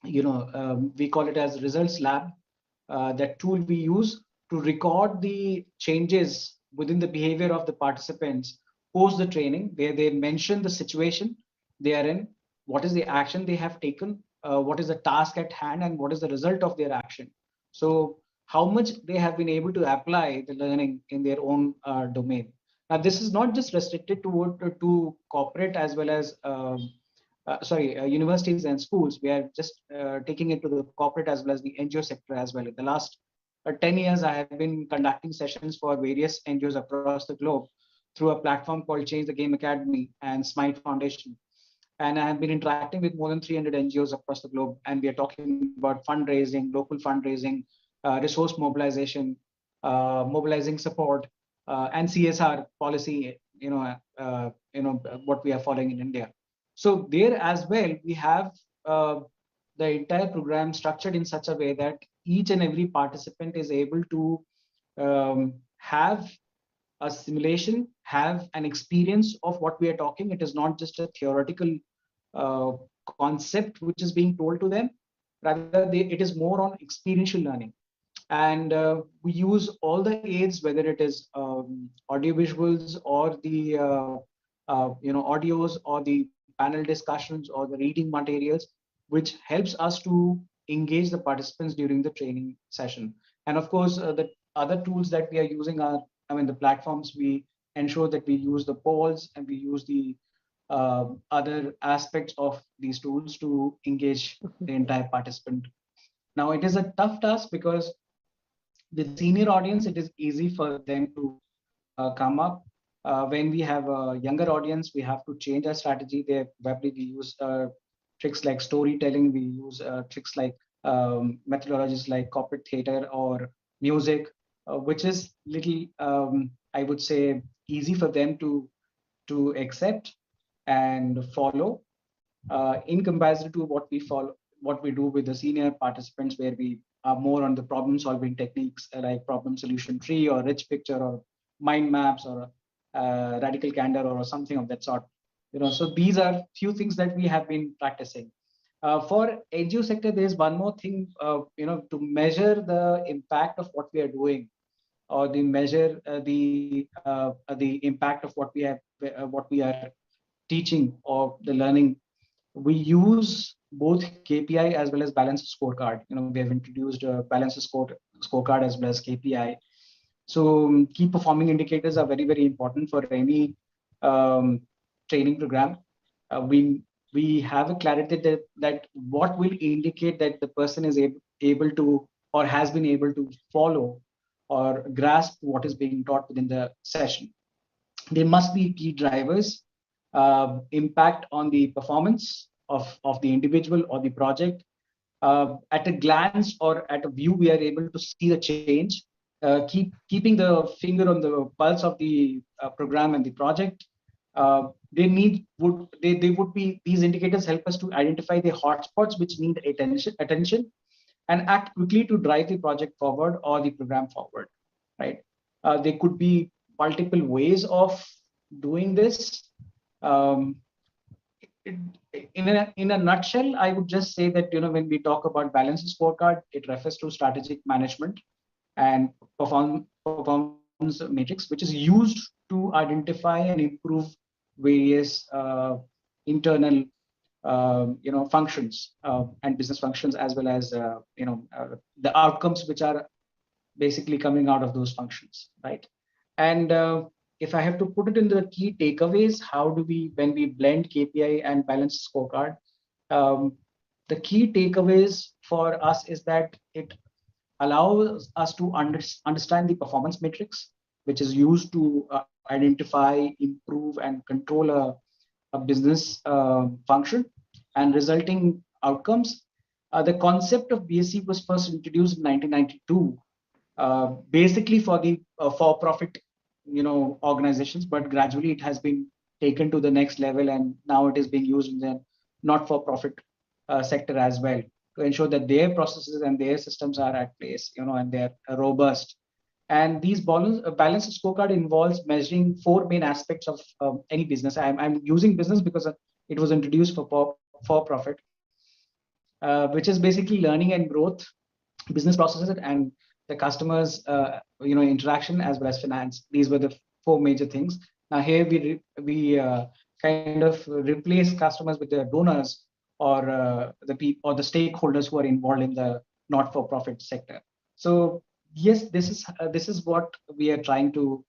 we call it as Results Lab. That tool we use to record the changes within the behavior of the participants post the training, where they mention the situation they are in, what is the action they have taken, what is the task at hand, and what is the result of their action. So how much they have been able to apply the learning in their own domain. Now, this is not just restricted to corporate as well as universities and schools. We are just taking it to the corporate as well as the NGO sector as well. In the last 10 years, I have been conducting sessions for various NGOs across the globe through a platform called Change the Game Academy and Smite Foundation. And I have been interacting with more than 300 NGOs across the globe. And we are talking about fundraising, local fundraising, resource mobilization, mobilizing support, and CSR policy, what we are following in India. So there as well, we have the entire program structured in such a way that each and every participant is able to have a simulation, have an experience of what we are talking. It is not just a theoretical concept which is being told to them. Rather, it is more on experiential learning. And we use all the aids, whether it is audio visuals or the audios or the panel discussions or the reading materials, which helps us to engage the participants during the training session. And of course, the other tools that we are using are, the platforms. We ensure that we use the polls and we use the other aspects of these tools to engage the entire participant. Now, it is a tough task because with senior audience, it is easy for them to come up. When we have a younger audience, we have to change our strategy. There, probably we use tricks like storytelling. We use tricks like methodologies like corporate theater or music, which is little, I would say, easy for them to accept and follow, in comparison to what we do with the senior participants, where we are more on the problem solving techniques like problem solution tree or rich picture or mind maps or radical candor or something of that sort. So these are few things that we have been practicing. For NGO sector, there's one more thing, to measure the impact of what we are doing, or the measure the impact of what we are teaching or the learning. We use both KPI as well as balance scorecard. We have introduced a balance scorecard as well as KPI. So key performing indicators are very, very important for any training program. We have a clarity that what will indicate that the person is able to or has been able to follow or grasp what is being taught within the session. There must be key drivers, impact on the performance of the individual or the project. At a glance or at a view, we are able to see the change, keeping the finger on the pulse of the program and the project. These indicators help us to identify the hotspots which need attention and act quickly to drive the project forward or the program forward, right? There could be multiple ways of doing this. In a nutshell, I would just say that when we talk about balanced scorecard, it refers to strategic management and performance matrix, which is used to identify and improve various internal functions and business functions, as well as the outcomes which are basically coming out of those functions, right? And if I have to put it in the key takeaways, how do we, when we blend KPI and balanced scorecard, the key takeaways for us is that it allows us to understand the performance matrix, which is used to identify, improve, and control a business function and resulting outcomes. The concept of BSc was first introduced in 1992, basically for the for-profit organizations, but gradually it has been taken to the next level, and now it is being used in the not-for-profit sector as well, to ensure that their processes and their systems are at place, and they're robust And these balanced scorecard involves measuring 4 main aspects of any business. I'm using business because it was introduced for profit, which is basically learning and growth, business processes, and the customers, interaction, as well as finance. These were the 4 major things. Now here we kind of replace customers with the donors or the people or the stakeholders who are involved in the not-for-profit sector. So yes, this is what we are trying to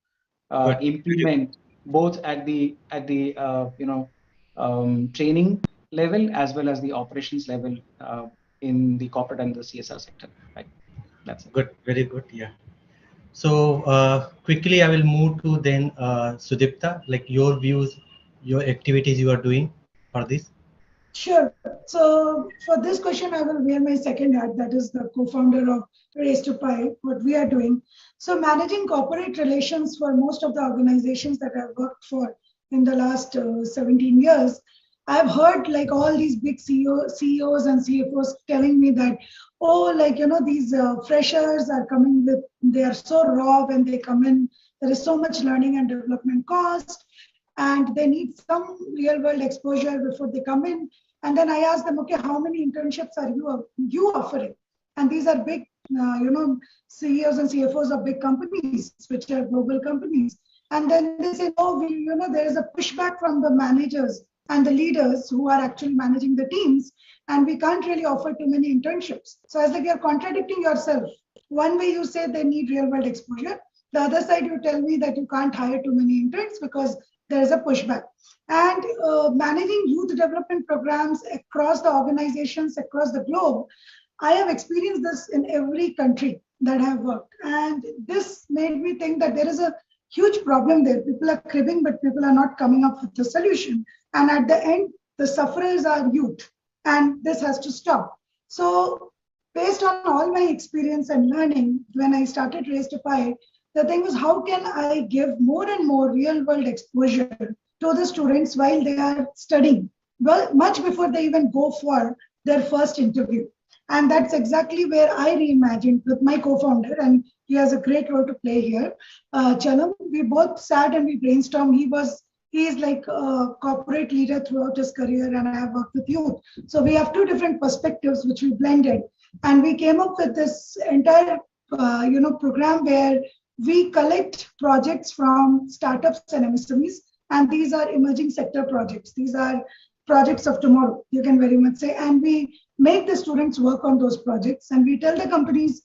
implement, both at the training level as well as the operations level in the corporate and the CSR sector. Right. That's it. Good. Very good. Yeah. So quickly, I will move to then Sudipta, like your views, your activities you are doing for this. Sure. So for this question, I will wear my second hat, that is the co-founder of Race to Pi, what we are doing. So managing corporate relations for most of the organizations that I've worked for in the last 17 years, I've heard like all these big CEOs and CFOs telling me that, oh, these freshers are coming with, they are so raw when they come in, there is so much learning and development cost, and they need some real world exposure before they come in. And then I asked them, okay, how many internships are you offering? And these are big, CEOs and CFOs of big companies, which are global companies. And then they say, oh, there is a pushback from the managers and the leaders who are actually managing the teams, and we can't really offer too many internships. So I was like, you're contradicting yourself. One way you say they need real world exposure, the other side you tell me that you can't hire too many interns because there is a pushback. And managing youth development programs across the organizations across the globe, I have experienced this in every country that I have worked. And this made me think that there is a huge problem there. People are cribbing, but people are not coming up with the solution. And at the end, the sufferers are youth. And this has to stop. So based on all my experience and learning, when I started Race to Pi, the thing was, how can I give more and more real world exposure to the students while they are studying? Well, much before they even go for their first interview. And that's exactly where I reimagined with my co-founder, and he has a great role to play here. Chalam, we both sat and we brainstormed. He is like a corporate leader throughout his career, and I have worked with youth. So we have 2 different perspectives which we blended, and we came up with this entire program where we collect projects from startups and MSMEs, and these are emerging sector projects. These are projects of tomorrow, you can very much say, and we make the students work on those projects, and we tell the companies,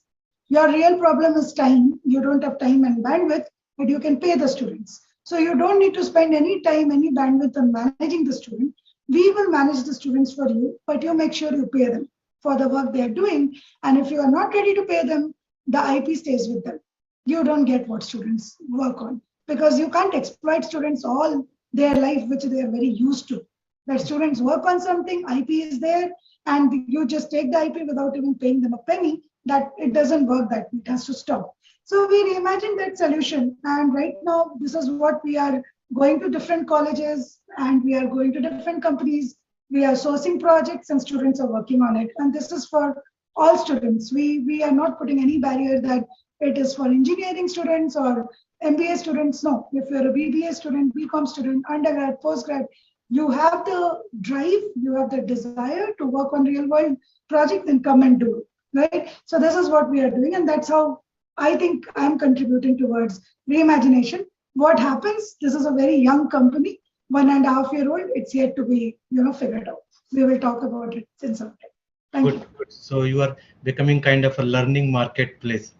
your real problem is time. You don't have time and bandwidth, but you can pay the students. So you don't need to spend any time, any bandwidth on managing the student. We will manage the students for you, but you make sure you pay them for the work they are doing. And if you are not ready to pay them, the IP stays with them. You don't get what students work on, because you can't exploit students all their life, which they are very used to. That students work on something, IP is there, and you just take the IP without even paying them a penny. That it doesn't work that way. It has to stop. So we reimagined that solution, and right now this is what we are going to different colleges, and we are going to different companies. We are sourcing projects, and students are working on it. And this is for all students. We are not putting any barrier that it is for engineering students or MBA students. No, if you're a BBA student, BCom student, undergrad, postgrad, you have the drive, you have the desire to work on real world projects, and come and do it, right? So this is what we are doing, and that's how I think I'm contributing towards reimagination. What happens? This is a very young company, 1.5-year-old. It's yet to be, figured out. We will talk about it in some time. Thank you. Good. So you are becoming kind of a learning marketplace.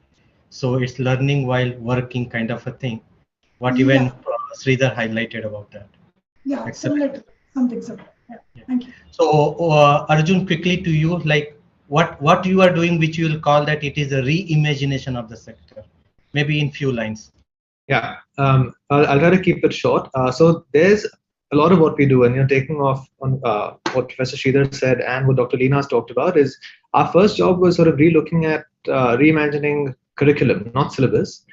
So it's learning while working kind of a thing. What even Sridhar highlighted about that. Yeah, similar to something similar. Yeah. Thank you. So Arjun, quickly to you, like what you are doing, which you will call that it is a reimagination of the sector, maybe in few lines. Yeah, I'll try to keep it short. So there's a lot of what we do, and taking off on what Professor Sridhar said and what Dr. Leena has talked about is our first job was sort of relooking at reimagining curriculum, not syllabus.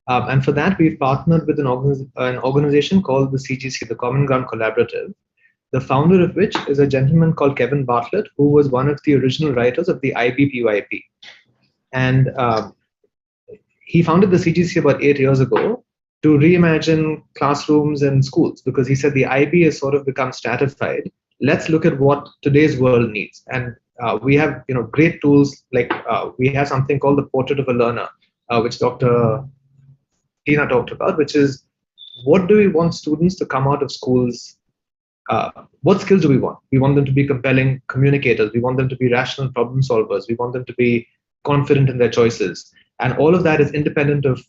And for that, we've partnered with an organization called the CGC, the Common Ground Collaborative, the founder of which is a gentleman called Kevin Bartlett, who was one of the original writers of the IBPYP. And he founded the CGC about 8 years ago to reimagine classrooms and schools, because he said the IB has sort of become stratified. Let's look at what today's world needs. And we have great tools, like we have something called the Portrait of a Learner, which Dr. Tina talked about, which is, what do we want students to come out of schools? What skills do we want? We want them to be compelling communicators. We want them to be rational problem solvers. We want them to be confident in their choices. And all of that is independent of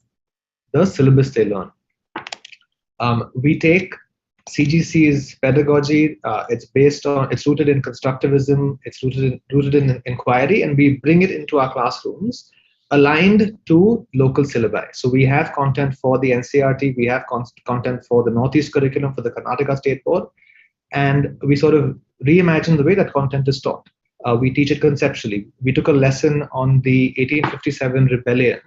the syllabus they learn. We take CGC's pedagogy. It's rooted in constructivism. It's rooted in inquiry, and we bring it into our classrooms, aligned to local syllabi. So we have content for the NCERT. We have content for the Northeast curriculum for the Karnataka State Board, and we sort of reimagine the way that content is taught. We teach it conceptually. We took a lesson on the 1857 rebellion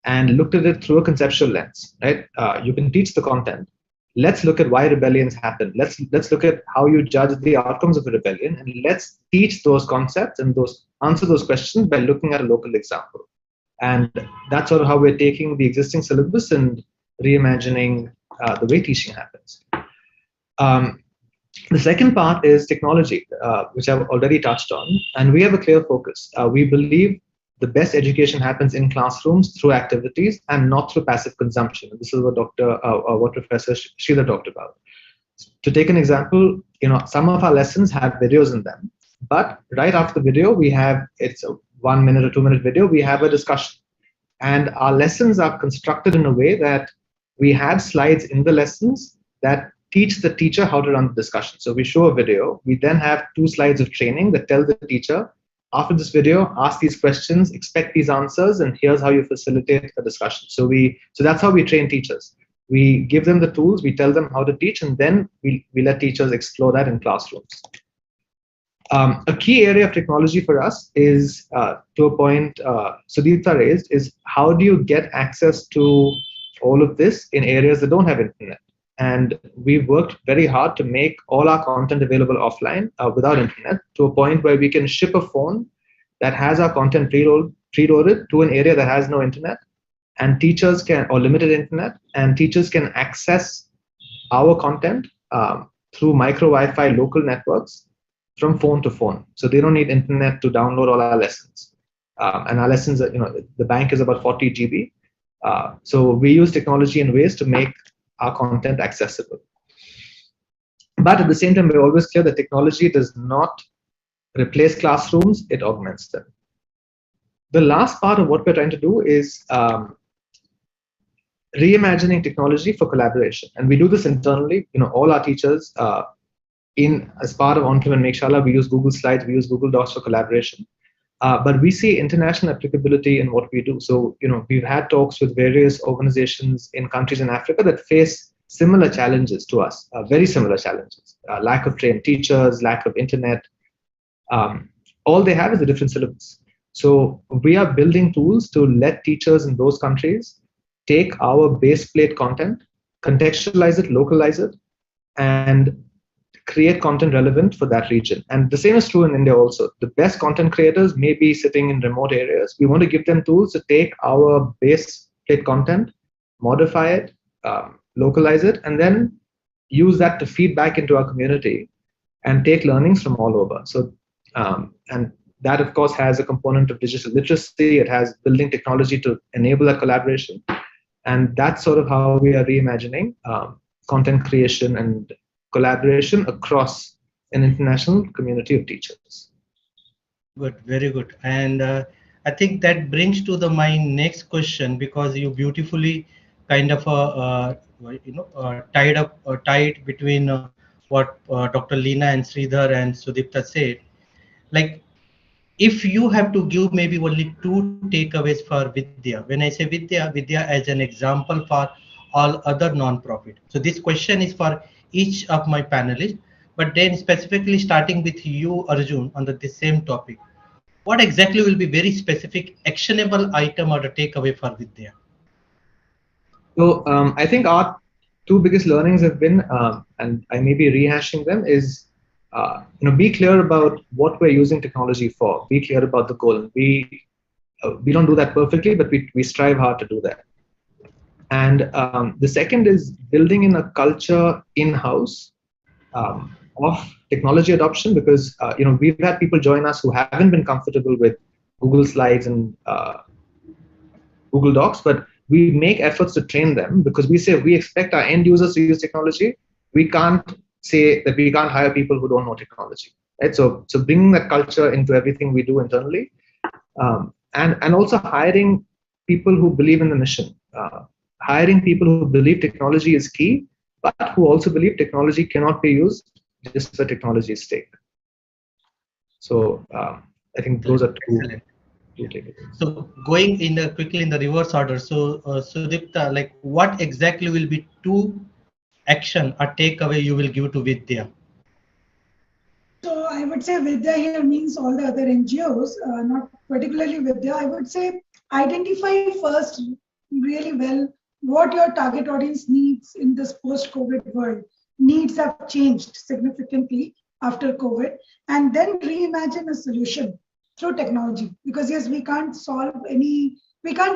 and looked at it through a conceptual lens, right? You can teach the content. Let's look at why rebellions happen. Let's look at how you judge the outcomes of a rebellion, and let's teach those concepts and answer those questions by looking at a local example. And that's sort of how we're taking the existing syllabus and reimagining the way teaching happens. The second part is technology, which I've already touched on, and we have a clear focus. We believe the best education happens in classrooms through activities and not through passive consumption. This is what Professor Sridhar talked about. To take an example, some of our lessons have videos in them, but right after the video, it's a 1 minute or 2 minute video, we have a discussion. And our lessons are constructed in a way that we have slides in the lessons that teach the teacher how to run the discussion. So we show a video, we then have 2 slides of training that tell the teacher, after this video, ask these questions, expect these answers, and here's how you facilitate a discussion. So that's how we train teachers. We give them the tools, we tell them how to teach, and then we let teachers explore that in classrooms. A key area of technology for us is, to a point Sudipta raised, is how do you get access to all of this in areas that don't have internet? And we've worked very hard to make all our content available offline without internet, to a point where we can ship a phone that has our content preloaded to an area that has no internet, and teachers can, or limited internet, and teachers can access our content through micro Wi-Fi local networks from phone to phone. So they don't need internet to download all our lessons. And our lessons, the bank is about 40 GB. So we use technology in ways to make our content accessible. But at the same time, we're always clear that technology does not replace classrooms, it augments them. The last part of what we're trying to do is reimagining technology for collaboration. And we do this internally. All our teachers, as part of On-Prem and Make Shala, we use Google Slides, we use Google Docs for collaboration. But we see international applicability in what we do. So, we've had talks with various organizations in countries in Africa that face similar challenges to us, very similar challenges. Lack of trained teachers, lack of internet. All they have is a different syllabus. So we are building tools to let teachers in those countries take our base plate content, contextualize it, localize it, and create content relevant for that region. And the same is true in India also. The best content creators may be sitting in remote areas. We want to give them tools to take our base plate content, modify it, localize it, and then use that to feed back into our community and take learnings from all over. So, and that of course has a component of digital literacy. It has building technology to enable that collaboration. And that's sort of how we are reimagining content creation and collaboration across an international community of teachers. Good, very good. And I think that brings to my next question, because you beautifully kind of tied between what Dr. Leena and Sridhar and Sudipta said. Like, if you have to give maybe only 2 takeaways for Vidya, when I say Vidya as an example for all other non-profit. So this question is for each of my panelists, but then specifically starting with you, Arjun, on the same topic. What exactly will be very specific actionable item or the takeaway for Vidya? So I think our 2 biggest learnings have been, and I may be rehashing them, is be clear about what we're using technology for. Be clear about the goal. Be we don't do that perfectly, but we strive hard to do that. And the second is building in a culture in-house of technology adoption, because we've had people join us who haven't been comfortable with Google Slides and Google Docs, but we make efforts to train them, because we say we expect our end users to use technology. We can't say that we can't hire people who don't know technology, right? So bringing that culture into everything we do internally, and also hiring people who believe in the mission. Hiring people who believe technology is key, but who also believe technology cannot be used just for technology's sake. So I think those are two takeaways. So going quickly in the reverse order. So Sudipta, like what exactly will be two action or takeaway you will give to Vidya? So I would say Vidya here means all the other NGOs, not particularly Vidya. I would say identify first really well what your target audience needs in this post-COVID world. Needs have changed significantly after COVID, and then reimagine a solution through technology. Because yes, we can't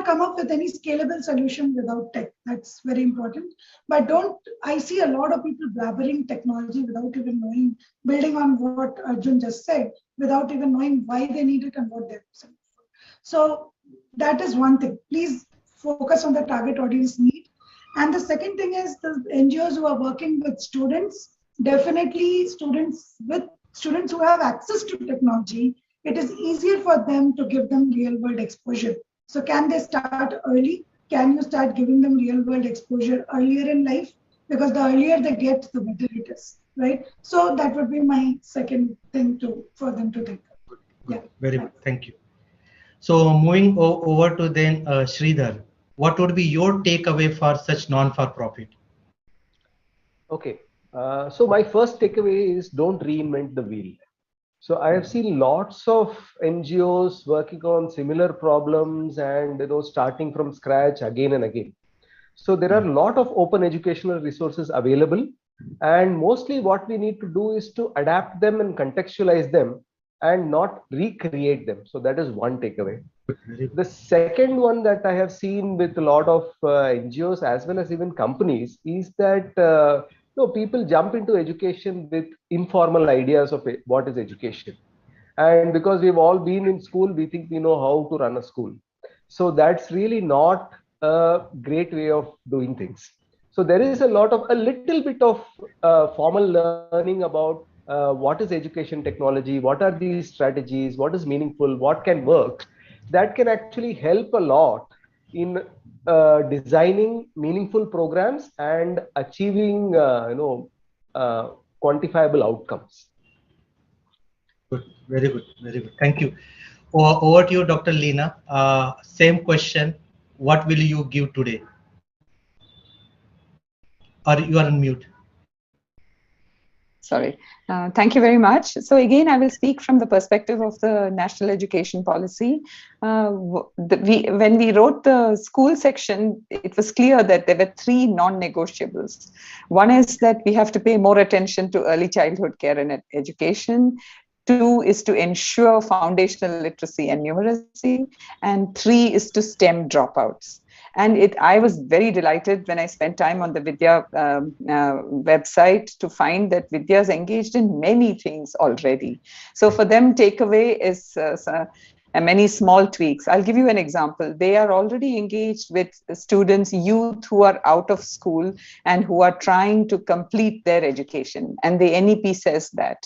come up with any scalable solution without tech. That's very important. But I see a lot of people blabbering technology without even knowing, building on what Arjun just said, without even knowing why they need it and what they're using it for. So that is one thing. Please focus on the target audience need. And the second thing is the NGOs who are working with students, definitely students who have access to technology, it is easier for them to give them real world exposure. So can they start early? Can you start giving them real world exposure earlier in life? Because the earlier they get, the better it is, right? So that would be my second thing for them to think. Yeah. Very good. Thank you. So moving over to then Sridhar, what would be your takeaway for such non-for-profit? Okay. So my first takeaway is don't reinvent the wheel. So I have seen lots of NGOs working on similar problems and starting from scratch again and again. So there are a lot of open educational resources available, and mostly what we need to do is to adapt them and contextualize them and not recreate them. So that is one takeaway. The second one that I have seen with a lot of NGOs as well as even companies is that people jump into education with informal ideas of what is education. And because we've all been in school, we think we know how to run a school. So that's really not a great way of doing things. So there is a little bit of formal learning about what is education technology, what are these strategies, what is meaningful, what can work. That can actually help a lot in designing meaningful programs and achieving quantifiable outcomes. Good. Very good. Very good. Thank you. Over to you, Dr. Leena. Same question. What will you give today? Or you are on mute. Sorry. Thank you very much. So again, I will speak from the perspective of the national education policy. When we wrote the school section, it was clear that there were three non-negotiables. One is that we have to pay more attention to early childhood care and education. Two is to ensure foundational literacy and numeracy. And three is to stem dropouts. And I was very delighted when I spent time on the Vidya website to find that Vidya is engaged in many things already. So for them, takeaway is many small tweaks. I'll give you an example. They are already engaged with students, youth who are out of school and who are trying to complete their education. And the NEP says that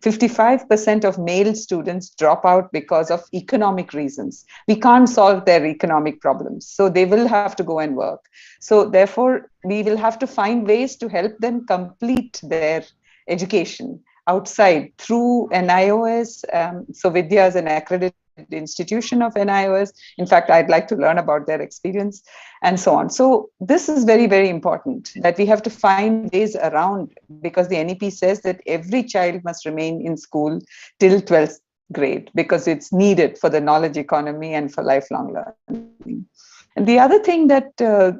55% of male students drop out because of economic reasons. We can't solve their economic problems. So they will have to go and work. So therefore, we will have to find ways to help them complete their education outside through NIOS. So Vidya is an accredited institution of NIOS. In fact, I'd like to learn about their experience and so on. So this is very, very important that we have to find ways around, because the NEP says that every child must remain in school till 12th grade because it's needed for the knowledge economy and for lifelong learning. And the other thing that the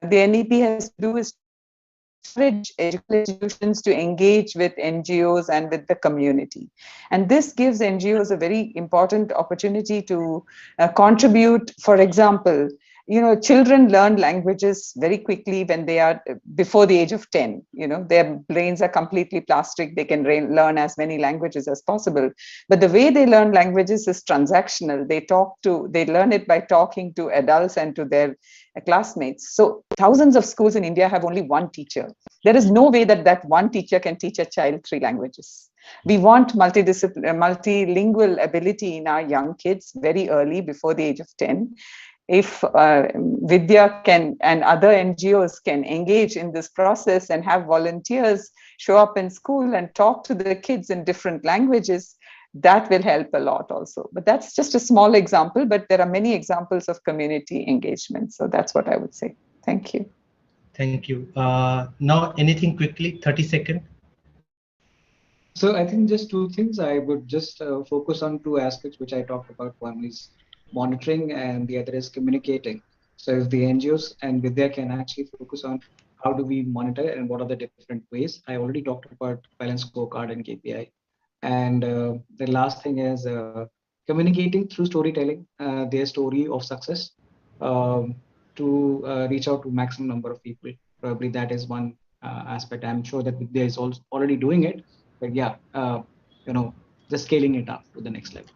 NEP has to do is encourage educational institutions to engage with NGOs and with the community. And this gives NGOs a very important opportunity to contribute. For example, children learn languages very quickly when they are before the age of 10. Their brains are completely plastic. They can learn as many languages as possible. But the way they learn languages is transactional. They learn it by talking to adults and to their classmates. So thousands of schools in India have only one teacher. There is no way that one teacher can teach a child 3 languages. We want multilingual ability in our young kids very early, before the age of 10. If Vidya can and other NGOs can engage in this process and have volunteers show up in school and talk to the kids in different languages, that will help a lot also. But that's just a small example, but there are many examples of community engagement. So that's what I would say. Thank you. Thank you. Now, anything quickly, 30 seconds. So I think just 2 things. I would just focus on 2 aspects which I talked about. One is monitoring and the other is communicating. So if the NGOs and Vidya can actually focus on how do we monitor and what are the different ways. I already talked about balance scorecard and KPI. And the last thing is communicating through storytelling their story of success to reach out to maximum number of people. Probably that is one aspect. I'm sure that Vidya is also already doing it, but yeah, just scaling it up to the next level.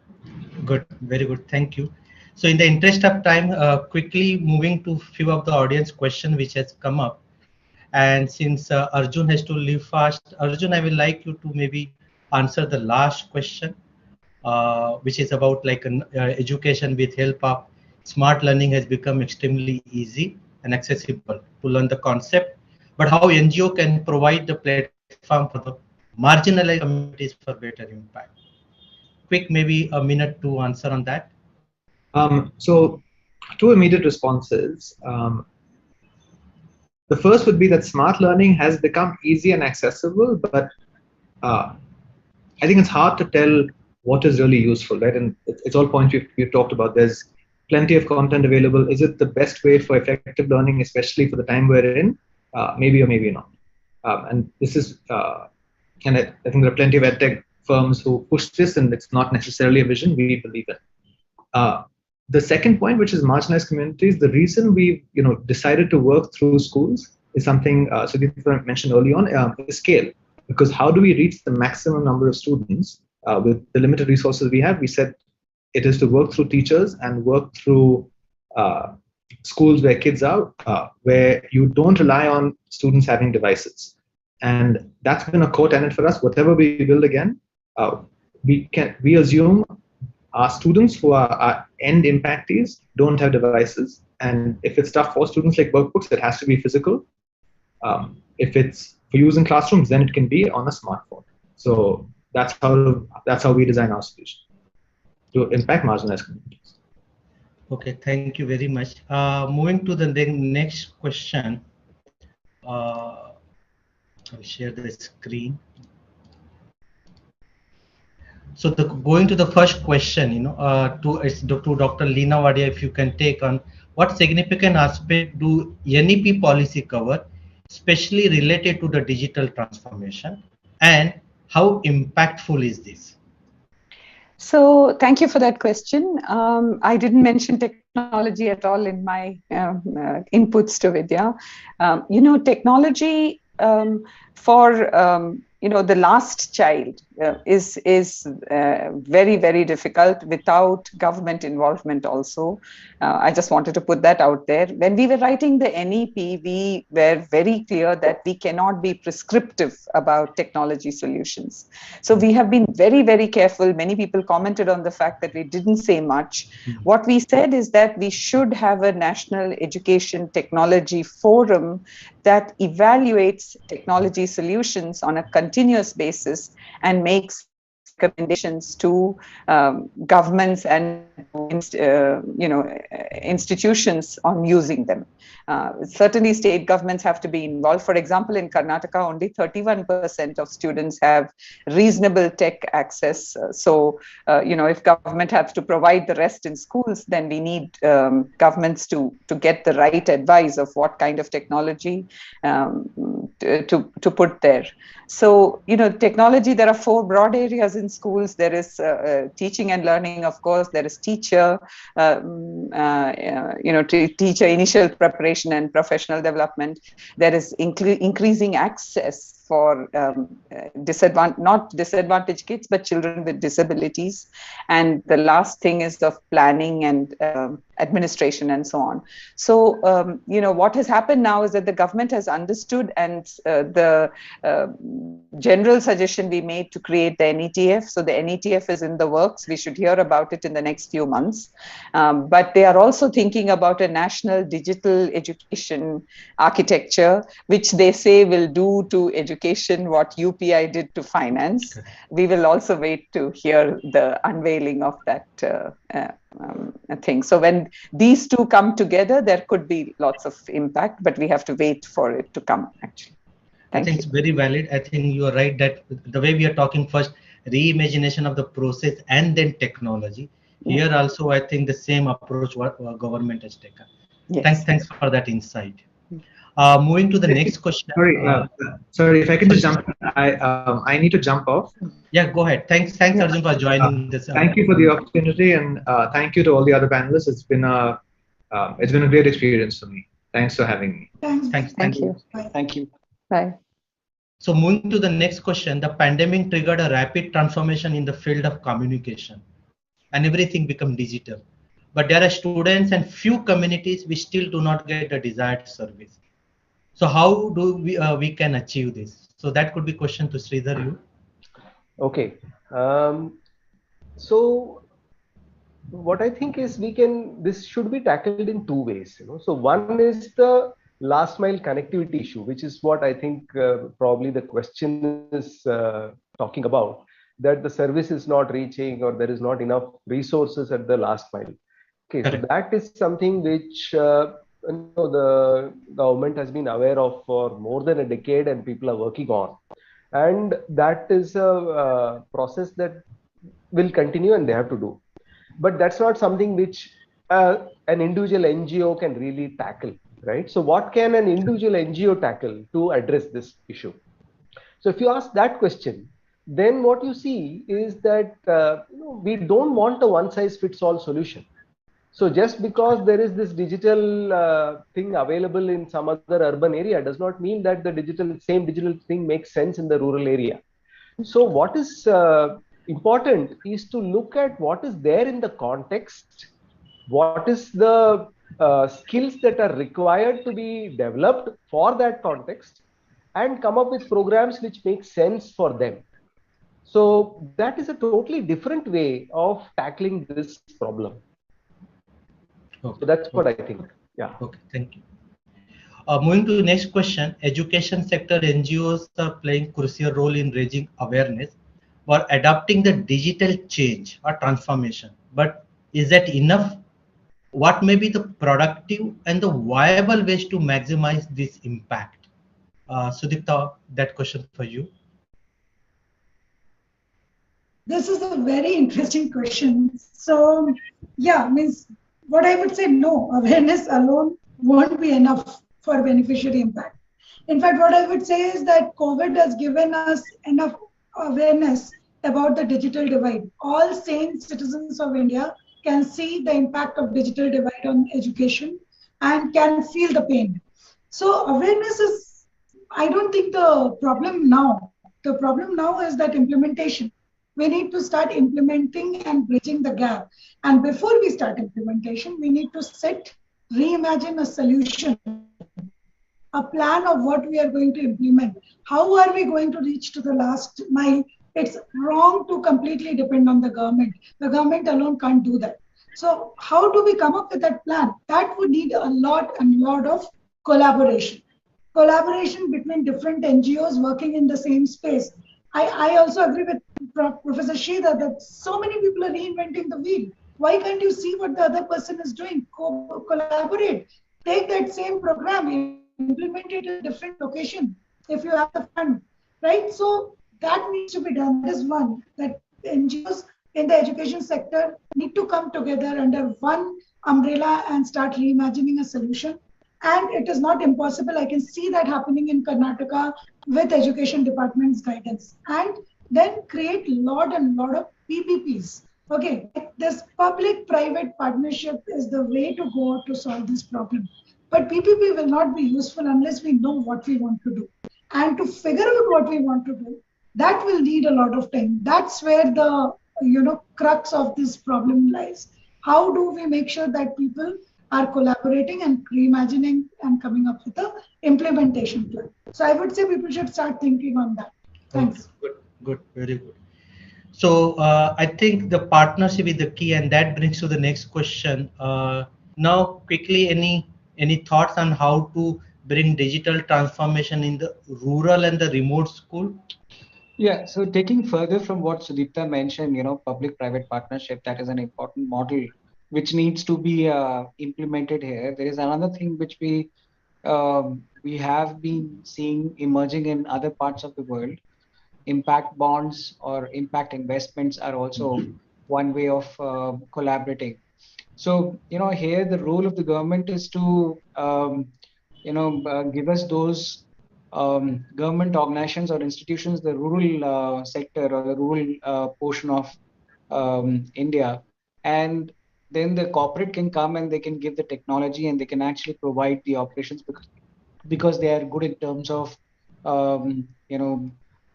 Good, very good. Thank you. So in the interest of time, quickly moving to few of the audience question which has come up. And since Arjun has to leave fast, Arjun, I will like you to maybe answer the last question, which is about like education with help of smart learning has become extremely easy and accessible to learn the concept, but how NGO can provide the platform for the marginalized communities for better impact. Quick, maybe a minute to answer on that. So 2 immediate responses. The first would be that smart learning has become easy and accessible, but I think it's hard to tell what is really useful, right? And it's all points we've talked about. There's plenty of content available. Is it the best way for effective learning, especially for the time we're in? Maybe or maybe not. And this is, and I think there are plenty of edtech firms who push this, and it's not necessarily a vision we believe in. The second point, which is marginalized communities, the reason we decided to work through schools is something Sati mentioned early on, is scale. Because how do we reach the maximum number of students with the limited resources we have? We said it is to work through teachers and work through schools where kids are, where you don't rely on students having devices. And that's been a core tenet for us. Whatever we build again, we assume our students who are our end impactees don't have devices. And if it's stuff for students like workbooks, it has to be physical. If it's for use in classrooms, then it can be on a smartphone. So that's how we design our solution to impact marginalized communities. Okay, thank you very much. Moving to the next question. I'll share the screen. So going to the first question, to Dr. Leena Wadia, if you can take on what significant aspect do NEP policy cover, especially related to the digital transformation, and how impactful is this? So thank you for that question. I didn't mention technology at all in my inputs to Vidya. Technology for the last child is very, very difficult without government involvement also. I just wanted to put that out there. When we were writing the NEP, we were very clear that we cannot be prescriptive about technology solutions. So we have been very, very careful. Many people commented on the fact that we didn't say much. What we said is that we should have a national education technology forum that evaluates technology solutions on a continuous basis and makes recommendations to governments and institutions on using them. Certainly state governments have to be involved. For example, in Karnataka, only 31% of students have reasonable tech access. If government has to provide the rest in schools, then we need governments to get the right advice of what kind of technology to put there. So, technology, there are 4 broad areas in schools. There is teaching and learning, of course. There is teacher, teacher initial preparation and professional development. There is increasing access for not disadvantaged kids, but children with disabilities. And the last thing is of planning and administration and so on. So, what has happened now is that the government has understood, and the general suggestion we made to create the NETF. So the NETF is in the works. We should hear about it in the next few months. But they are also thinking about a national digital education architecture, which they say will do to education what UPI did to finance. We will also wait to hear the unveiling of that thing. So when these two come together, there could be lots of impact, but we have to wait for it to come, actually. I think it's very valid. I think you are right that the way we are talking first, reimagination of the process and then technology. Here also, I think the same approach what our government has taken. Yes. Thanks for that insight. Moving to the next question. Sorry, if I can just jump, I need to jump off. Yeah, go ahead. Thanks, Arjun, for joining this. Thank you for the opportunity, and thank you to all the other panelists. It's been a great experience for me. Thanks for having me. Thanks. Thank you. Thank you. Bye. So moving to the next question, the pandemic triggered a rapid transformation in the field of communication, and everything became digital. But there are students and few communities which still do not get the desired service. So how do we can achieve this? So that could be question to Sridhar, you. Okay. So what I think is this should be tackled in 2 ways. So one is the last mile connectivity issue, which is what I think probably the question is talking about, that the service is not reaching or there is not enough resources at the last mile. Okay, so that is something which the government has been aware of for more than a decade and people are working on. And that is a process that will continue and they have to do. But that's not something which an individual NGO can really tackle. Right. So what can an individual NGO tackle to address this issue? So if you ask that question, then what you see is that we don't want a one-size-fits-all solution. So just because there is this digital thing available in some other urban area does not mean that the same digital thing makes sense in the rural area. So what is important is to look at what is there in the context, what is the skills that are required to be developed for that context, and come up with programs which make sense for them. So that is a totally different way of tackling this problem. Okay. So that's what I think. Yeah. Okay, thank you. Moving to the next question, education sector NGOs are playing crucial role in raising awareness for adopting the digital change or transformation. But is that enough? What may be the productive and the viable ways to maximize this impact? Sudipta, that question for you. This is a very interesting question. So, yeah, means what I would say, no, awareness alone won't be enough for beneficiary impact. In fact, what I would say is that COVID has given us enough awareness about the digital divide. All sane citizens of India can see the impact of digital divide on education and can feel the pain. So awareness is, I don't think the problem now. The problem now is that implementation. We need to start implementing and bridging the gap. And before we start implementation, we need to reimagine a solution, a plan of what we are going to implement. How are we going to reach to the last mile? It's wrong to completely depend on the government. The government alone can't do that. So how do we come up with that plan? That would need a lot of collaboration. Collaboration between different NGOs working in the same space. I also agree with Professor Sridhar that so many people are reinventing the wheel. Why can't you see what the other person is doing? Collaborate. Take that same program, implement it in a different location if you have the fund, right? So that needs to be done. That is one, that NGOs in the education sector need to come together under one umbrella and start reimagining a solution. And it is not impossible. I can see that happening in Karnataka with education department's guidance. And then create lot and lot of PPPs. Okay, this public-private partnership is the way to go to solve this problem. But PPP will not be useful unless we know what we want to do. And to figure out what we want to do, that will need a lot of time. That's where the crux of this problem lies. How do we make sure that people are collaborating and reimagining and coming up with a implementation plan? So I would say people should start thinking on that. Thanks. Okay, good, very good. So I think the partnership is the key, and that brings to the next question. Now, quickly, any thoughts on how to bring digital transformation in the rural and the remote school? Yeah, so taking further from what Sudipta mentioned, public-private partnership, that is an important model which needs to be implemented here. There is another thing which we have been seeing emerging in other parts of the world. Impact bonds or impact investments are also one way of collaborating. So, here the role of the government is to, give us those government organizations or institutions, the rural sector or the rural portion of India. And then the corporate can come and they can give the technology and they can actually provide the operations because they are good in terms of,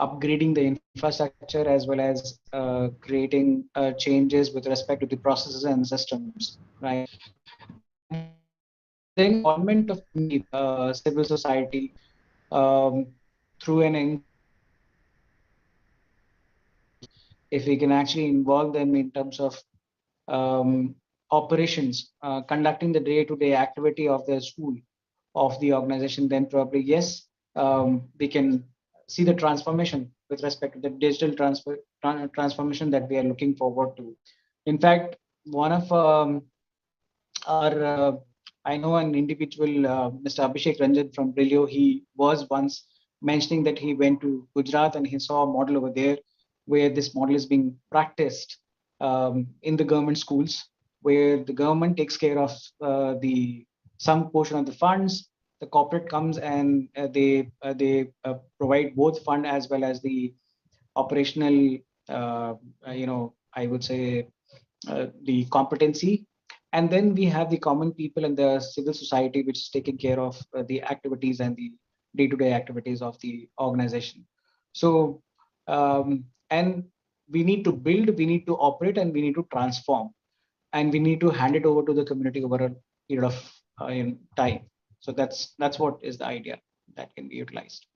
upgrading the infrastructure as well as creating changes with respect to the processes and systems, right? And then involvement of civil society through an if we can actually involve them in terms of operations, conducting the day-to-day activity of the school, of the organization, then probably yes, we can see the transformation with respect to the digital transformation that we are looking forward to. In fact, one of our I know an individual, Mr. Abhishek Ranjan from Brilio, he was once mentioning that he went to Gujarat and he saw a model over there where this model is being practiced in the government schools, where the government takes care of the some portion of the funds. The corporate comes and they provide both fund as well as the operational, I would say the competency. And then we have the common people and the civil society, which is taking care of the activities and the day-to-day activities of the organization. So, and we need to build, we need to operate, and we need to transform, and we need to hand it over to the community over a period of time. So that's what is the idea that can be utilized.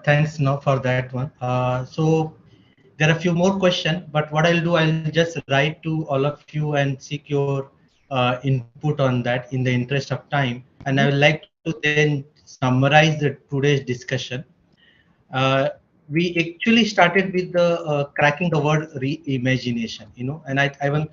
Thanks now for that one. So there are a few more questions, but what I'll do, I'll just write to all of you and seek your input on that in the interest of time. And I would like to then summarize the today's discussion. We actually started with the cracking the word reimagination, and I was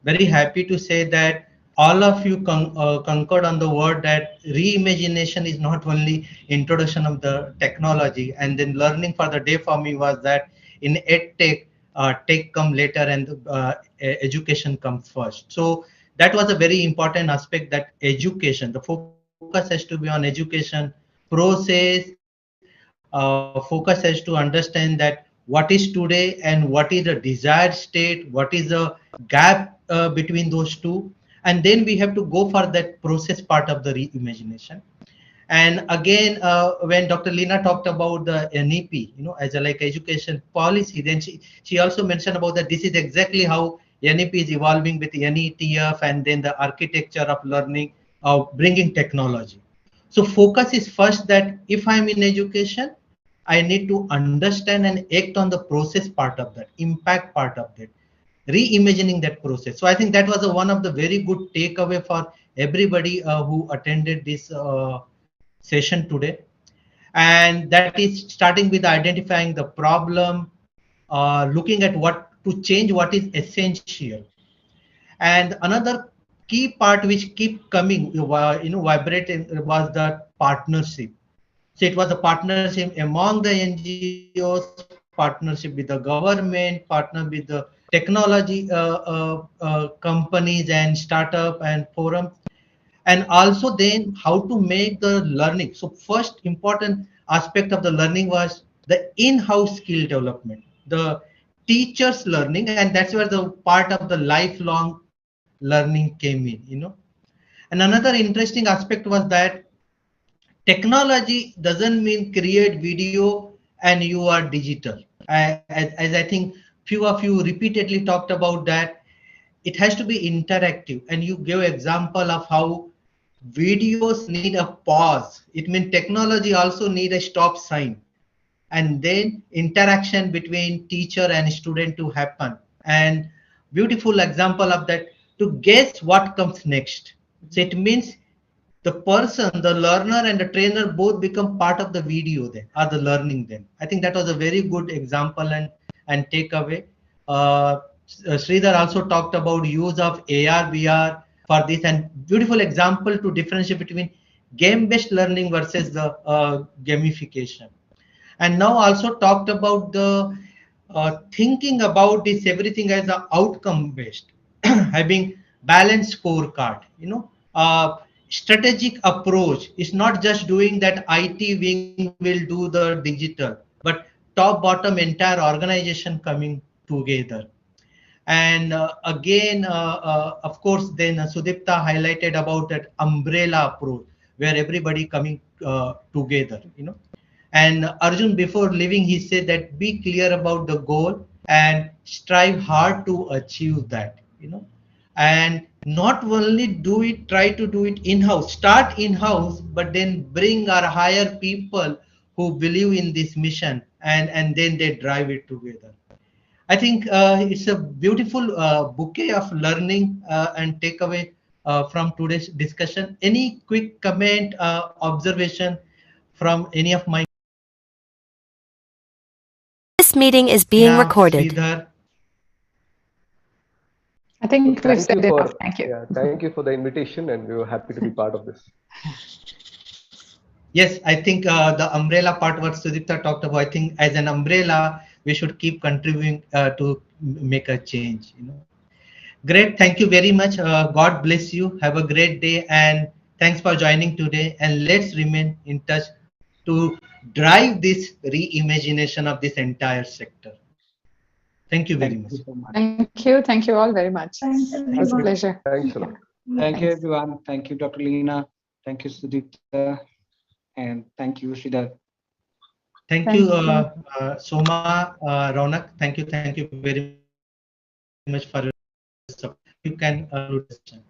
very happy to say that all of you concurred on the word that reimagination is not only introduction of the technology, and then learning for the day for me was that in edtech, tech come later and education come first. So that was a very important aspect, that education, the focus has to be on education process, focus has to understand that what is today and what is the desired state, what is the gap between those two, and then we have to go for that process part of the reimagination. And again, when Dr. Leena talked about the NEP, as a like education policy, then she also mentioned about that this is exactly how NEP is evolving with NETF and then the architecture of learning, bringing technology. So focus is first that if I'm in education, I need to understand and act on the process part of that, impact part of that, reimagining that process. So I think that was one of the very good takeaway for everybody who attended this session today. And that is starting with identifying the problem, looking at what to change, what is essential. And another key part which keep coming, vibrating, was the partnership. So it was a partnership among the NGOs, partnership with the government, partner with the technology companies and startup and forums. and also then how to make the learning. So first important aspect of the learning was the in-house skill development, the teachers learning, and that's where the part of the lifelong learning came in. And another interesting aspect was that technology doesn't mean create video and you are digital. As I think few of you repeatedly talked about that, it has to be interactive, and you give example of how videos need a pause. It means technology also need a stop sign, and then interaction between teacher and student to happen. And beautiful example of that, to guess what comes next. So it means the person, the learner and the trainer both become part of the video then, or the learning then. I think that was a very good example and takeaway. Sridhar also talked about use of AR, VR for this, and beautiful example to differentiate between game-based learning versus the gamification. And now also talked about the thinking about this everything as an outcome based, having balanced scorecard. Strategic approach is not just doing that IT wing will do the digital, but top bottom entire organization coming together. And again, of course, then Sudipta highlighted about that umbrella approach where everybody coming together. And Arjun, before leaving, he said that be clear about the goal and strive hard to achieve that. And not only do it, try to do it in-house, start in-house, but then bring or hire people who believe in this mission, and then they drive it together. I think it's a beautiful bouquet of learning and takeaway from today's discussion. Any quick comment, observation from any of my? This meeting is being Now, recorded. Sridhar. I think we've Thank said you enough. for Thank you. thank you for the invitation, and we were happy to be part of this. Yes, I think the umbrella part what Sudipta talked about, I think as an umbrella, we should keep contributing to make a change. Great, thank you very much. God bless you. Have a great day, and thanks for joining today. And let's remain in touch to drive this reimagination of this entire sector. Thank you very much. Thank you so much. Thank you. Thank you all very much. Thanks, It was a everyone. pleasure. Thanks a lot. Thank you, Thanks. everyone. Thank you, Dr. Leena. Thank you, Sudipta. And thank you, Sridhar. Thank Thank you, you. Soma, Ronak. Thank you very much for your support. You can conclude the session.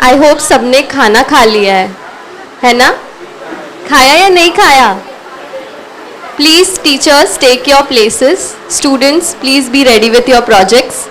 I hope सबने खाना खा लिया है ना? खाया या नहीं खाया? Please teachers take your places. Students please be ready with your projects.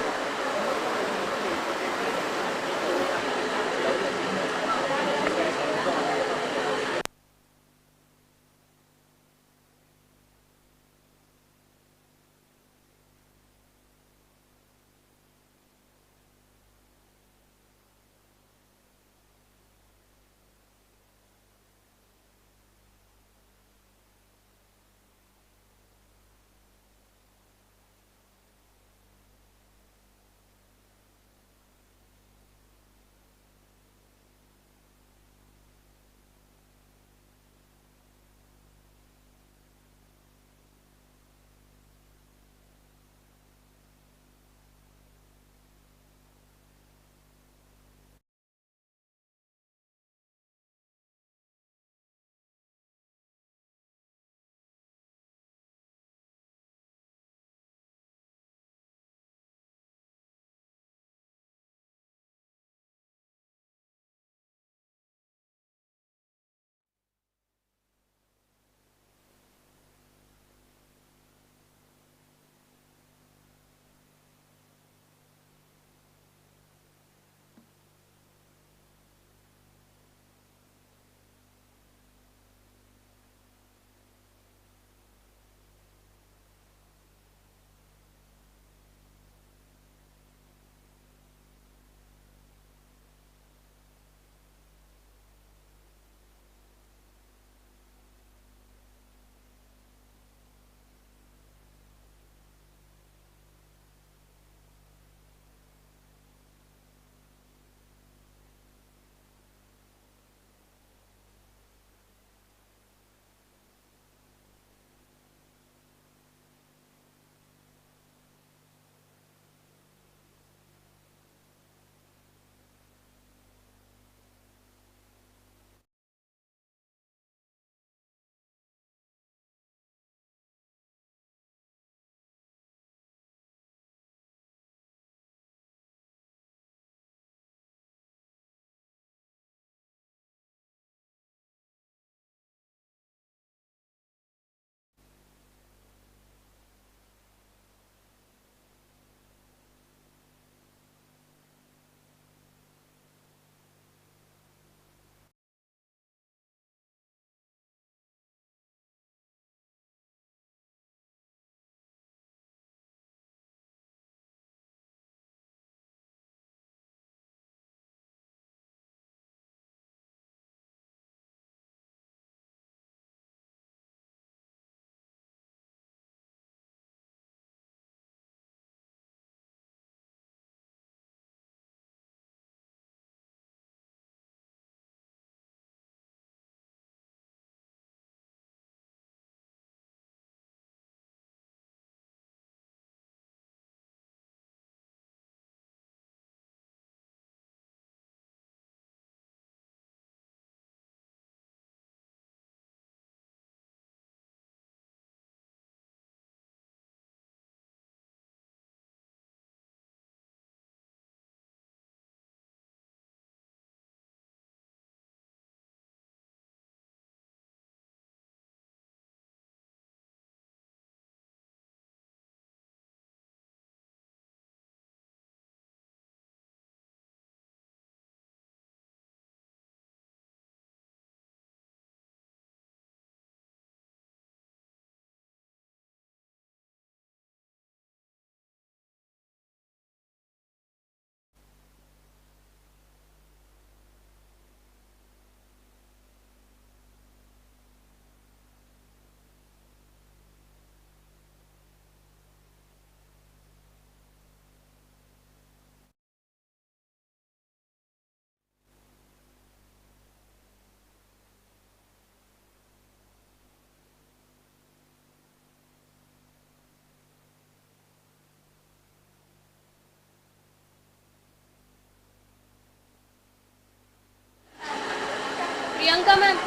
Priyanka ma'am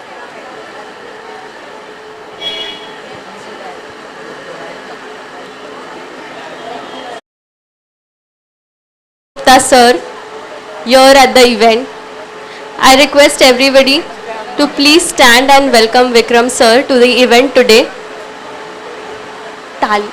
Sir here at the event. I request everybody to please stand and welcome Vikram sir to the event today. Tali.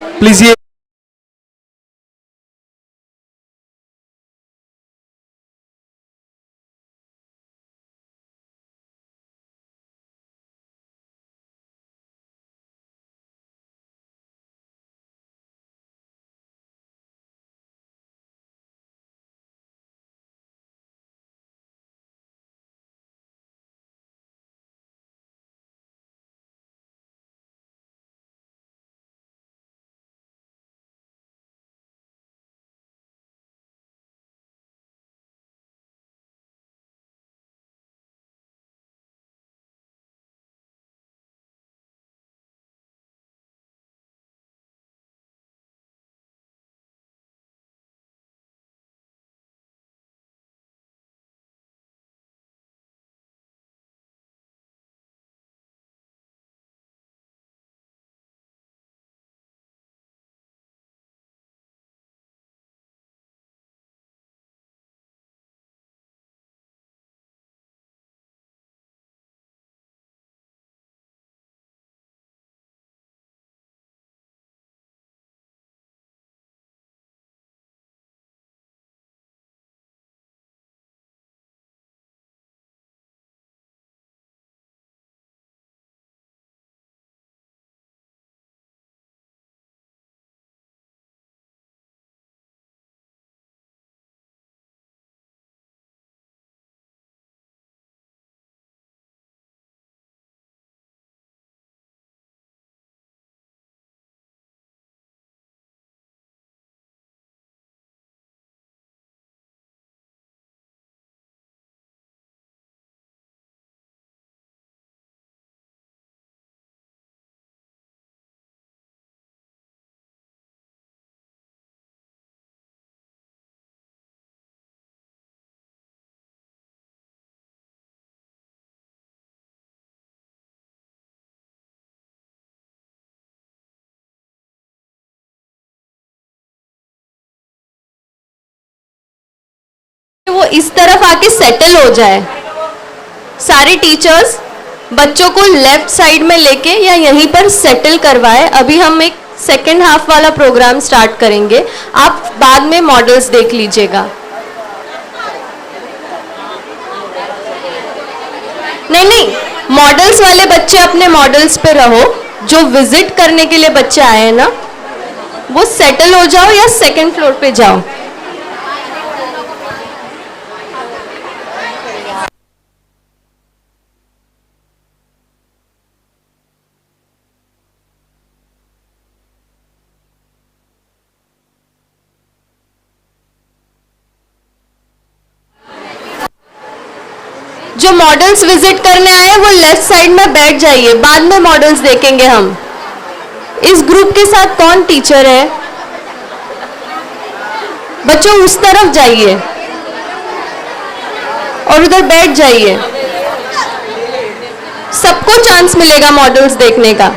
Please ये वो इस तरफ आके settle हो जाए। सारे teachers बच्चों को लेफ्ट साइड में लेके या यहीं पर सेटल करवाए। अभी हम एक सेकेंड हाफ वाला प्रोग्राम स्टार्ट करेंगे, आप बाद में मॉडल्स देख लीजिएगा। नहीं नहीं, मॉडल्स वाले बच्चे अपने मॉडल्स पे रहो। जो विजिट करने के लिए बच्चे आए हैं ना, वो सेटल हो जाओ या सेकंड फ्लोर पे जाओ। जो मॉडल्स विजिट करने आए वो लेफ्ट साइड में बैठ जाइए, बाद में मॉडल्स देखेंगे हम। इस ग्रुप के साथ कौन टीचर है? बच्चों उस तरफ जाइए और उधर बैठ जाइए। सबको चांस मिलेगा मॉडल्स देखने का।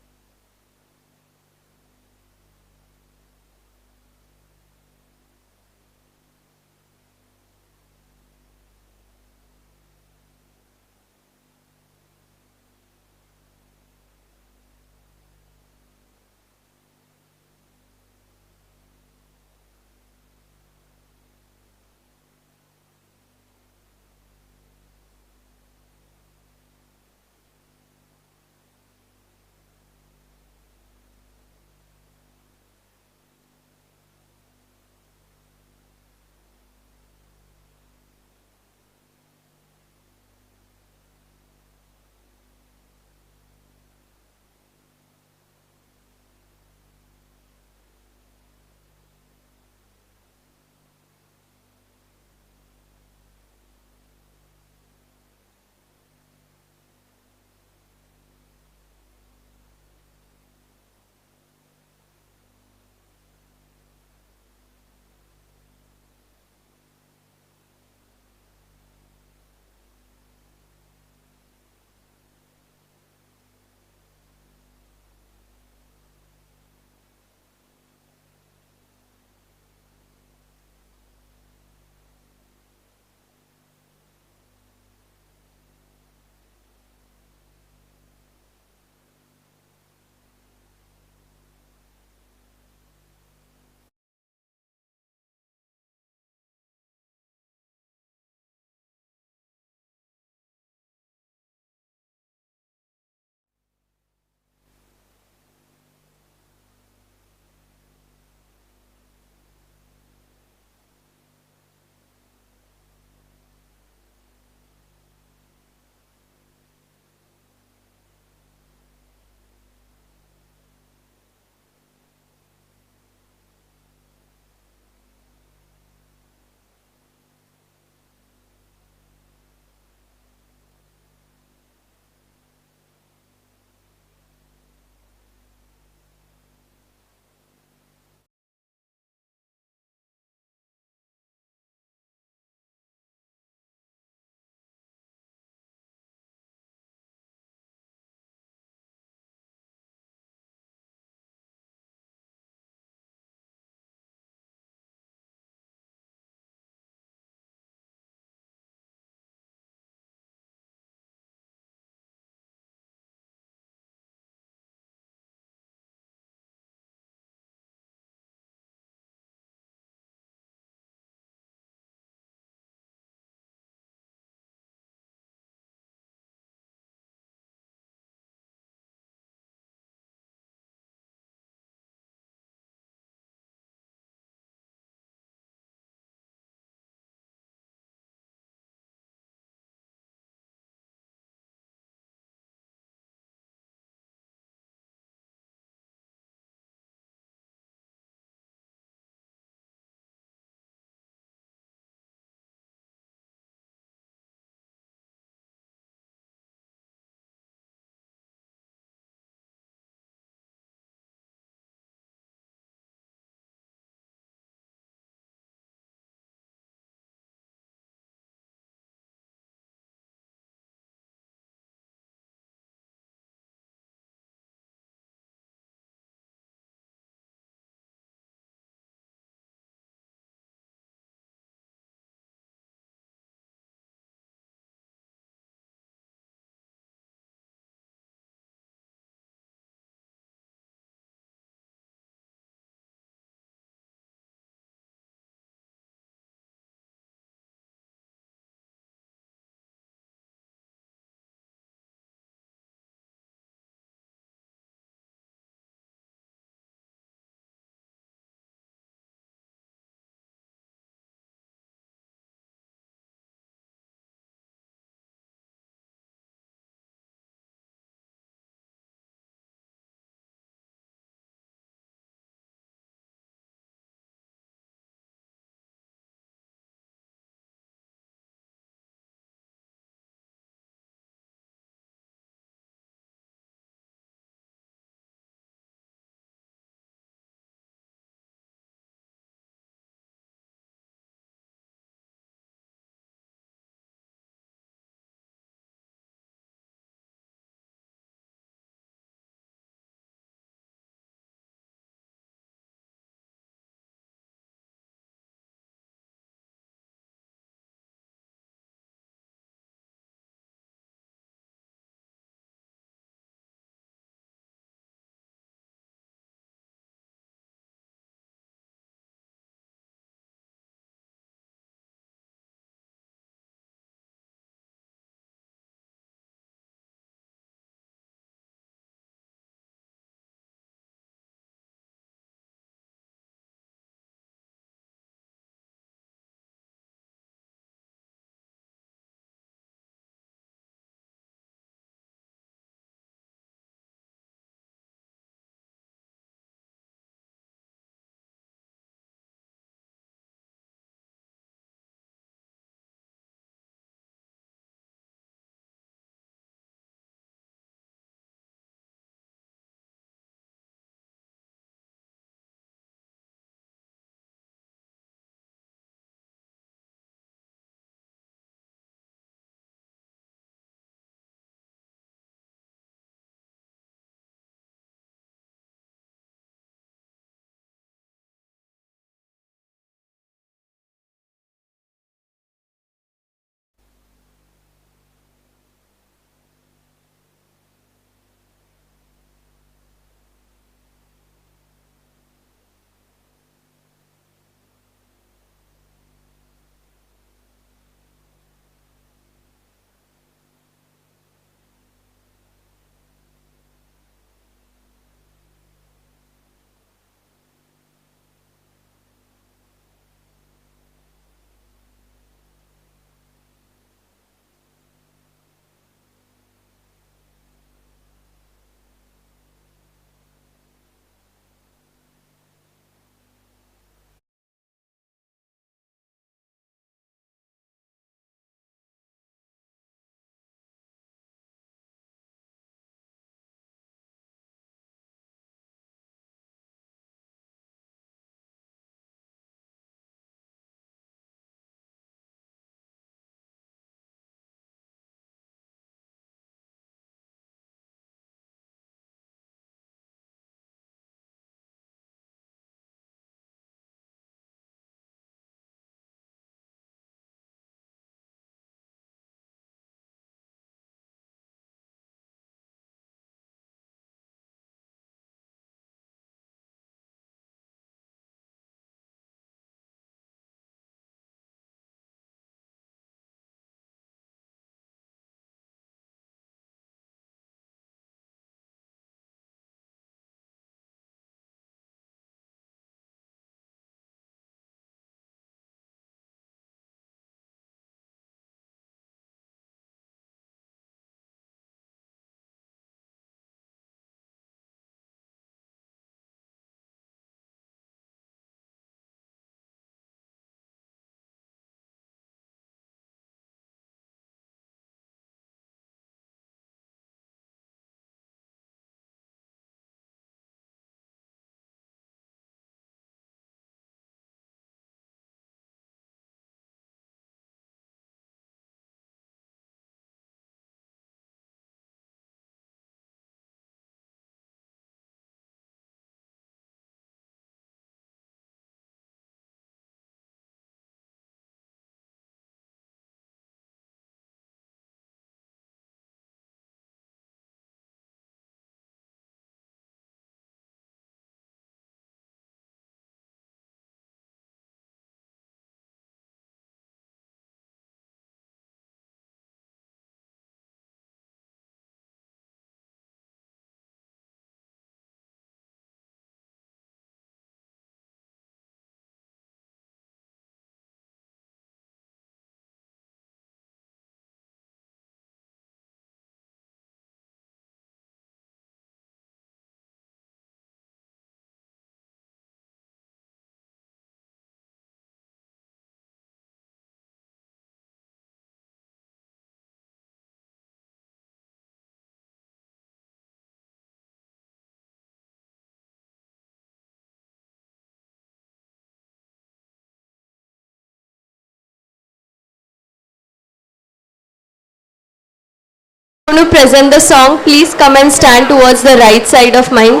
going to present the song. Please come and stand towards the right side of mine.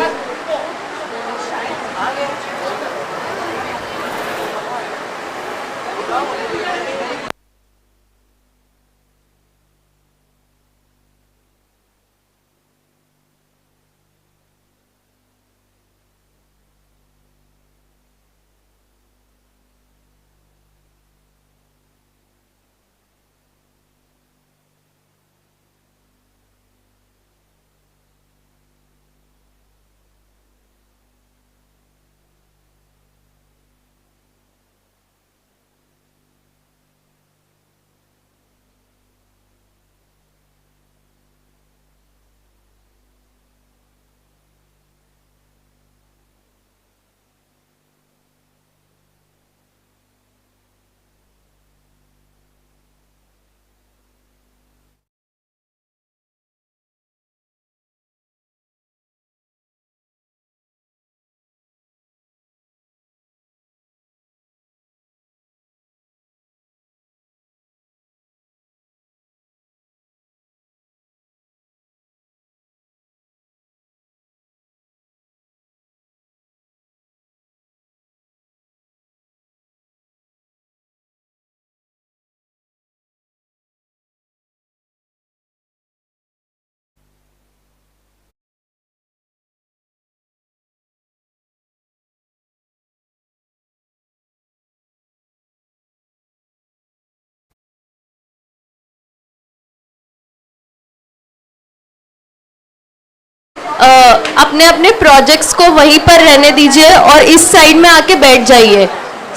अपने अपने प्रोजेक्ट्स को वहीं पर रहने दीजिए और इस साइड में आके बैठ जाइए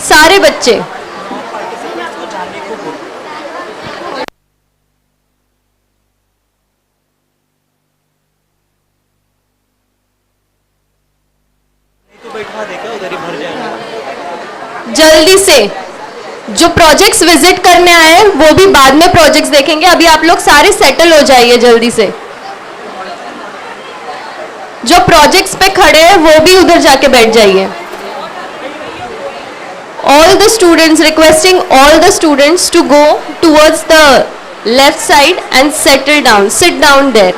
सारे बच्चे। जल्दी से जो प्रोजेक्ट्स विजिट करने आए हैं वो भी बाद में प्रोजेक्ट्स देखेंगे, अभी आप लोग सारे सेटल हो जाइए जल्दी से। जो प्रोजेक्ट्स पे खड़े हैं वो भी उधर जाके बैठ जाइए। All the students, requesting all the students to go towards the left side and settle down, sit down there.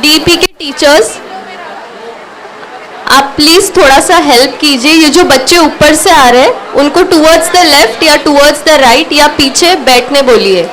DP के टीचर्स आप प्लीज थोड़ा सा हेल्प कीजिए, ये जो बच्चे ऊपर से आ रहे हैं उनको टुवर्ड्स द लेफ्ट या टुवर्ड्स द राइट या पीछे बैठने बोलिए।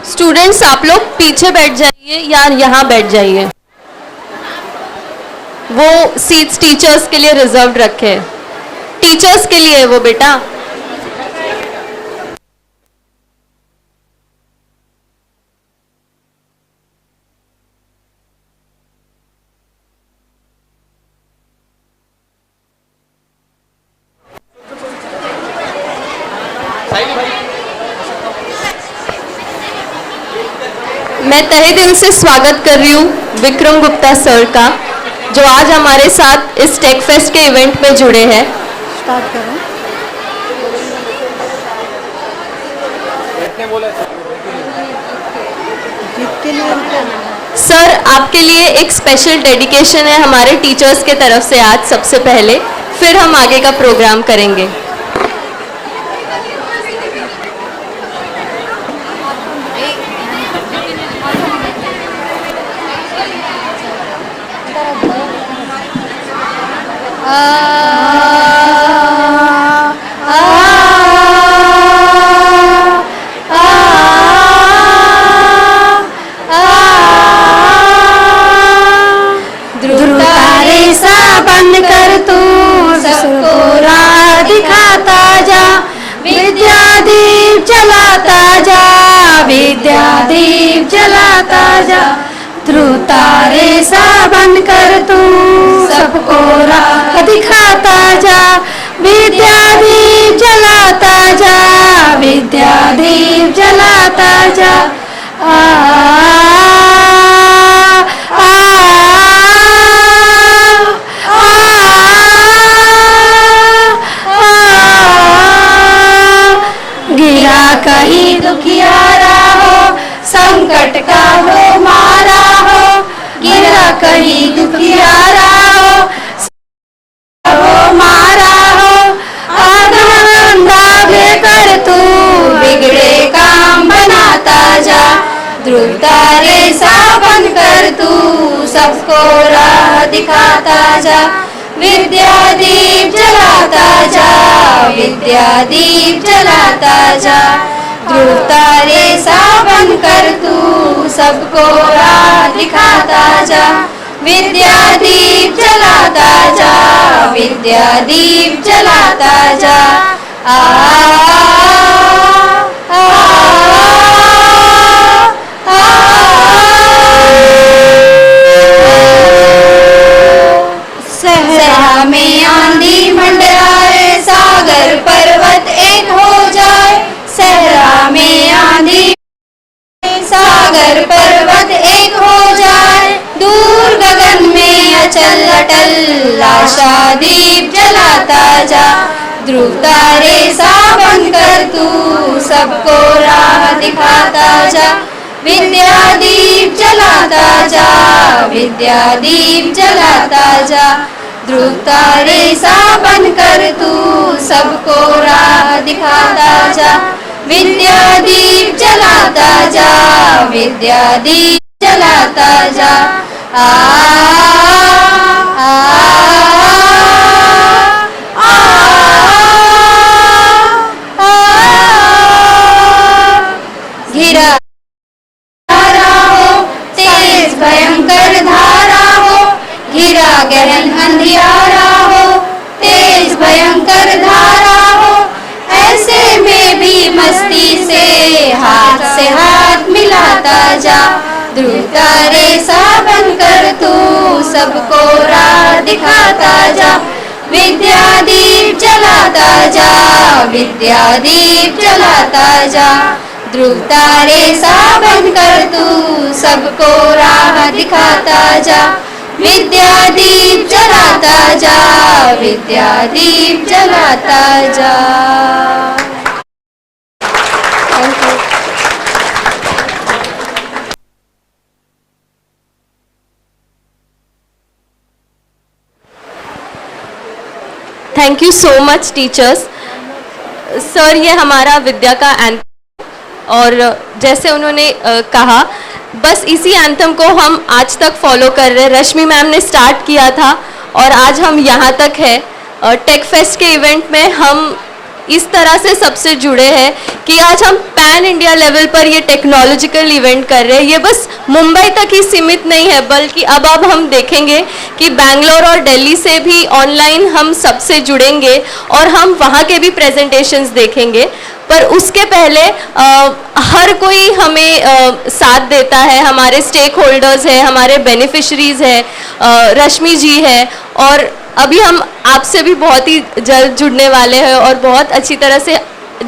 स्टूडेंट्स आप लोग पीछे बैठ जाइए या यहाँ बैठ जाइए, वो सीट्स टीचर्स के लिए रिजर्व्ड रखे हैं, टीचर्स के लिए है वो बेटा। मैं तहे दिल से स्वागत कर रही हूँ विक्रम गुप्ता सर का, जो आज हमारे साथ इस टेक फेस्ट के इवेंट में जुड़े हैं। स्टार्ट करो। सर आपके लिए एक स्पेशल डेडिकेशन है हमारे टीचर्स के तरफ से आज सबसे पहले, फिर हम आगे का प्रोग्राम करेंगे। विद्यादीप जलाता जा, ध्रुव तारे सा बनकर तू सबको राह दिखाता जा। विद्यादीप जलाता जा, विद्यादीप जलाता जा। आ आ गिरा कहीं दुखियारा हो, संकट का हो मारा हो, गिरा कहीं दुखियारा हो मारा हो। आगे कर तू बिगड़े काम बनाता जा, ध्रुव तारे सा बनकर तू सबको राह दिखाता जा। विद्यादीप जलाता जा, विद्यादीप जलाता जा, ध्रुव तारे सा बनकर तू सबको राह दिखाता जा। विद्यादीप जलाता जा, विद्यादीप जलाता जा। आ सहरा में आंधी मंडराए, सागर पर्वत एक हो जाए। सहरा में आंधी सागर पर्वत एक हो जाए, दूर गगन में अचल अटल आशा दीप जलाता जा। ध्रुव तारे सा बनकर तू सबको राह दिखाता जा। विद्यादीप जलाता जा, विद्यादीप जलाता जा, ध्रुव तारे सा बनकर तू सबको राह दिखाता जा। विद्यादीप जलाता जा, विद्यादीप जलाता जा। आ घिरा धारा हो, तेज भयंकर धारा हो, घिरा गहन अंधियारा हो, तेज भयंकर धारा हो। ऐसे में भी मस्ती से हाथ मिलाता जा। ध्रुव तारे सा बनकर तू सबको राह दिखाता जा। विद्यादीप जलाता जा, विद्यादीप जलाता जा, ध्रुव तारे सा बनकर तू सबको राह दिखाता जा। विद्यादीप जलाता जा, विद्यादीप जलाता जा। Thank you so much teachers. Sir ये हमारा विद्या का एंथम, और जैसे उन्होंने कहा बस इसी एंथम को हम आज तक फॉलो कर रहे हैं। रश्मि मैम ने स्टार्ट किया था और आज हम यहाँ तक है। टेक फेस्ट के इवेंट में हम इस तरह से सबसे जुड़े हैं कि आज हम पैन इंडिया लेवल पर ये टेक्नोलॉजिकल इवेंट कर रहे हैं। ये बस मुंबई तक ही सीमित नहीं है, बल्कि अब हम देखेंगे कि बैंगलोर और दिल्ली से भी ऑनलाइन हम सबसे जुड़ेंगे और हम वहाँ के भी प्रेजेंटेशंस देखेंगे। पर उसके पहले हर कोई हमें साथ देता है, हमारे स्टेक होल्डर्स है, हमारे बेनिफिशरीज है, रश्मि जी है, और अभी हम आपसे भी बहुत ही जल्द जुड़ने वाले हैं और बहुत अच्छी तरह से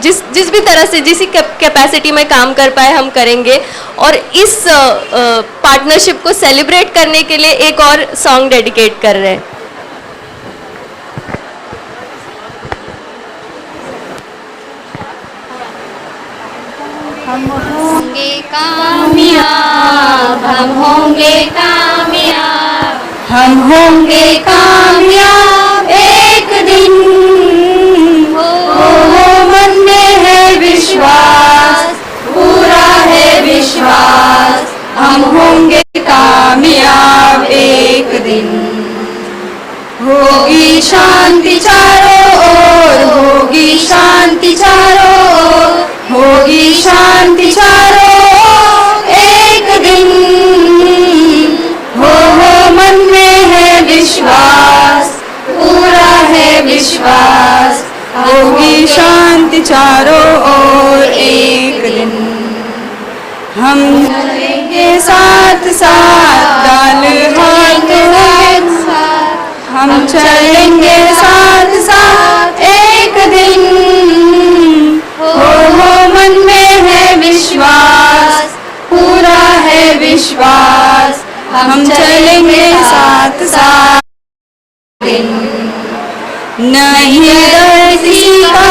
जिस भी तरह से जिस कैपेसिटी में काम कर पाए हम करेंगे। और इस पार्टनरशिप को सेलिब्रेट करने के लिए एक और सॉन्ग डेडिकेट कर रहे हैं। हम होंगे कामयाब, हम होंगे कामयाब, हम होंगे कामयाब एक दिन। हो मन में है विश्वास, पूरा है विश्वास, हम होंगे कामयाब एक दिन। होगी शांति चारों ओर, होगी शांति चारों ओर, होगी शांति चारों ओर एक दिन। हो मन में है विश्वास, पूरा है विश्वास, होगी शांति चारों ओर एक दिन। हम चलेंगे साथ साथ, डाल हाथ हाथ, हम चलेंगे साथ साथ एक दिन। हो मन में है विश्वास, पूरा है विश्वास, हम चलेंगे साथ साथ दिन। नहीं डर किसी का,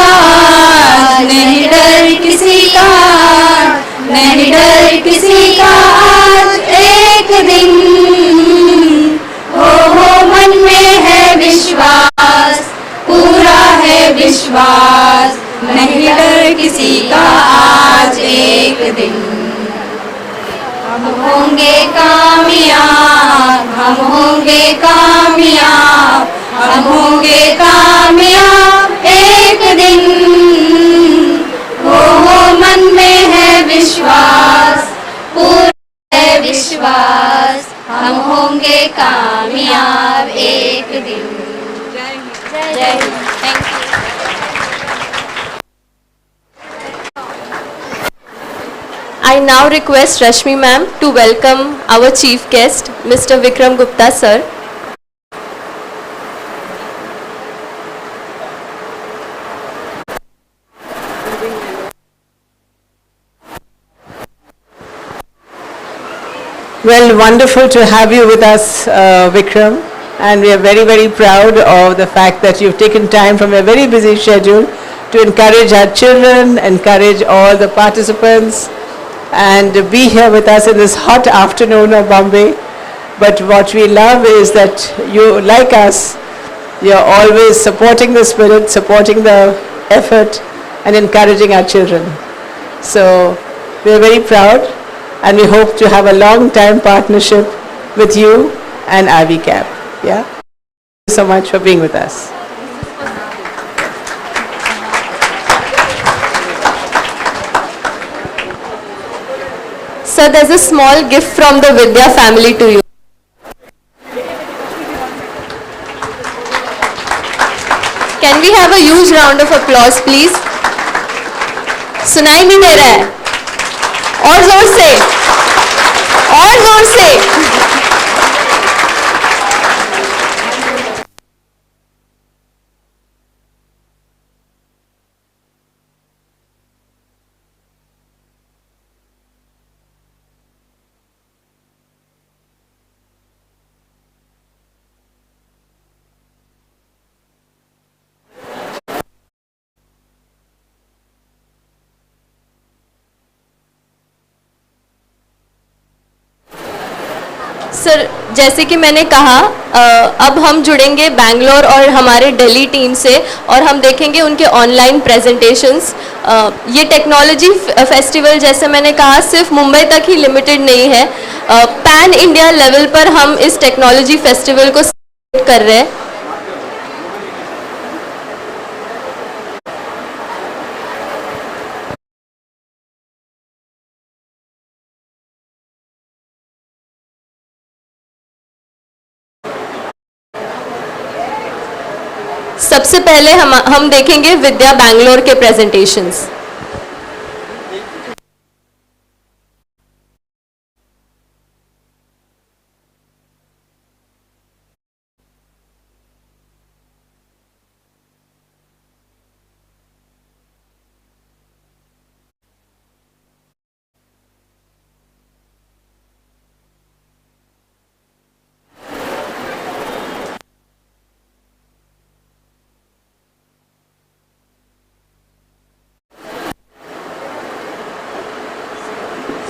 नहीं डर किसी का, नहीं डर किसी का आज एक दिन। हो मन में है विश्वास, पूरा है विश्वास, नहीं डर किसी का आज एक दिन। हम होंगे कामयाब, हम होंगे कामयाब, हम होंगे कामयाब एक दिन। हो मन में है विश्वास, पूरा है विश्वास, हम होंगे कामयाब एक दिन। जय Hind. Thank you. I now request Rashmi ma'am to welcome our chief guest, Mr. Vikram Gupta sir. Well, wonderful to have you with us, Vikram, and we are very, very proud of the fact that you've taken time from your very busy schedule to encourage our children, encourage all the participants, and be here with us in this hot afternoon of Bombay. But what we love is that you, like us, you're always supporting the spirit, supporting the effort, and encouraging our children. So we're very proud, and we hope to have a long-time partnership with you and IVCAP. Yeah? Thank you so much for being with us. Sir, there's a small gift from the Vidya family to you. Can we have a huge round of applause, please? सुनाई नहीं दे रहा है, और जोर से, और जोर से। सर, जैसे कि मैंने कहा, अब हम जुड़ेंगे बैंगलोर और हमारे दिल्ली टीम से और हम देखेंगे उनके ऑनलाइन प्रेजेंटेशंस। ये टेक्नोलॉजी फेस्टिवल, जैसे मैंने कहा, सिर्फ मुंबई तक ही लिमिटेड नहीं है। पैन इंडिया लेवल पर हम इस टेक्नोलॉजी फेस्टिवल को सेलिब्रेट कर रहे हैं। सबसे पहले हम देखेंगे विद्या बैंगलोर के प्रेजेंटेशंस।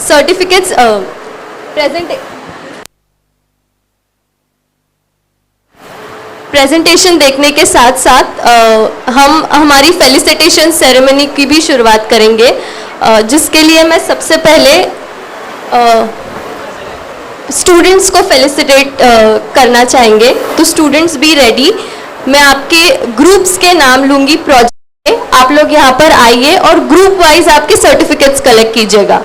सर्टिफिकेट्स प्रेजेंटेशन देखने के साथ साथ हम हमारी फेलिसिटेशन सेरेमनी की भी शुरुआत करेंगे, जिसके लिए मैं सबसे पहले स्टूडेंट्स को फेलिसिटेट करना चाहेंगे। तो स्टूडेंट्स बी रेडी। मैं आपके ग्रुप्स के नाम लूंगी प्रोजेक्ट के, आप लोग यहाँ पर आइए और ग्रुप वाइज आपके सर्टिफिकेट्स कलेक्ट कीजिएगा।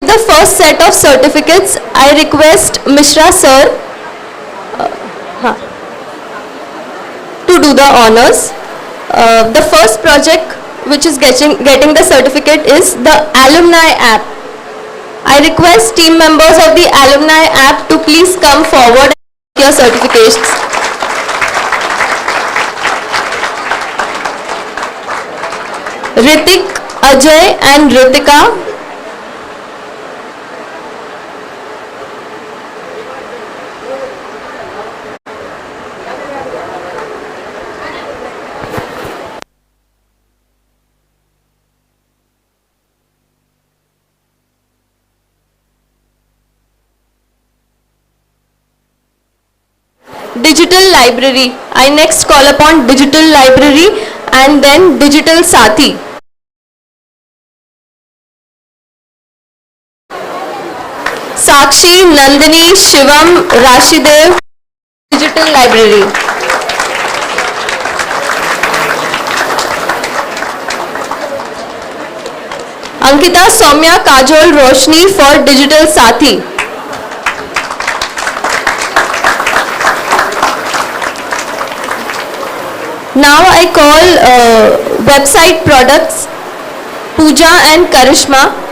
The first set of certificates, I request Mishra sir to do the honors. The first project which is getting the certificate is the alumni app. I request team members of the alumni app to please come forward and take your certificates. Ritik, Ajay and Ritika. Digital library. I next call upon digital library and then Digital Saathi. Sakshi, Nandini, Shivam, Rashidev, Digital Library. Ankita, Soumya, Kajol, Roshni for Digital Saathi. Now I call website products, Pooja and Karishma.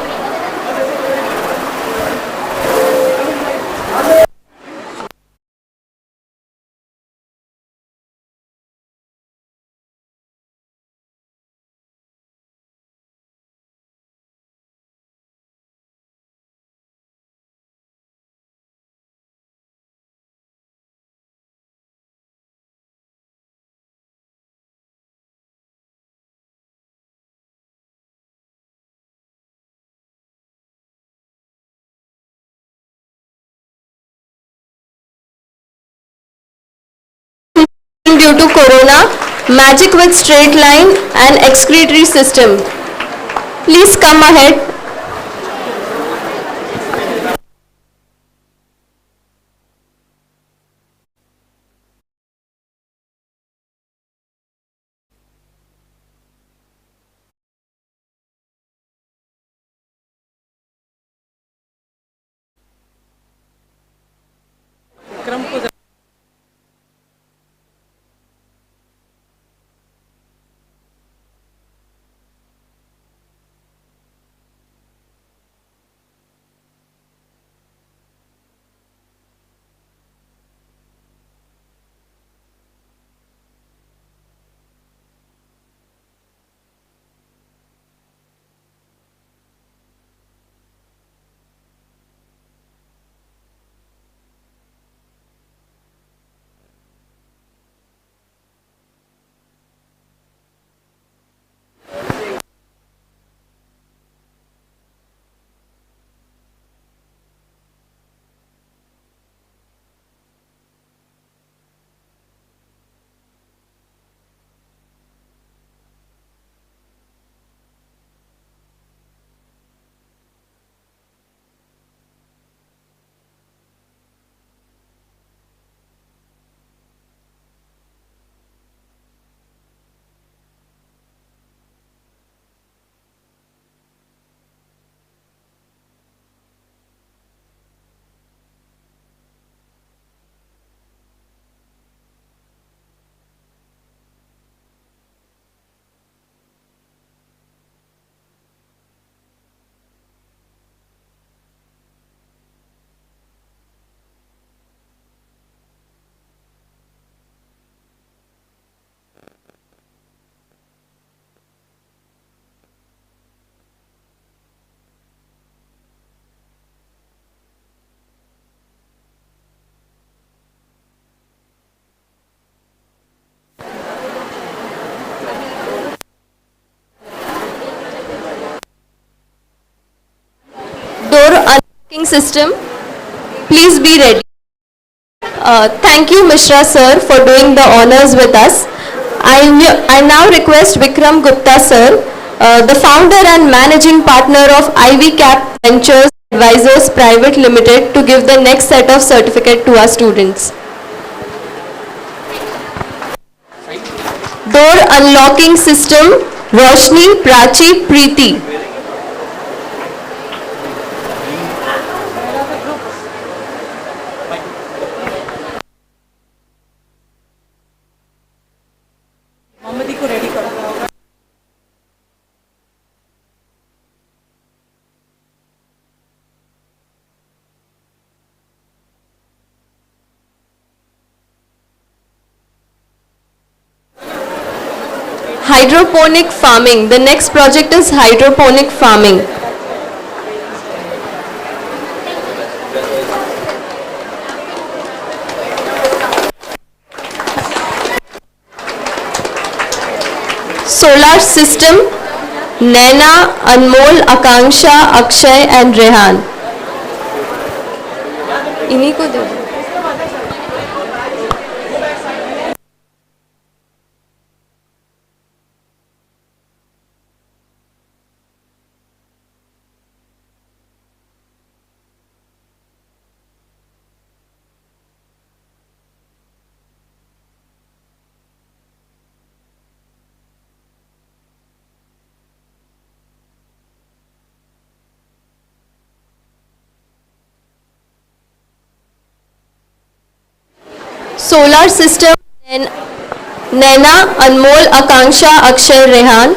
Due to corona, magic with straight line and excretory system. Please come ahead. system, please be ready. Thank you, Mishra sir, for doing the honors with us. I now request Vikram Gupta sir, the founder and managing partner of Ivy Cap Ventures Advisors Private Limited, to give the next set of certificate to our students. Door unlocking system, Roshni Prachi Preeti. Hydroponic farming. The next project is hydroponic farming. Solar system, Naina, Anmol, Akanksha, Akshay and Rehan. इन्हीं को दे दो. Solar system, Naina, Anmol, Akanksha, Akshay, Rehan.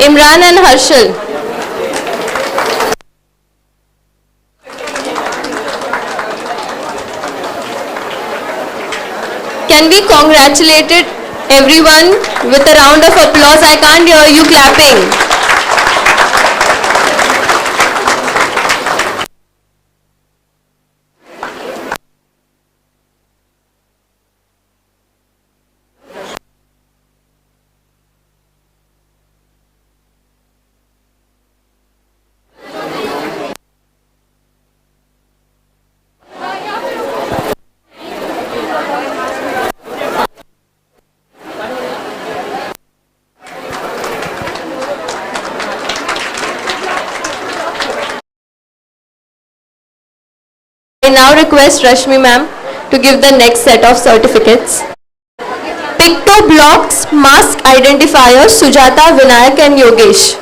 Imran and Harshal. Can we congratulate everyone with a round of applause? I can't hear you clapping. I now request Rashmi ma'am to give the next set of certificates. Picto blocks, mask identifier, Sujata, Vinayak and Yogesh.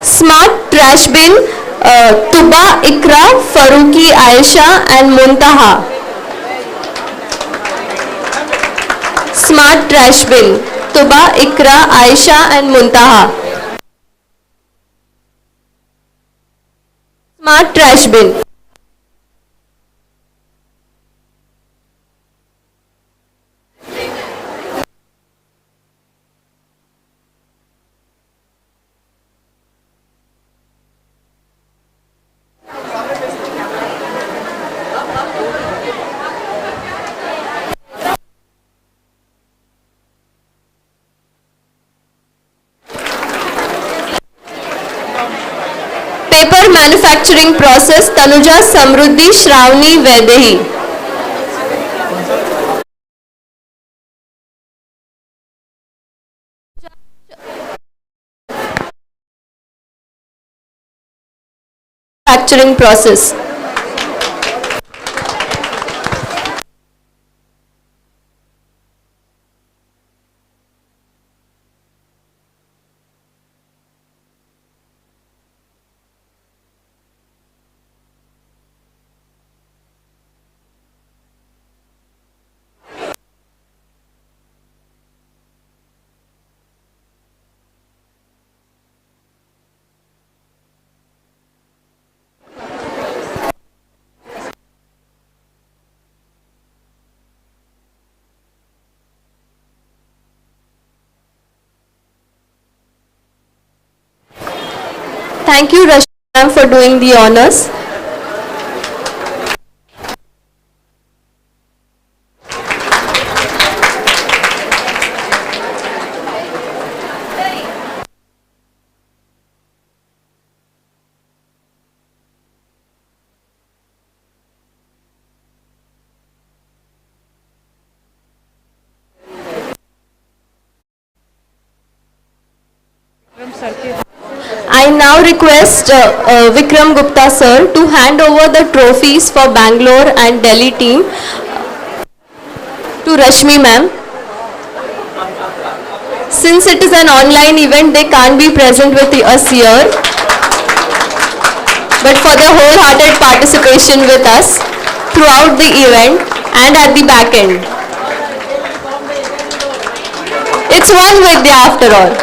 Smart trash bin, Tuba, Ikra, Faruqi, Aisha and Muntaha. Smart trash bin, Tuba, Ikra, Aisha and Muntaha. Smart trash bin. Paper manufacturing process, Tanuja, Samruddhi, Shravani, Vaidehi. Manufacturing process. Thank you, Rashmi ma'am, for doing the honors. I now request Vikram Gupta sir to hand over the trophies for Bangalore and Delhi team to Rashmi ma'am. Since it is an online event, they can't be present with us here, but for their wholehearted participation with us throughout the event and at the back end. It's one Vidya after all.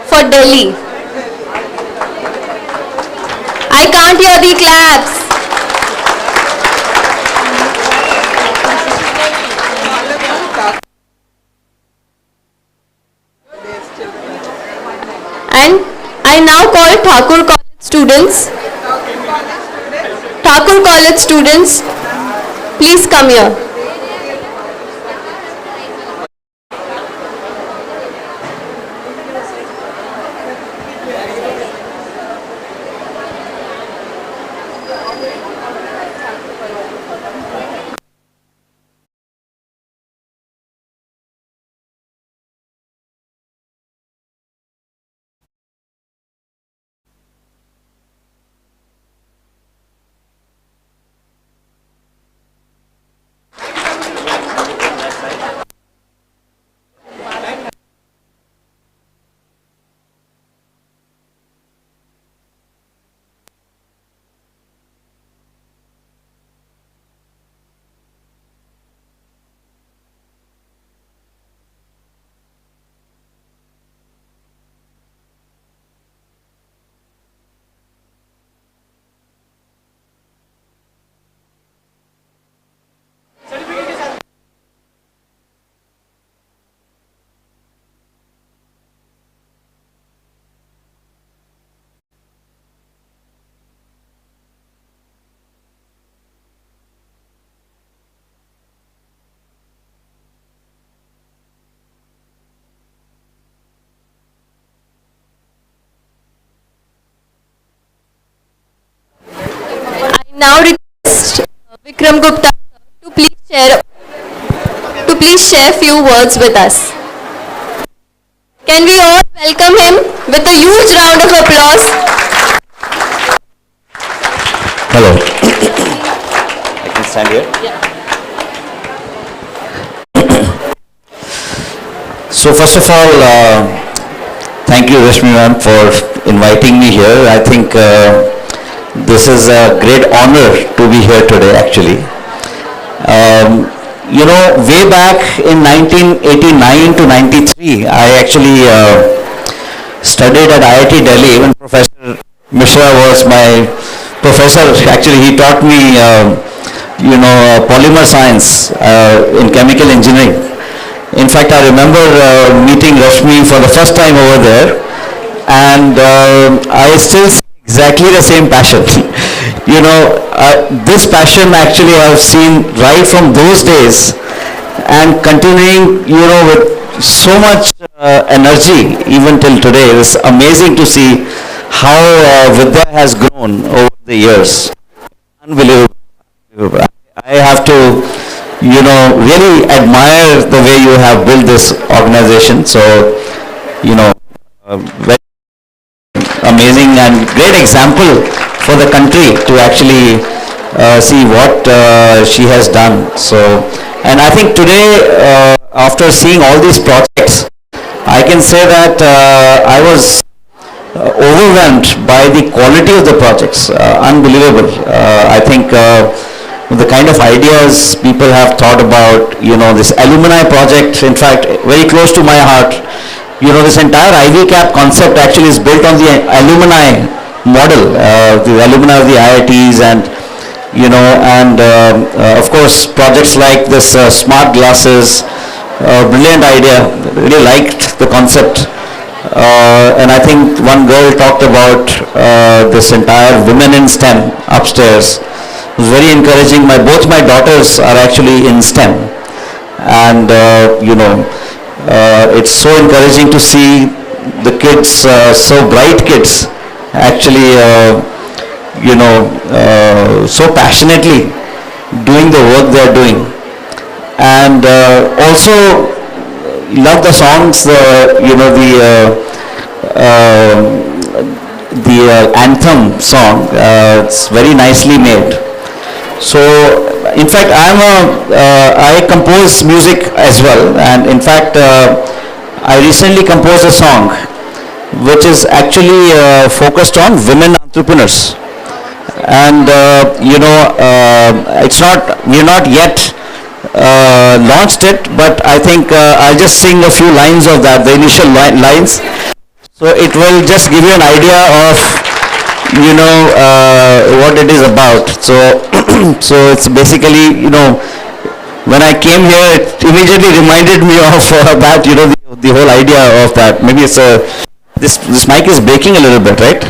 For Delhi. I can't hear the claps. And I now call Thakur College students. Thakur College students, please come here. Now request Vikram Gupta to please share few words with us. Can we all welcome him with a huge round of applause? Hello. I can stand here. So first of all, thank you Rashmi ma'am for inviting me here. I think this is a great honor to be here today actually. You know, way back in 1989 to 93, I actually studied at IIT Delhi when Professor Mishra was my professor. Actually, he taught me, you know, polymer science in chemical engineering. In fact, I remember meeting Rashmi for the first time over there, and I still see exactly the same passion. You know, this passion actually I've seen right from those days and continuing, you know, with so much energy even till today. It's amazing to see how Vidya has grown over the years. Unbelievable. I have to, you know, really admire the way you have built this organization. So, you know, very amazing and great example for the country to actually see what she has done. So, and I think today, after seeing all these projects, I can say that I was overwhelmed by the quality of the projects. Unbelievable. I think the kind of ideas people have thought about, you know, this alumni project, in fact, very close to my heart. You know, this entire Ivy Cap concept actually is built on the alumni model, the alumni of the IITs, and, you know, and of course projects like this smart glasses, Brilliant idea. Really liked the concept. And I think one girl talked about this entire women in STEM upstairs. It was very encouraging. Both my daughters are actually in STEM, and it's so encouraging to see the kids, so bright kids, actually so passionately doing the work they are doing, and also love the songs, the anthem song. It's very nicely made. So in fact I compose music as well, and in fact I recently composed a song which is actually focused on women entrepreneurs, and we're not yet launched it, but I think I'll just sing a few lines of that, the initial lines, so it will just give you an idea of what it is about. So so it's basically, when I came here, it immediately reminded me of that, the whole idea of that. Maybe it's this mic is breaking a little bit, right?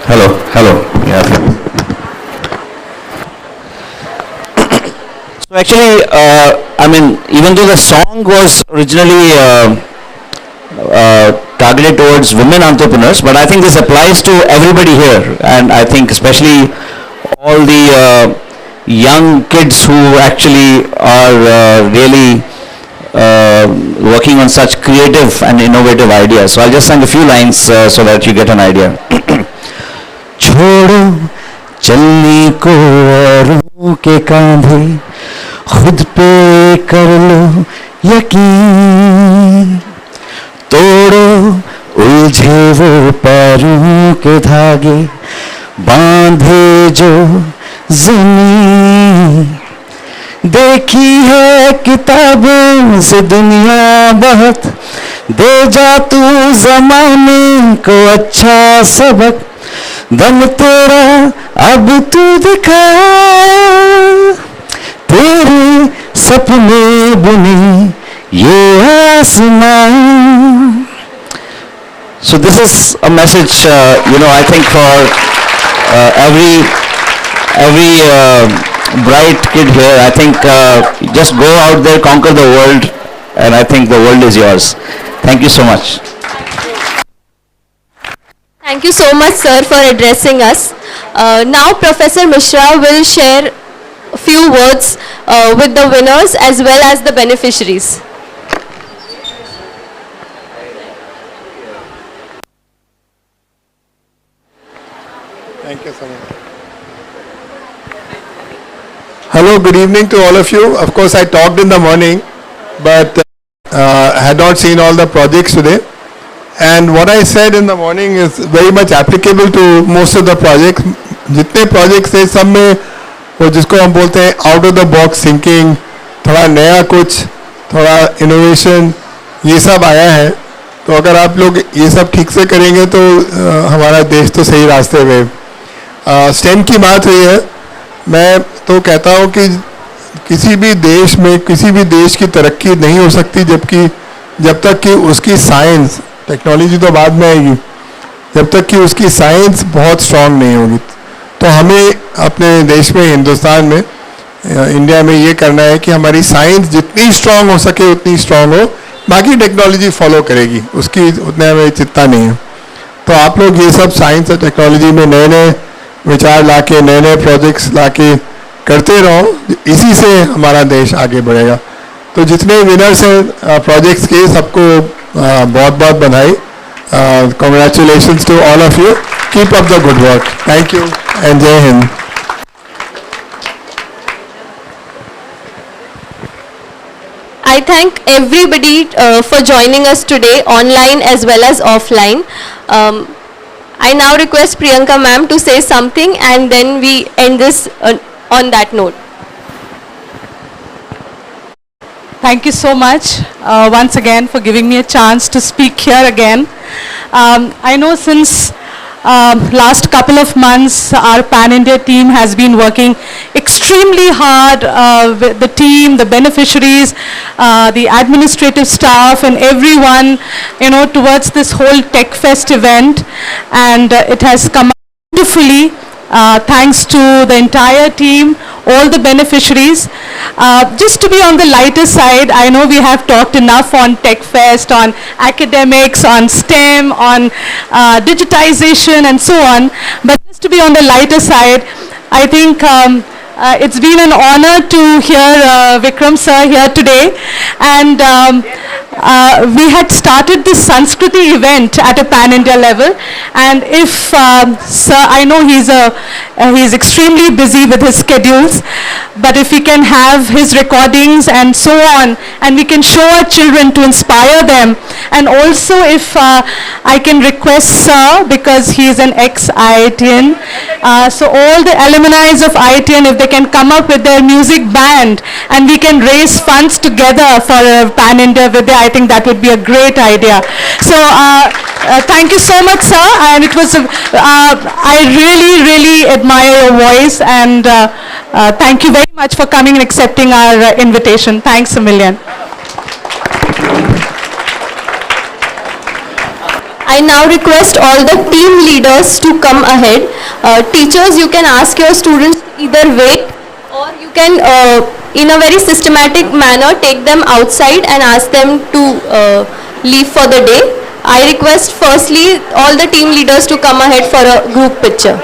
Hello. Yeah. So actually, even though the song was originally targeted towards women entrepreneurs, but I think this applies to everybody here, and I think especially all the young kids who actually are really working on such creative and innovative ideas. So I'll just sing a few lines so that you get an idea. छोड़ो चलने को औरों के कांधे, खुद पे कर लो यकीन, तोड़ो उलझे वो पैरों के धागे, बांधे जो ज़मीन, देखी है किताबों से दुनिया बहुत, दे जा तू ज़माने को अच्छा सबक, दम तेरा अब तू दिखा, तेरे सपने बुने ये आसमान. So this is a message, I think for every bright kid here. I think just go out there, conquer the world, and I think the world is yours. Thank you so much. Thank you so much, sir, for addressing us. Now Professor Mishra will share a few words with the winners as well as the beneficiaries. Thank you so much. Hello, good evening to all of you. Of course, I talked in the morning, but had not seen all the projects today. And what I said in the morning is very much applicable to most of the projects. जितने projects थे सब में वो जिसको हम बोलते हैं out of the box thinking, थोड़ा नया कुछ, थोड़ा innovation, ये सब आया है. तो अगर आप लोग ये सब ठीक से करेंगे तो हमारा देश तो सही रास्ते में. STEM की बात हुई है. मैं तो कहता हूँ कि किसी भी देश में किसी भी देश की तरक्की नहीं हो सकती जब तक कि उसकी साइंस, टेक्नोलॉजी तो बाद में आएगी, जब तक कि उसकी साइंस बहुत स्ट्रांग नहीं होगी. तो हमें अपने देश में, हिंदुस्तान में, इंडिया में ये करना है कि हमारी साइंस जितनी स्ट्रांग हो सके उतनी स्ट्रांग हो, बाकी टेक्नोलॉजी फॉलो करेगी, उसकी उतने हमें चिंता नहीं है. तो आप लोग ये सब साइंस और टेक्नोलॉजी में नए नए विचार लाके, नए नए प्रोजेक्ट्स लाके करते रहो, इसी से हमारा देश आगे बढ़ेगा. तो जितने विनर्स हैं प्रोजेक्ट्स के, सबको बहुत बहुत बधाई. Congratulations to all of you. Keep up the good work. Thank you and Jai Hind. I thank everybody for joining us today, online as well as offline. I now request Priyanka ma'am to say something, and then we end this on that note. Thank you so much once again for giving me a chance to speak here again. I know since last couple of months, our Pan-India team has been working extremely hard with the team, the beneficiaries, the administrative staff and everyone, towards this whole Tech Fest event. And it has come out beautifully. Thanks to the entire team, all the beneficiaries. Just to be on the lighter side, I know we have talked enough on Tech Fest, on academics, on STEM, on digitization and so on. But just to be on the lighter side, I think it's been an honor to hear Vikram sir here today. And we had started this Sanskriti event at a pan-India level, and if sir, I know he's extremely busy with his schedules, but if we can have his recordings and so on, and we can show our children to inspire them, and also if I can request sir, because he's an ex-IITian, so all the alumni of IITian, if they can come up with their music band and we can raise funds together for a pan-India Vidya, I think that would be a great idea. So thank you so much sir, and it was I really admire your voice, and thank you very much for coming and accepting our invitation. Thanks a million. I now request all the team leaders to come ahead. Teachers, you can ask your students to either wait, or you can in a very systematic manner take them outside and ask them to leave for the day. I request firstly all the team leaders to come ahead for a group picture.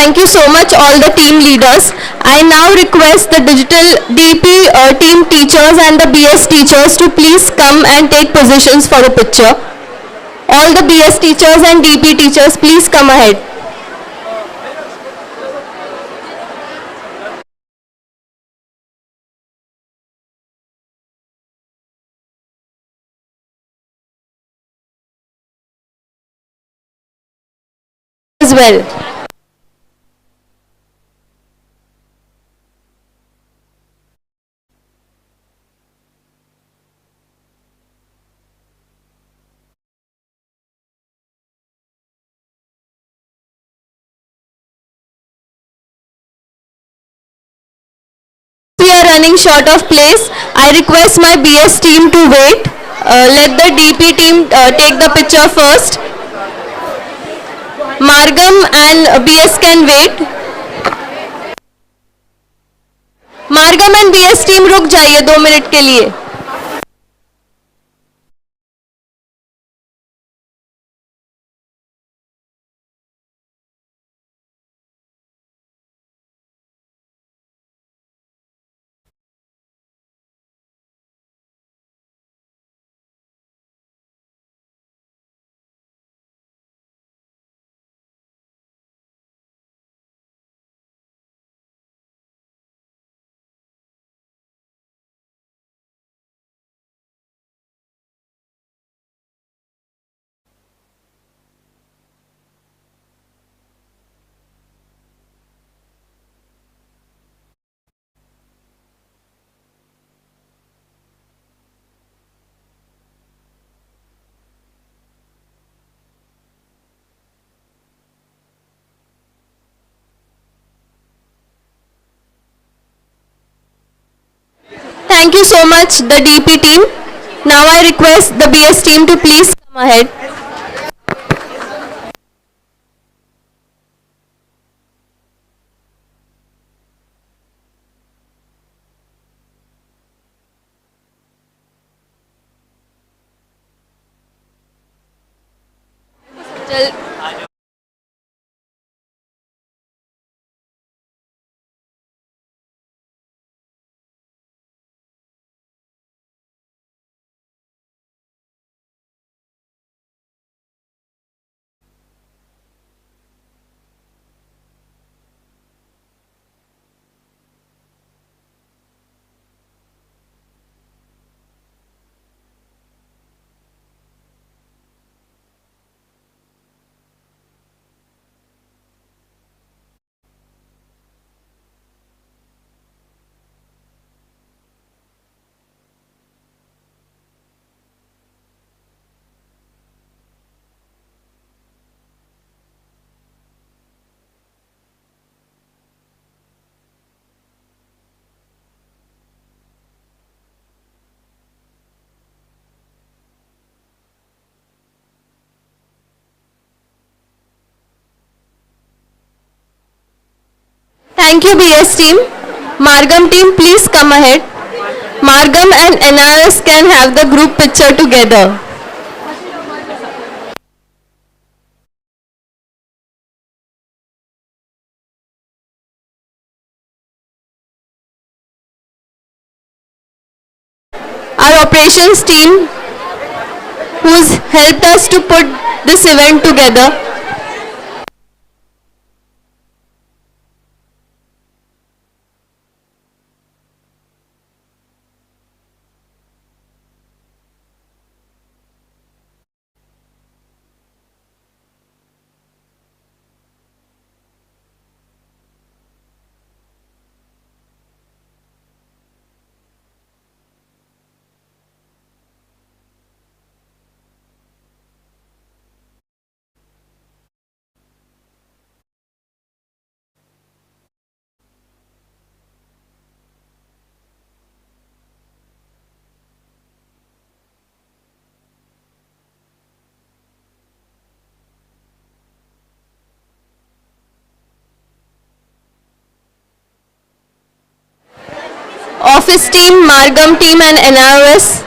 Thank you so much all the team leaders. I now request the digital DP team teachers and the BS teachers to please come and take positions for the picture. All the BS teachers and DP teachers, please come ahead. well. We are running short of place. I request my BS team to wait. Let the DP team take the picture first. Margam and BS can wait. मार्गम and BS team रुक जाइए 2 minute के लिए. Thank you so much, the DP team. Now I request the BS team to please come ahead. Thank you, BS team. Margam team, please come ahead. Margam and NRS can have the group picture together. Our operations team, who's helped us to put this event together. Office team, Margam team and NRS.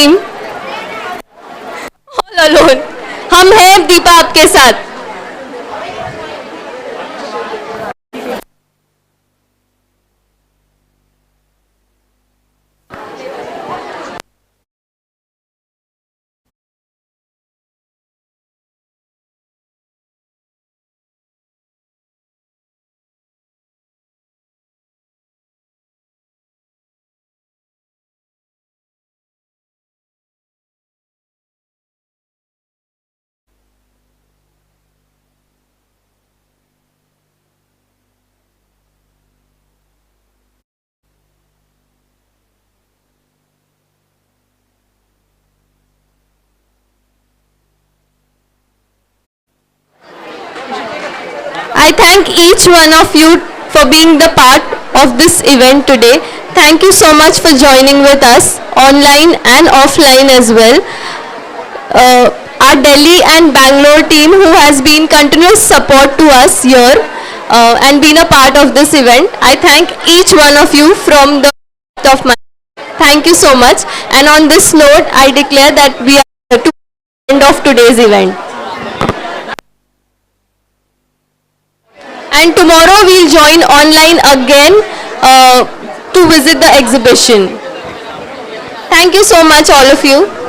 team. All alone. हम हैं दीपा आपके साथ. I thank each one of you for being the part of this event today. Thank you so much for joining with us online and offline as well. Our Delhi and Bangalore team who has been continuous support to us here and been a part of this event. I thank each one of you from the depth of my heart. Thank you so much. And on this note, I declare that we are to the end of today's event. And tomorrow we'll join online again to visit the exhibition. Thank you so much all of you.